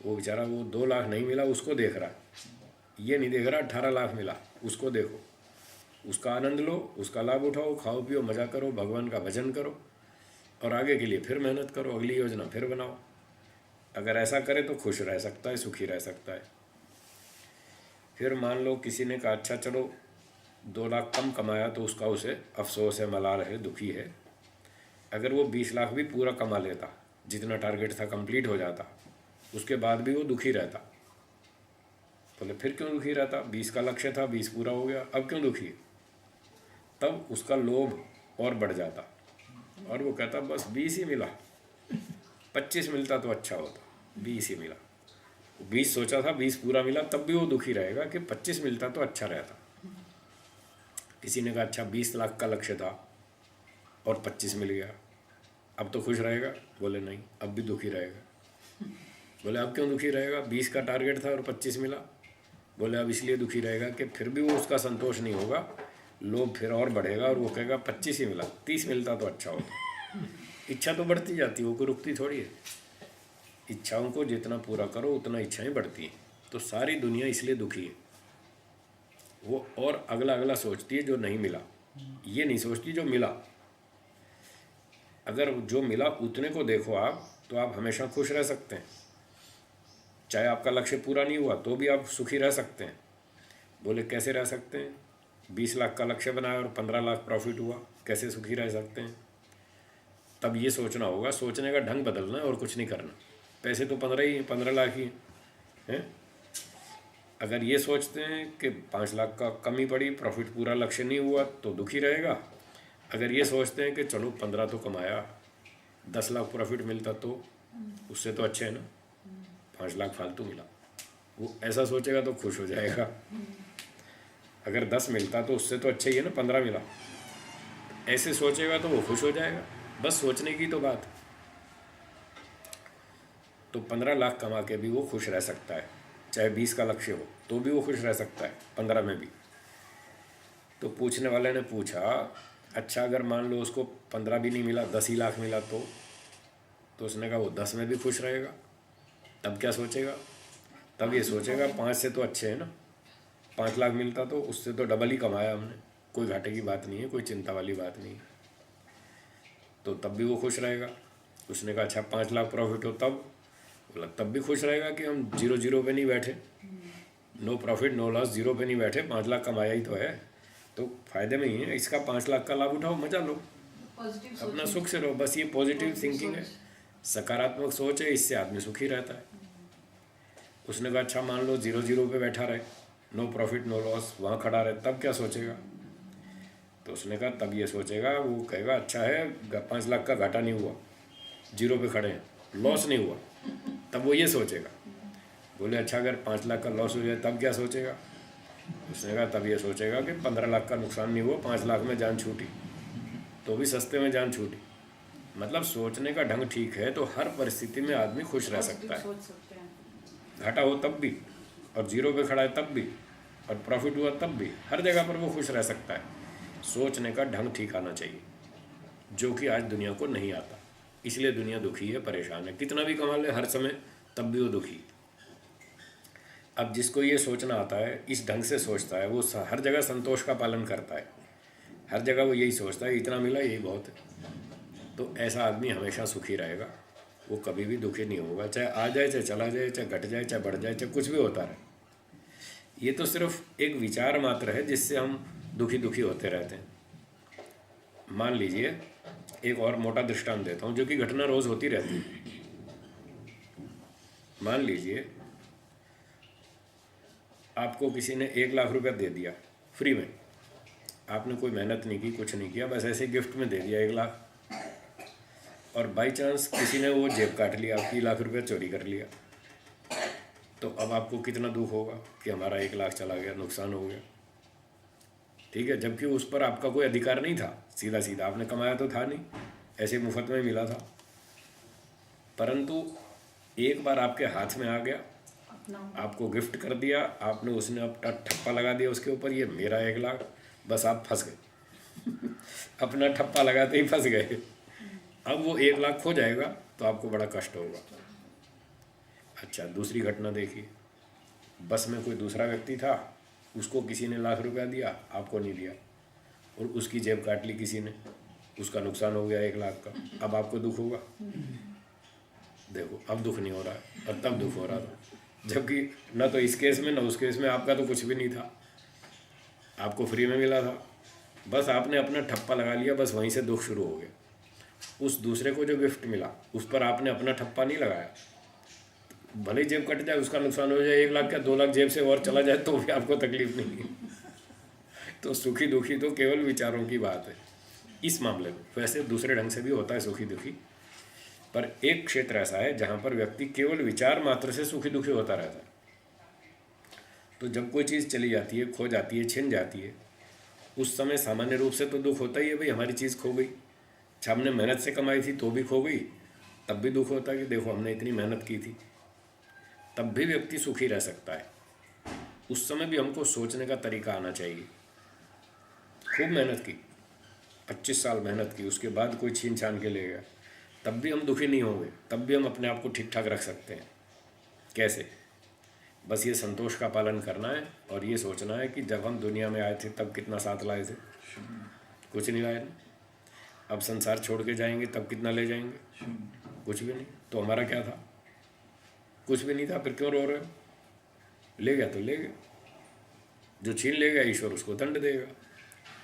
वो बेचारा वो 2 लाख नहीं मिला उसको देख रहा है, ये नहीं देख रहा 18 लाख मिला, उसको देखो, उसका आनंद लो, उसका लाभ उठाओ, खाओ पियो, मज़ा करो, भगवान का भजन करो और आगे के लिए फिर मेहनत करो, अगली योजना फिर बनाओ। अगर ऐसा करे तो खुश रह सकता है, सुखी रह सकता है। फिर मान लो किसी ने कहा अच्छा चलो 2 लाख कम कमाया तो उसका उसे अफसोस है, मलाल है, दुखी है। अगर वो 20 लाख भी पूरा कमा लेता, जितना टारगेट था कंप्लीट हो जाता, उसके बाद भी वो दुखी रहता। बोले फिर क्यों दुखी रहता? 20 का लक्ष्य था, 20 पूरा हो गया, अब क्यों दुखी? तब उसका लोभ और बढ़ जाता और वो कहता बस 20 ही मिला, 25 मिलता तो अच्छा होता, 20 ही मिला। 20 सोचा था, 20 पूरा मिला, तब भी वो दुखी रहेगा कि 25 मिलता तो अच्छा रहता। किसी ने कहा अच्छा 20 लाख का लक्ष्य था और 25 मिल गया, अब तो खुश रहेगा? बोले नहीं, अब भी दुखी रहेगा। बोले अब क्यों दुखी रहेगा? 20 का टारगेट था और 25 मिला। बोले अब इसलिए दुखी रहेगा कि फिर भी वो उसका संतोष नहीं होगा, लोभ फिर और बढ़ेगा और वो कहेगा 25 ही मिला, 30 मिलता तो अच्छा होता। इच्छा तो बढ़ती जाती है, वो कोई रुकती थोड़ी है। इच्छाओं को जितना पूरा करो उतना इच्छाएं बढ़ती हैं। तो सारी दुनिया इसलिए दुखी है, वो और अगला अगला सोचती है जो नहीं मिला, ये नहीं सोचती जो मिला। अगर जो मिला उतने को देखो आप, तो आप हमेशा खुश रह सकते हैं। चाहे आपका लक्ष्य पूरा नहीं हुआ तो भी आप सुखी रह सकते हैं। बोले कैसे रह सकते हैं? 20 लाख का लक्ष्य बनाया और 15 लाख प्रॉफिट हुआ, कैसे सुखी रह सकते हैं? तब ये सोचना होगा, सोचने का ढंग बदलना है और कुछ नहीं करना। पैसे तो 15 लाख ही हैं। अगर ये सोचते हैं कि 5 लाख का कमी पड़ी, प्रॉफिट पूरा लक्ष्य नहीं हुआ तो दुखी रहेगा। अगर ये सोचते हैं कि चलो 15 तो कमाया, 10 लाख प्रॉफिट मिलता तो उससे तो अच्छे है ना, 5 लाख फालतू मिला, वो ऐसा सोचेगा तो खुश हो जाएगा। अगर 10 मिलता तो उससे तो अच्छा ही है ना, 15 मिला, ऐसे सोचेगा तो वो खुश हो जाएगा। बस सोचने की तो बात। तो 15 लाख कमा के भी वो खुश रह सकता है, चाहे 20 का लक्ष्य हो तो भी वो खुश रह सकता है, 15 में भी। तो पूछने वाले ने पूछा अच्छा अगर मान लो उसको 15 भी नहीं मिला, 10 ही लाख मिला तो उसने कहा वो 10 में भी खुश रहेगा। तब क्या सोचेगा? तब ये सोचेगा 5 से तो अच्छे है ना, 5 लाख मिलता तो उससे तो डबल ही कमाया हमने, कोई घाटे की बात नहीं है, कोई चिंता वाली बात नहीं है, तो तब भी वो खुश रहेगा। उसने कहा अच्छा 5 लाख प्रॉफिट हो तब, बोला तब भी खुश रहेगा कि हम 0 पे नहीं बैठे, नो प्रॉफिट नो लॉस, 0 पे नहीं बैठे, 5 लाख कमाया ही तो है, तो फायदे में ही है, इसका 5 लाख का लाभ उठाओ, मजा लो, पॉजिटिव अपना सुख से रहो। बस ये पॉजिटिव थिंकिंग है, सकारात्मक सोच है, इससे आदमी सुखी रहता है। उसने कहा अच्छा मान लो 0 पे बैठा रहे, नो प्रॉफिट नो लॉस, वहाँ खड़ा रहे, तब क्या सोचेगा? तो उसने कहा तब ये सोचेगा, वो कहेगा अच्छा है 5 लाख का घाटा नहीं हुआ, 0 पे खड़े हैं, लॉस नहीं हुआ, तब वो ये सोचेगा। बोले अच्छा अगर 5 लाख का लॉस हो जाए तब क्या सोचेगा? उसने कहा तब ये सोचेगा कि 15 लाख का नुकसान नहीं हुआ, 5 लाख में जान छूटी, तो भी सस्ते में जान छूटी। मतलब सोचने का ढंग ठीक है तो हर परिस्थिति में आदमी खुश रह सकता है, सोच सकते हैं। घाटा हो तब भी, और 0 पे खड़ा है तब भी, और प्रॉफिट हुआ तब भी, हर जगह पर वो खुश रह सकता है। सोचने का ढंग ठीक आना चाहिए, जो कि आज दुनिया को नहीं आता, इसलिए दुनिया दुखी है, परेशान है, कितना भी कमा ले हर समय तब भी वो दुखी है। अब जिसको ये सोचना आता है, इस ढंग से सोचता है, वो हर जगह संतोष का पालन करता है, हर जगह वो यही सोचता है इतना मिला यही बहुत है, तो ऐसा आदमी हमेशा सुखी रहेगा, वो कभी भी दुखी नहीं होगा, चाहे आ जाए चाहे चला जाए, चाहे घट जाए चाहे बढ़ जाए, चाहे कुछ भी होता रहे। ये तो सिर्फ एक विचार मात्र है जिससे हम दुखी दुखी होते रहते हैं। मान लीजिए एक और मोटा दृष्टांत देता हूँ, जो कि घटना रोज होती रहती है। मान लीजिए आपको किसी ने 1 लाख रुपया दे दिया फ्री में, आपने कोई मेहनत नहीं की, कुछ नहीं किया, बस ऐसे गिफ्ट में दे दिया 1 लाख, और बाई चांस किसी ने वो जेब काट लिया, आपकी 1 लाख रुपया चोरी कर लिया, तो अब आपको कितना दुख होगा कि हमारा 1 लाख चला गया, नुकसान हो गया। ठीक है, जबकि उस पर आपका कोई अधिकार नहीं था, सीधा सीधा आपने कमाया तो था नहीं, ऐसे मुफ्त में मिला था, परंतु एक बार आपके हाथ में आ गया, आपको गिफ्ट कर दिया आपने, उसने अपना ठप्पा लगा दिया उसके ऊपर, ये मेरा 1 लाख, बस आप फंस गए अपना ठप्पा लगाते ही फंस गए। अब वो 1 लाख खो जाएगा तो आपको बड़ा कष्ट होगा। अच्छा दूसरी घटना देखिए, बस में कोई दूसरा व्यक्ति था, उसको किसी ने 1 लाख रुपया दिया, आपको नहीं दिया, और उसकी जेब काट ली किसी ने, उसका नुकसान हो गया 1 लाख का, अब आपको दुख होगा? देखो अब दुख नहीं हो रहा है, और तब दुख हो रहा था, जबकि न तो इस केस में न उस केस में आपका तो कुछ भी नहीं था, आपको फ्री में मिला था, बस आपने अपना ठप्पा लगा लिया, बस वहीं से दुख शुरू हो गया। उस दूसरे को जो गिफ्ट मिला उस पर आपने अपना ठप्पा नहीं लगाया, भले ही जेब कट जाए, उसका नुकसान हो जाए, 1 लाख क्या 2 लाख जेब से और चला जाए तो भी आपको तकलीफ नहीं है। तो सुखी दुखी तो केवल विचारों की बात है इस मामले में। वैसे दूसरे ढंग से भी होता है सुखी दुखी, पर एक क्षेत्र ऐसा है जहाँ पर व्यक्ति केवल विचार मात्र से सुखी दुखी होता रहता है। तो जब कोई चीज़ चली जाती है, खो जाती है, छिन जाती है, उस समय सामान्य रूप से तो दुख होता ही है, भाई हमारी चीज़ खो गई, अच्छा हमने मेहनत से कमाई थी तो भी खो गई, तब भी दुख होता है कि देखो हमने इतनी मेहनत की थी, तब भी व्यक्ति सुखी रह सकता है। उस समय भी हमको सोचने का तरीका आना चाहिए। खूब मेहनत की, 25 साल मेहनत की, उसके बाद कोई छीन छान के ले गया, तब भी हम दुखी नहीं होंगे, तब भी हम अपने आप को ठीक ठाक रख सकते हैं। कैसे? बस ये संतोष का पालन करना है और ये सोचना है कि जब हम दुनिया में आए थे तब कितना साथ लाए थे, कुछ नहीं लाए ना। अब संसार छोड़ के जाएंगे तब कितना ले जाएंगे, कुछ भी नहीं। तो हमारा क्या था? कुछ भी नहीं था, फिर क्यों रो रहे हो? ले गया तो ले गया, जो छीन ले गया ईश्वर उसको दंड देगा,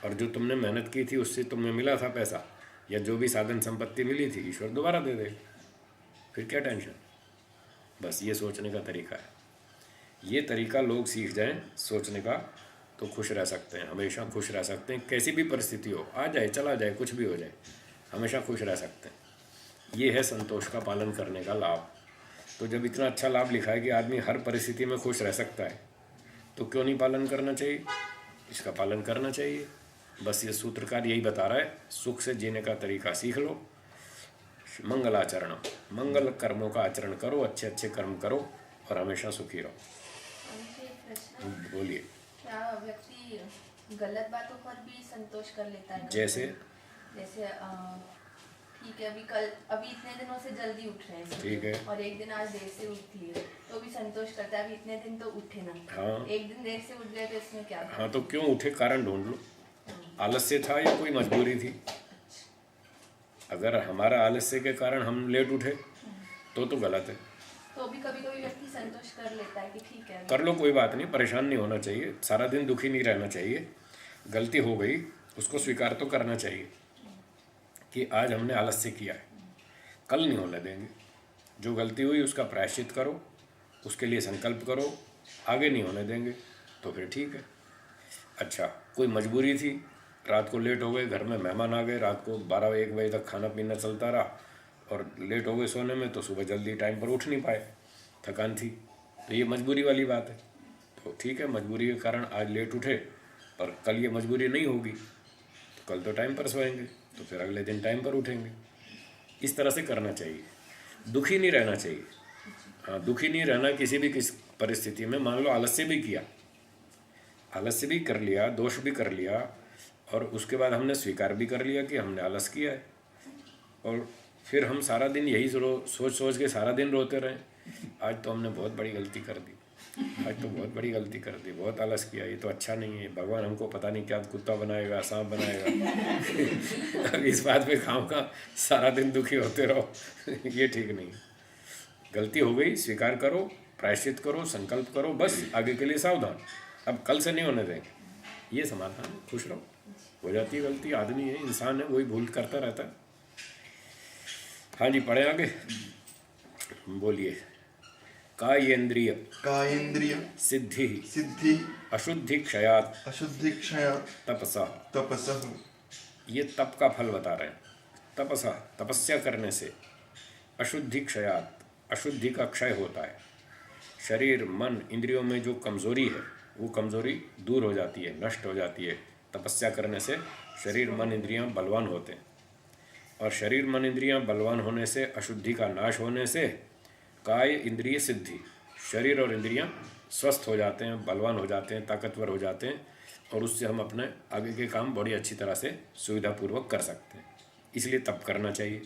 और जो तुमने मेहनत की थी उससे तुम्हें मिला था पैसा या जो भी साधन संपत्ति मिली थी, ईश्वर दोबारा दे देगा, फिर क्या टेंशन। बस ये सोचने का तरीका है। ये तरीका लोग सीख जाएं सोचने का तो खुश रह सकते हैं, हमेशा खुश रह सकते हैं। कैसी भी परिस्थिति हो, आ जाए चला जाए कुछ भी हो जाए, हमेशा खुश रह सकते हैं। ये है संतोष का पालन करने का लाभ। तो जब इतना अच्छा लाभ लिखा है कि आदमी हर परिस्थिति में खुश रह सकता है, तो क्यों नहीं पालन करना चाहिए? इसका पालन करना चाहिए। बस ये सूत्रकार यही बता रहा है, सुख से जीने का तरीका सीख लो। मंगलाचरण, मंगल कर्मों का आचरण करो, अच्छे अच्छे कर्म करो और हमेशा सुखी रहो। मुझे एक प्रश्न, बोलिए। क्या व्यक्ति गलत बातों पर भी संतोष कर लेता है? जैसे ठीक है, अभी इतने दिनों से जल्दी उठ रहे हैं, ठीक है, और एक दिन आज देर से उठ लिए तो भी संतोष करता है, अभी इतने दिन तो उठे ना। हाँ, एक दिन देर से उठ गए तो इसमें क्या? हाँ तो क्यों उठे, कारण ढूंढ लो। आलस्य था या कोई मजबूरी थी। अगर हमारा आलस्य के कारण हम लेट उठे तो गलत है। तो भी कभी कभी व्यक्ति संतोष कर लेता है कि ठीक है कर लो, कोई बात नहीं, परेशान नहीं होना चाहिए, सारा दिन दुखी नहीं रहना चाहिए। गलती हो गई उसको स्वीकार तो करना चाहिए कि आज हमने आलस्य किया है, कल नहीं होने देंगे। जो गलती हुई उसका प्रायश्चित करो, उसके लिए संकल्प करो, आगे नहीं होने देंगे, तो फिर ठीक है। अच्छा, कोई मजबूरी थी, रात को लेट हो गए, घर में मेहमान आ गए, रात को 12-1 बजे तक खाना पीना चलता रहा और लेट हो गए सोने में, तो सुबह जल्दी टाइम पर उठ नहीं पाए, थकान थी, तो ये मजबूरी वाली बात है। तो ठीक है, मजबूरी के कारण आज लेट उठे, पर कल ये मजबूरी नहीं होगी तो कल तो टाइम पर सोएंगे, तो फिर अगले दिन टाइम पर उठेंगे। इस तरह से करना चाहिए, दुखी नहीं रहना चाहिए। हाँ, दुखी नहीं रहना किसी भी किस परिस्थिति में। मान लो आलस्य भी किया, आलस्य भी कर लिया, दोष भी कर लिया, और उसके बाद हमने स्वीकार भी कर लिया कि हमने आलस किया है, और फिर हम सारा दिन यही सोच सोच के सारा दिन रोते रहे, आज तो हमने बहुत बड़ी गलती कर दी, आज तो बहुत बड़ी गलती कर दी, बहुत आलस किया, ये तो अच्छा नहीं है, भगवान हमको पता नहीं क्या कुत्ता बनाएगा, सांप बनाएगा। अब इस बात पे खाम का सारा दिन दुखी होते रहो, ये ठीक नहीं। गलती हो गई, स्वीकार करो, प्रायश्चित करो, संकल्प करो, बस आगे के लिए सावधान, अब कल से नहीं होने देंगे, ये समाधान। खुश रहो, हो जाती है गलती, आदमी है, इंसान है, वही भूल करता रहता है। हाँ जी, पढ़े आगे, बोलिए। कायेन्द्रिय कायेन्द्रिय सिद्धि सिद्धि अशुद्धि क्षयात अशुद्धि क्षय तपसा। तपसः। ये तप का फल बता रहे हैं। तपसा, तपस्या करने से अशुद्धि क्षयात, अशुद्धि का क्षय होता है। शरीर मन इंद्रियों में जो कमजोरी है वो कमजोरी दूर हो जाती है, नष्ट हो जाती है। तपस्या करने से शरीर मन इंद्रियां बलवान होते हैं, और शरीर मन इंद्रियां बलवान होने से, अशुद्धि का नाश होने से काय इंद्रिय सिद्धि, शरीर और इंद्रियां स्वस्थ हो जाते हैं, बलवान हो जाते हैं, ताकतवर हो जाते हैं, और उससे हम अपने आगे के काम बड़ी अच्छी तरह से सुविधापूर्वक कर सकते हैं। इसलिए तप करना चाहिए।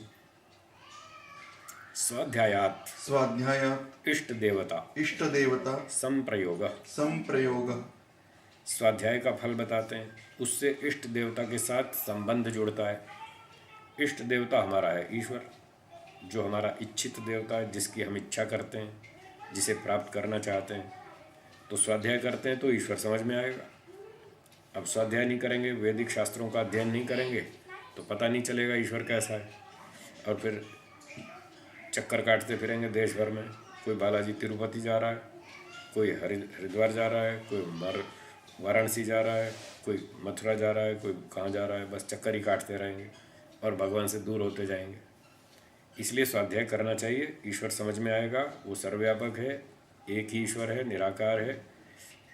स्वाध्यायात स्वाध्यायात् इष्ट देवता इष्ट देवता संप्रयोग। संप्रयोग। स्वाध्याय का फल बताते हैं, उससे इष्ट देवता के साथ संबंध जुड़ता है। इष्ट देवता हमारा है ईश्वर, जो हमारा इच्छित देवता है, जिसकी हम इच्छा करते हैं, जिसे प्राप्त करना चाहते हैं। तो स्वाध्याय करते हैं तो ईश्वर समझ में आएगा। अब स्वाध्याय नहीं करेंगे, वैदिक शास्त्रों का अध्ययन नहीं करेंगे, तो पता नहीं चलेगा ईश्वर कैसा है, और फिर चक्कर काटते फिरेंगे देश भर में। कोई बालाजी तिरुपति जा रहा है, कोई हरिद्वार जा रहा है, कोई वाराणसी जा रहा है, कोई मथुरा जा रहा है, कोई कहाँ जा रहा है, बस चक्कर ही काटते रहेंगे और भगवान से दूर होते जाएंगे। इसलिए स्वाध्याय करना चाहिए, ईश्वर समझ में आएगा, वो सर्वव्यापक है, एक ही ईश्वर है, निराकार है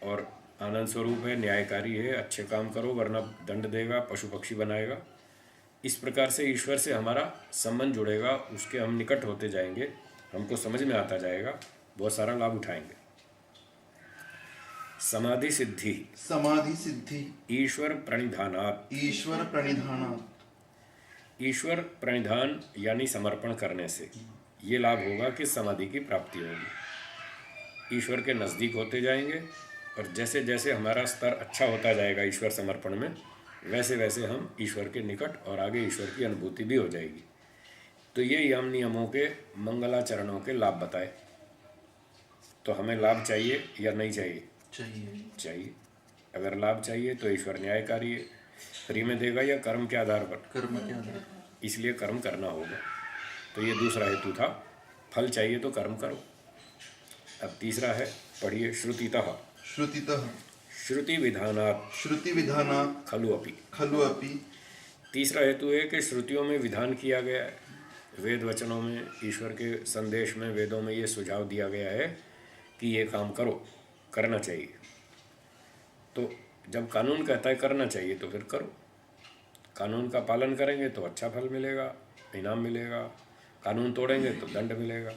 और आनंद स्वरूप है, न्यायकारी है। अच्छे काम करो वरना दंड देगा, पशु पक्षी बनाएगा। इस प्रकार से ईश्वर से हमारा संबंध जुड़ेगा, उसके हम निकट होते जाएंगे, हमको समझ में आता जाएगा, बहुत सारा लाभ उठाएंगे। समाधि सिद्धि समाधि सिद्धि ईश्वर प्रणिधानात्। ईश्वर प्रणिधानात्। ईश्वर प्रणिधान यानी समर्पण करने से ये लाभ होगा कि समाधि की प्राप्ति होगी। ईश्वर के नज़दीक होते जाएंगे, और जैसे जैसे हमारा स्तर अच्छा होता जाएगा ईश्वर समर्पण में, वैसे वैसे हम ईश्वर के निकट और आगे ईश्वर की अनुभूति भी हो जाएगी। तो ये यम नियमों के मंगलाचरणों के लाभ बताए। तो हमें लाभ चाहिए या नहीं चाहिए? चाहिए। अगर लाभ चाहिए तो ईश्वर न्यायकारी है, फ्री में देगा या कर्म के आधार पर? कर्म के आधार। इसलिए कर्म करना होगा। तो ये दूसरा हेतु था, फल चाहिए तो कर्म करो। अब तीसरा है, पढ़िए। श्रुतितः श्रुतितः श्रुति विधानात् श्रुति विधानात् खलु अपि। खलु अपि। तीसरा हेतु है कि श्रुतियों में विधान किया गया है, वेद वचनों में, ईश्वर के संदेश में, वेदों में ये सुझाव दिया गया है कि ये काम करो, करना चाहिए। तो जब कानून कहता है करना चाहिए तो फिर करो। कानून का पालन करेंगे तो अच्छा फल मिलेगा, इनाम मिलेगा, कानून तोड़ेंगे तो दंड मिलेगा।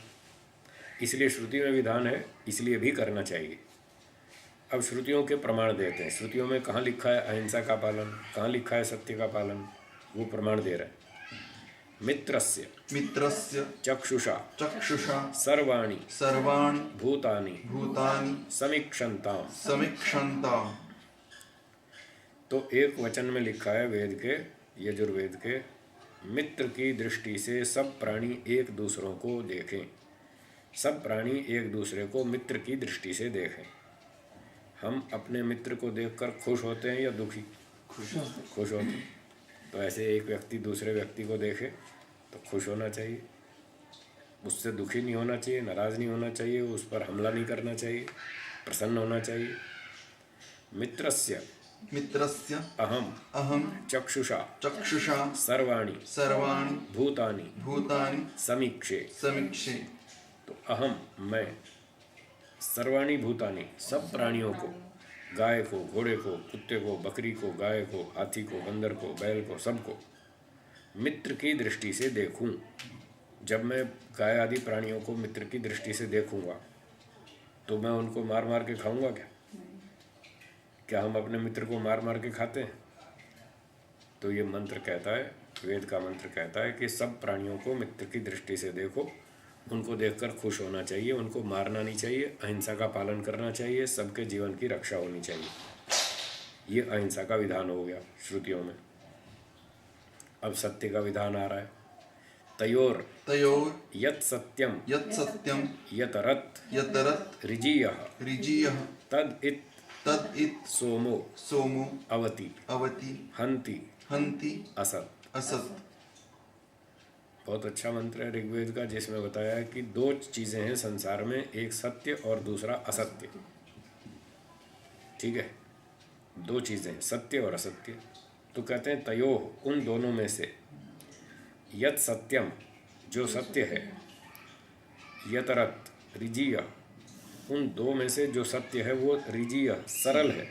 इसलिए श्रुति में विधान है, इसलिए भी करना चाहिए। अब श्रुतियों के प्रमाण देते हैं। श्रुतियों में कहाँ लिखा है अहिंसा का पालन, कहाँ लिखा है सत्य का पालन, वो प्रमाण दे रहे हैं। मित्रस्य चक्षुषा सर्वाणि भूतानि समीक्षन्ताम्। समीक्षन्ताम्। तो एक वचन में लिखा है वेद के, यजुर्वेद के, मित्र की दृष्टि से सब प्राणी एक दूसरों को देखें। सब प्राणी एक दूसरे को मित्र की दृष्टि से देखें। हम अपने मित्र को देखकर खुश होते हैं या दुखी? खुश होते हैं। तो ऐसे एक व्यक्ति दूसरे व्यक्ति को देखे तो खुश होना चाहिए, उससे दुखी नहीं होना चाहिए, नाराज़ नहीं होना चाहिए, उस पर हमला नहीं करना चाहिए, प्रसन्न होना चाहिए। मित्रस्य अहम चक्षुषा सर्वाणि भूतानि समीक्षे। तो अहम मैं, सर्वाणि भूतानि सब प्राणियों को, गाय को, घोड़े को, कुत्ते को, बकरी को, गाय को, हाथी को, बंदर को, बैल को, सबको मित्र की दृष्टि से देखूं। जब मैं गाय आदि प्राणियों को मित्र की दृष्टि से देखूंगा तो मैं उनको मार मार के खाऊंगा क्या? क्या हम अपने मित्र को मार मार के खाते हैं? तो ये मंत्र कहता है, वेद का मंत्र कहता है कि सब प्राणियों को मित्र की दृष्टि से देखो, उनको देखकर खुश होना चाहिए, उनको मारना नहीं चाहिए, अहिंसा का पालन करना चाहिए, सबके जीवन की रक्षा होनी चाहिए। ये अहिंसा का विधान हो गया श्रुतियों में। अब सत्य का विधान आ रहा है। तयोर यत् सत्यम यतरत् ऋजीयः तद इत सोमो अवति हन्ति असत्। बहुत अच्छा मंत्र है ऋग्वेद का, जिसमें बताया है कि दो चीज़ें हैं संसार में, एक सत्य और दूसरा असत्य। ठीक है, दो चीज़ें, सत्य और असत्य। तो कहते हैं तयो, उन दोनों में से, यत सत्यम जो सत्य है, यतरत ऋजीय उन दो में से जो सत्य है वो ऋजीय सरल है।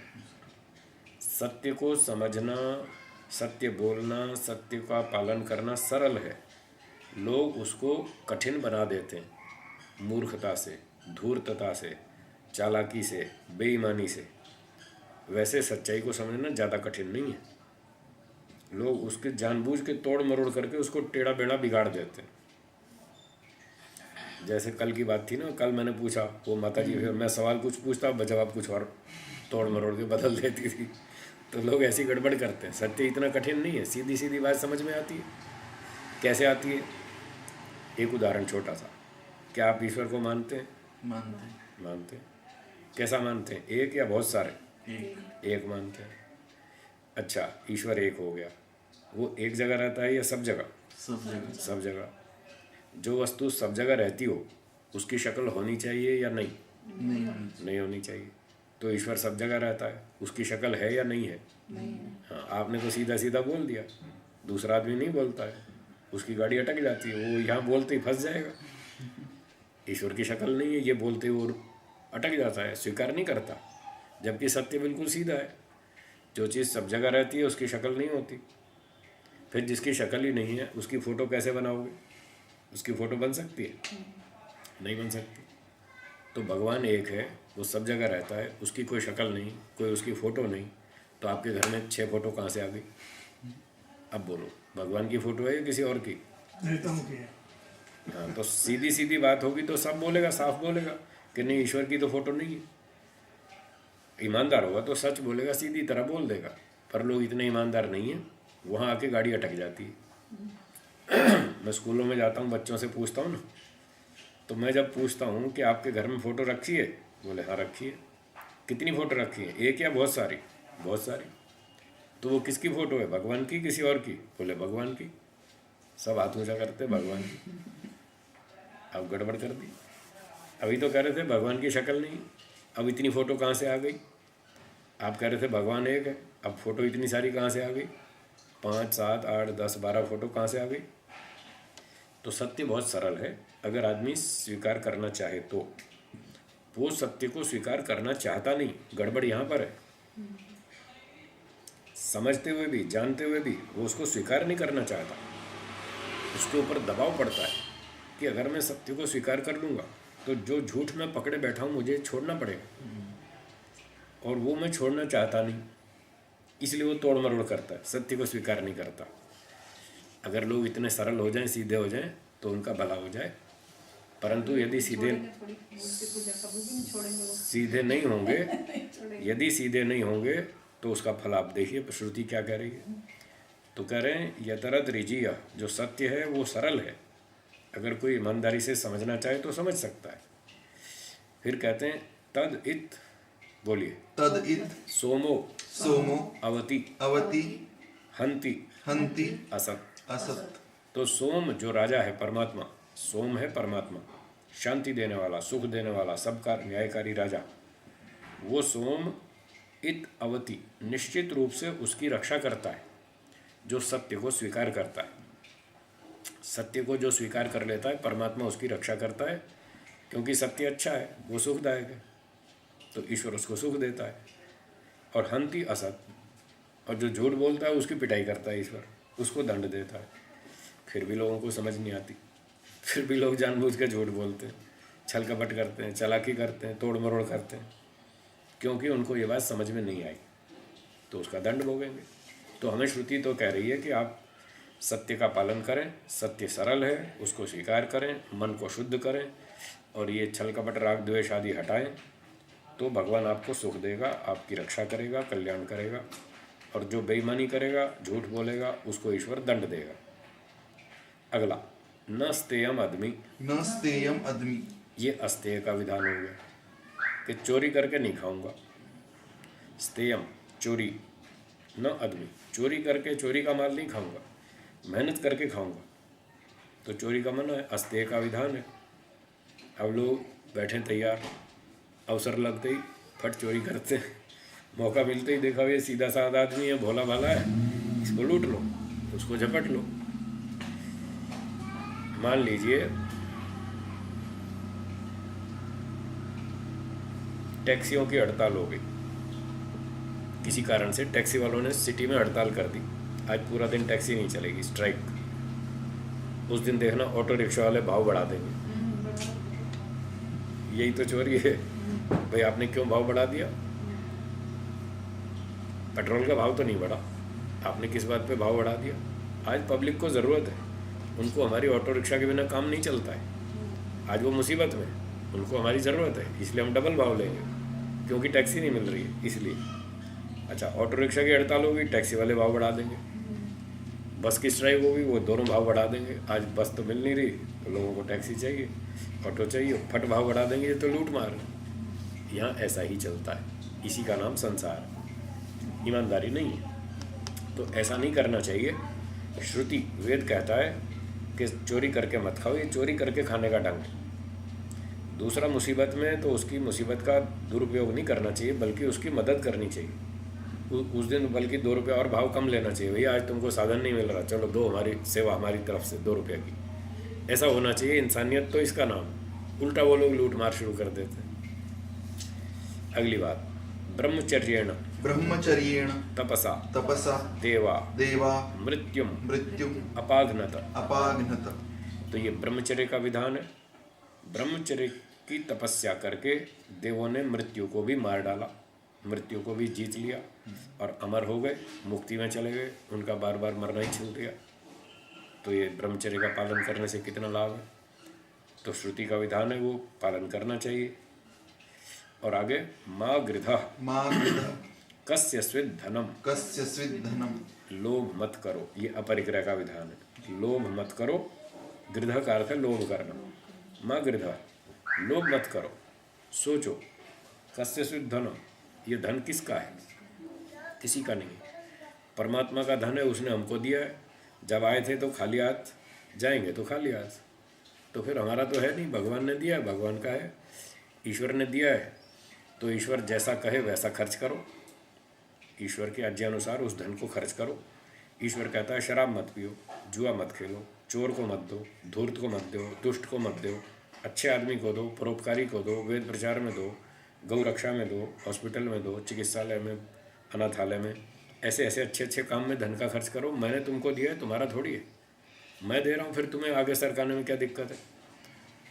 सत्य को समझना, सत्य बोलना, सत्य का पालन करना सरल है। लोग उसको कठिन बना देते हैं मूर्खता से, धूर्तता से, चालाकी से, बेईमानी से। वैसे सच्चाई को समझना ज़्यादा कठिन नहीं है। लोग उसके जानबूझ के तोड़ मरोड़ करके उसको टेढ़ा बेड़ा बिगाड़ देते हैं। जैसे कल की बात थी ना, कल मैंने पूछा, वो माता जी, फिर मैं सवाल कुछ पूछता, जवाब कुछ और तोड़ मरोड़ के बदल देती थी। तो लोग ऐसी गड़बड़ करते हैं। सत्य इतना कठिन नहीं है, सीधी सीधी बात समझ में आती है। कैसे आती है? एक उदाहरण छोटा सा। क्या आप ईश्वर को मानते हैं? मानते हैं। कैसा मानते हैं? एक या बहुत सारे? एक मानते हैं। अच्छा, ईश्वर एक हो गया, वो एक जगह रहता है या सब जगह? सब जगह। जो वस्तु सब जगह रहती हो उसकी शक्ल होनी चाहिए या नहीं? नहीं होनी चाहिए। तो ईश्वर सब जगह रहता है, उसकी शक्ल है या नहीं है? हाँ, आपने तो सीधा सीधा बोल दिया, दूसरा आदमी नहीं बोलता है, उसकी गाड़ी अटक जाती है, वो यहाँ बोलते ही फंस जाएगा। ईश्वर की शक्ल नहीं है, ये बोलते वो अटक जाता है, स्वीकार नहीं करता। जबकि सत्य बिल्कुल सीधा है, जो चीज़ सब जगह रहती है उसकी शक्ल नहीं होती। फिर जिसकी शक्ल ही नहीं है उसकी फ़ोटो कैसे बनाओगे? उसकी फ़ोटो बन सकती है? नहीं बन सकती। तो भगवान एक है, वो सब जगह रहता है, उसकी कोई शक्ल नहीं, कोई उसकी फ़ोटो नहीं, तो आपके घर में 6 फोटो कहाँ से आ गई? अब बोलो, भगवान की फ़ोटो है या किसी और की? हाँ, तो सीधी सीधी बात होगी तो सब बोलेगा, साफ बोलेगा कि नहीं, ईश्वर की तो फ़ोटो नहीं है। ईमानदार होगा तो सच बोलेगा, सीधी तरह बोल देगा। पर लोग इतने ईमानदार नहीं हैं, वहाँ आके गाड़ी अटक जाती है। मैं स्कूलों में जाता हूँ, बच्चों से पूछता हूँ ना, तो मैं जब पूछता हूँ कि आपके घर में फ़ोटो रखी है, बोले हाँ रखी है। कितनी फ़ोटो रखी है? एक या बहुत सारी? बहुत सारी। तो वो किसकी फ़ोटो है? भगवान की, किसी और की? बोले भगवान की। सब हाथ ऊँचा करते भगवान की। अब गड़बड़ कर दी। अभी तो कह रहे थे भगवान की शक्ल नहीं, अब इतनी फ़ोटो कहाँ से आ गई? आप कह रहे थे भगवान एक है, अब फ़ोटो इतनी सारी कहाँ से आ गई? 5, 7, 8, 10, 12 फ़ोटो कहाँ से आ गई? तो सत्य बहुत सरल है, अगर आदमी स्वीकार करना चाहे तो। वो सत्य को स्वीकार करना चाहता नहीं, गड़बड़ यहाँ पर है। समझते हुए भी, जानते हुए भी वो उसको स्वीकार नहीं करना चाहता। उसके ऊपर दबाव पड़ता है कि अगर मैं सत्य को स्वीकार कर लूँगा तो जो झूठ मैं पकड़े बैठा हूँ मुझे छोड़ना पड़ेगा, और वो मैं छोड़ना चाहता नहीं, इसलिए वो तोड़ मरोड़ करता है, सत्य को स्वीकार नहीं करता। अगर लोग इतने सरल हो जाएं, सीधे हो जाएं, तो उनका भला हो जाए। परंतु यदि सीधे नहीं होंगे, यदि सीधे नहीं होंगे तो उसका फल आप देखिए श्रुति क्या कह रही है। तो कह रहे हैं यतरत रिजिया, जो सत्य है वो सरल है, अगर कोई ईमानदारी से समझना चाहे तो समझ सकता है। फिर कहते हैं तद इत, बोलिए, तद इत सोमो सोमो अवति अवति हंति हंति असत। असत। तो सोम जो राजा है परमात्मा, सोम है परमात्मा, शांति देने वाला, सुख देने वाला, सबका न्यायकारी राजा, वो सोम इत अवति, निश्चित रूप से उसकी रक्षा करता है जो सत्य को स्वीकार करता है। सत्य को जो स्वीकार कर लेता है परमात्मा उसकी रक्षा करता है, क्योंकि सत्य अच्छा है, वो सुखदायक है, तो ईश्वर उसको सुख देता है। और हंति असत, और जो झूठ बोलता है उसकी पिटाई करता है ईश्वर, उसको दंड देता है। फिर भी लोगों को समझ नहीं आती, फिर भी लोग जानबूझ के झूठ बोलते हैं, छल कपट करते हैं, चालाकी करते हैं, तोड़ मरोड़ करते हैं, क्योंकि उनको ये बात समझ में नहीं आई, तो उसका दंड भोगेंगे। तो हमें श्रुति तो कह रही है कि आप सत्य का पालन करें, सत्य सरल है, उसको स्वीकार करें, मन को शुद्ध करें, और ये छल कपट राग द्वेष आदि हटाएं, तो भगवान आपको सुख देगा, आपकी रक्षा करेगा, कल्याण करेगा। और जो बेईमानी करेगा, झूठ बोलेगा, उसको ईश्वर दंड देगा। अगला, न स्तेयम आदमी, न स्तेयम अदमी। ये अस्तेय का विधान हो गया कि चोरी करके नहीं खाऊंगा। स्तेयम चोरी, न अदमी, चोरी करके चोरी का माल नहीं खाऊंगा, मेहनत करके खाऊंगा, तो चोरी का मना है, अस्तेय का विधान है। अब लोग बैठे तैयार, अवसर लगते ही फट चोरी करते हैं, मौका मिलते ही देखा ये सीधा साधा आदमी है, भोला भाला है, इसको लूट लो, उसको झपट लो। मान लीजिए टैक्सियों की हड़ताल हो गई, किसी कारण से टैक्सी वालों ने सिटी में हड़ताल कर दी, आज पूरा दिन टैक्सी नहीं चलेगी, स्ट्राइक। उस दिन देखना ऑटो रिक्शा वाले भाव बढ़ा देंगे। यही तो चोरी है भाई, आपने क्यों भाव बढ़ा दिया? पेट्रोल का भाव तो नहीं बढ़ा, आपने किस बात पे भाव बढ़ा दिया? आज पब्लिक को ज़रूरत है, उनको हमारी ऑटो रिक्शा के बिना काम नहीं चलता है, आज वो मुसीबत में, उनको हमारी ज़रूरत है, इसलिए हम डबल भाव लेंगे, क्योंकि टैक्सी नहीं मिल रही है इसलिए। अच्छा, ऑटो रिक्शा की हड़ताल होगी, टैक्सी वाले भाव बढ़ा देंगे। बस की स्ट्राइक होगी, वो दोनों भाव बढ़ा देंगे। आज बस तो मिल नहीं रही, तो लोगों को टैक्सी चाहिए, ऑटो चाहिए, फट भाव बढ़ा देंगे, ये तो लूट मार। यहाँ ऐसा ही चलता है, इसी का नाम संसार, ईमानदारी नहीं है। तो ऐसा नहीं करना चाहिए। श्रुति वेद कहता है कि चोरी करके मत खाओ, ये चोरी करके खाने का ढंग है। दूसरा मुसीबत में तो उसकी मुसीबत का दुरुपयोग नहीं करना चाहिए, बल्कि उसकी मदद करनी चाहिए। उस दिन बल्कि 2 रुपये और भाव कम लेना चाहिए, भैया आज तुमको साधन नहीं मिल रहा, चलो दो, हमारी सेवा हमारी तरफ से 2 रुपये की। ऐसा होना चाहिए, इंसानियत तो इसका नाम। उल्टा वो लोग लूट मार शुरू कर देते हैं। अगली बात, ब्रह्मचर्येण ब्रह्मचर्येण तपसा तपसा देवा देवा मृत्युम मृत्युम अपाघ्नत। अपाघ्नत। तो ये ब्रह्मचर्य का विधान है। ब्रह्मचर्य की तपस्या करके देवों ने मृत्यु को भी मार डाला, मृत्यु को भी जीत लिया और अमर हो गए, मुक्ति में चले गए, उनका बार बार मरना ही छूट गया। तो ये ब्रह्मचर्य का पालन करने से कितना लाभ है। तो श्रुति का विधान है, वो पालन करना चाहिए। और आगे, माँ गृधः माँ गृधः कस्य स्विद् धनम, कस्य स्विद् धनम। लोभ मत करो, ये अपरिग्रह का विधान है। लोभ मत करो, गृधः का अर्थ है लोभ करना। माँ गृधः, लोभ मत करो। सोचो, कस्य स्विद् धनम, ये धन किसका है? किसी का नहीं, परमात्मा का धन है, उसने हमको दिया है। जब आए थे तो खाली हाथ, जाएंगे तो खाली हाथ। तो फिर हमारा तो है नहीं, भगवान ने दिया है, भगवान का है, ईश्वर ने दिया है। तो ईश्वर जैसा कहे वैसा खर्च करो, ईश्वर की आज्ञा अनुसार उस धन को खर्च करो। ईश्वर कहता है शराब मत पियो, जुआ मत खेलो, चोर को मत दो, धूर्त को मत दो, दुष्ट को मत दो, अच्छे आदमी को दो, परोपकारी को दो, वेद प्रचार में दो, गौ रक्षा में दो, हॉस्पिटल में दो, चिकित्सालय में, अनाथालय में, ऐसे ऐसे अच्छे अच्छे काम में धन का खर्च करो। मैंने तुमको दिया है, तुम्हारा थोड़ी है, मैं दे रहा हूँ, फिर तुम्हें आगे सरकाने में क्या दिक्कत है?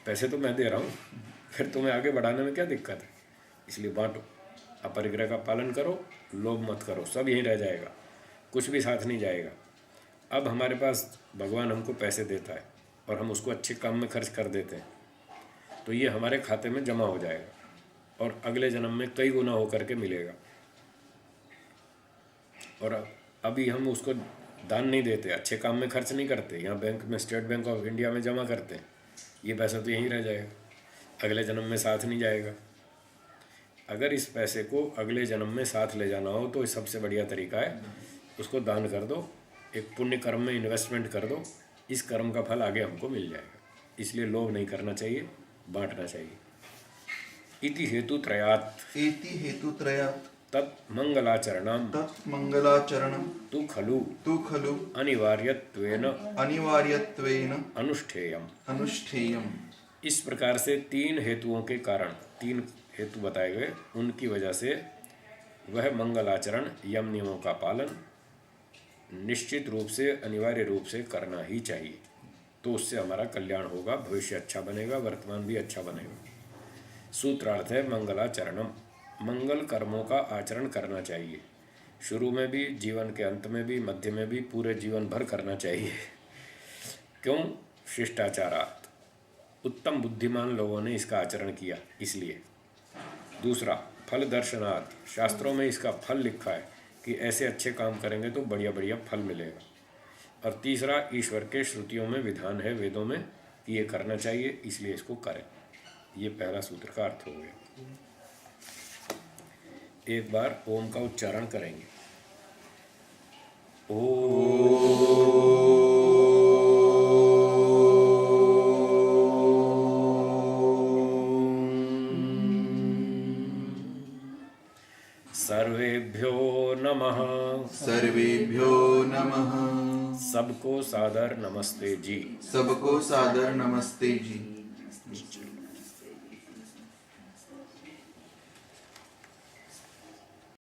पैसे तो मैं दे रहा हूँ, फिर तुम्हें आगे बढ़ाने में क्या दिक्कत है? इसलिए बांटो, अपरिग्रह का पालन करो, लोभ मत करो, सब यहीं रह जाएगा, कुछ भी साथ नहीं जाएगा। अब हमारे पास भगवान हमको पैसे देता है और हम उसको अच्छे काम में खर्च कर देते हैं, तो ये हमारे खाते में जमा हो जाएगा और अगले जन्म में कई गुना होकर के मिलेगा। और अभी हम उसको दान नहीं देते, अच्छे काम में खर्च नहीं करते, यहाँ बैंक में स्टेट बैंक ऑफ इंडिया में जमा करते हैं, ये पैसा तो यहीं रह जाएगा, अगले जन्म में साथ नहीं जाएगा। अगर इस पैसे को अगले जन्म में साथ ले जाना हो तो सबसे बढ़िया तरीका है उसको दान कर दो, एक पुण्य कर्म में इन्वेस्टमेंट कर दो, इस कर्म का फल आगे हमको मिल जाएगा। इसलिए लोभ नहीं करना चाहिए, बांटना चाहिए। इति हेतु त्रयात् एति हेतु त्रयात् तत् मंगलाचरणम तत् मंगलाचरणम तु खलु तु खलु अनिवार्यत्वेन अनिवार्यत्वेन अनुष्ठेयम। अनुष्ठेयम। इस प्रकार से 3 हेतुओं के कारण, 3 हेतु बताए गए, उनकी वजह से वह मंगलाचरण यम नियमों का पालन निश्चित रूप से, अनिवार्य रूप से करना ही चाहिए। तो उससे हमारा कल्याण होगा, भविष्य अच्छा बनेगा, वर्तमान भी अच्छा बनेगा। सूत्रार्थ है मंगलाचरणम, मंगल कर्मों का आचरण करना चाहिए। शुरू में भी, जीवन के अंत में भी, मध्य में भी, पूरे जीवन भर करना चाहिए। क्यों? शिष्टाचारात्, उत्तम बुद्धिमान लोगों ने इसका आचरण किया इसलिए। दूसरा, फल दर्शनात्, शास्त्रों में इसका फल लिखा है कि ऐसे अच्छे काम करेंगे तो बढ़िया बढ़िया फल मिलेगा। और तीसरा, ईश्वर के श्रुतियों में विधान है, वेदों में, कि ये करना चाहिए, इसलिए इसको करें। ये पहला सूत्र का अर्थ हो गया। एक बार ओम का उच्चारण करेंगे। सर्वेभ्यो नमः। सर्वेभ्यो नमः। सबको सादर नमस्ते जी। सबको सादर नमस्ते जी।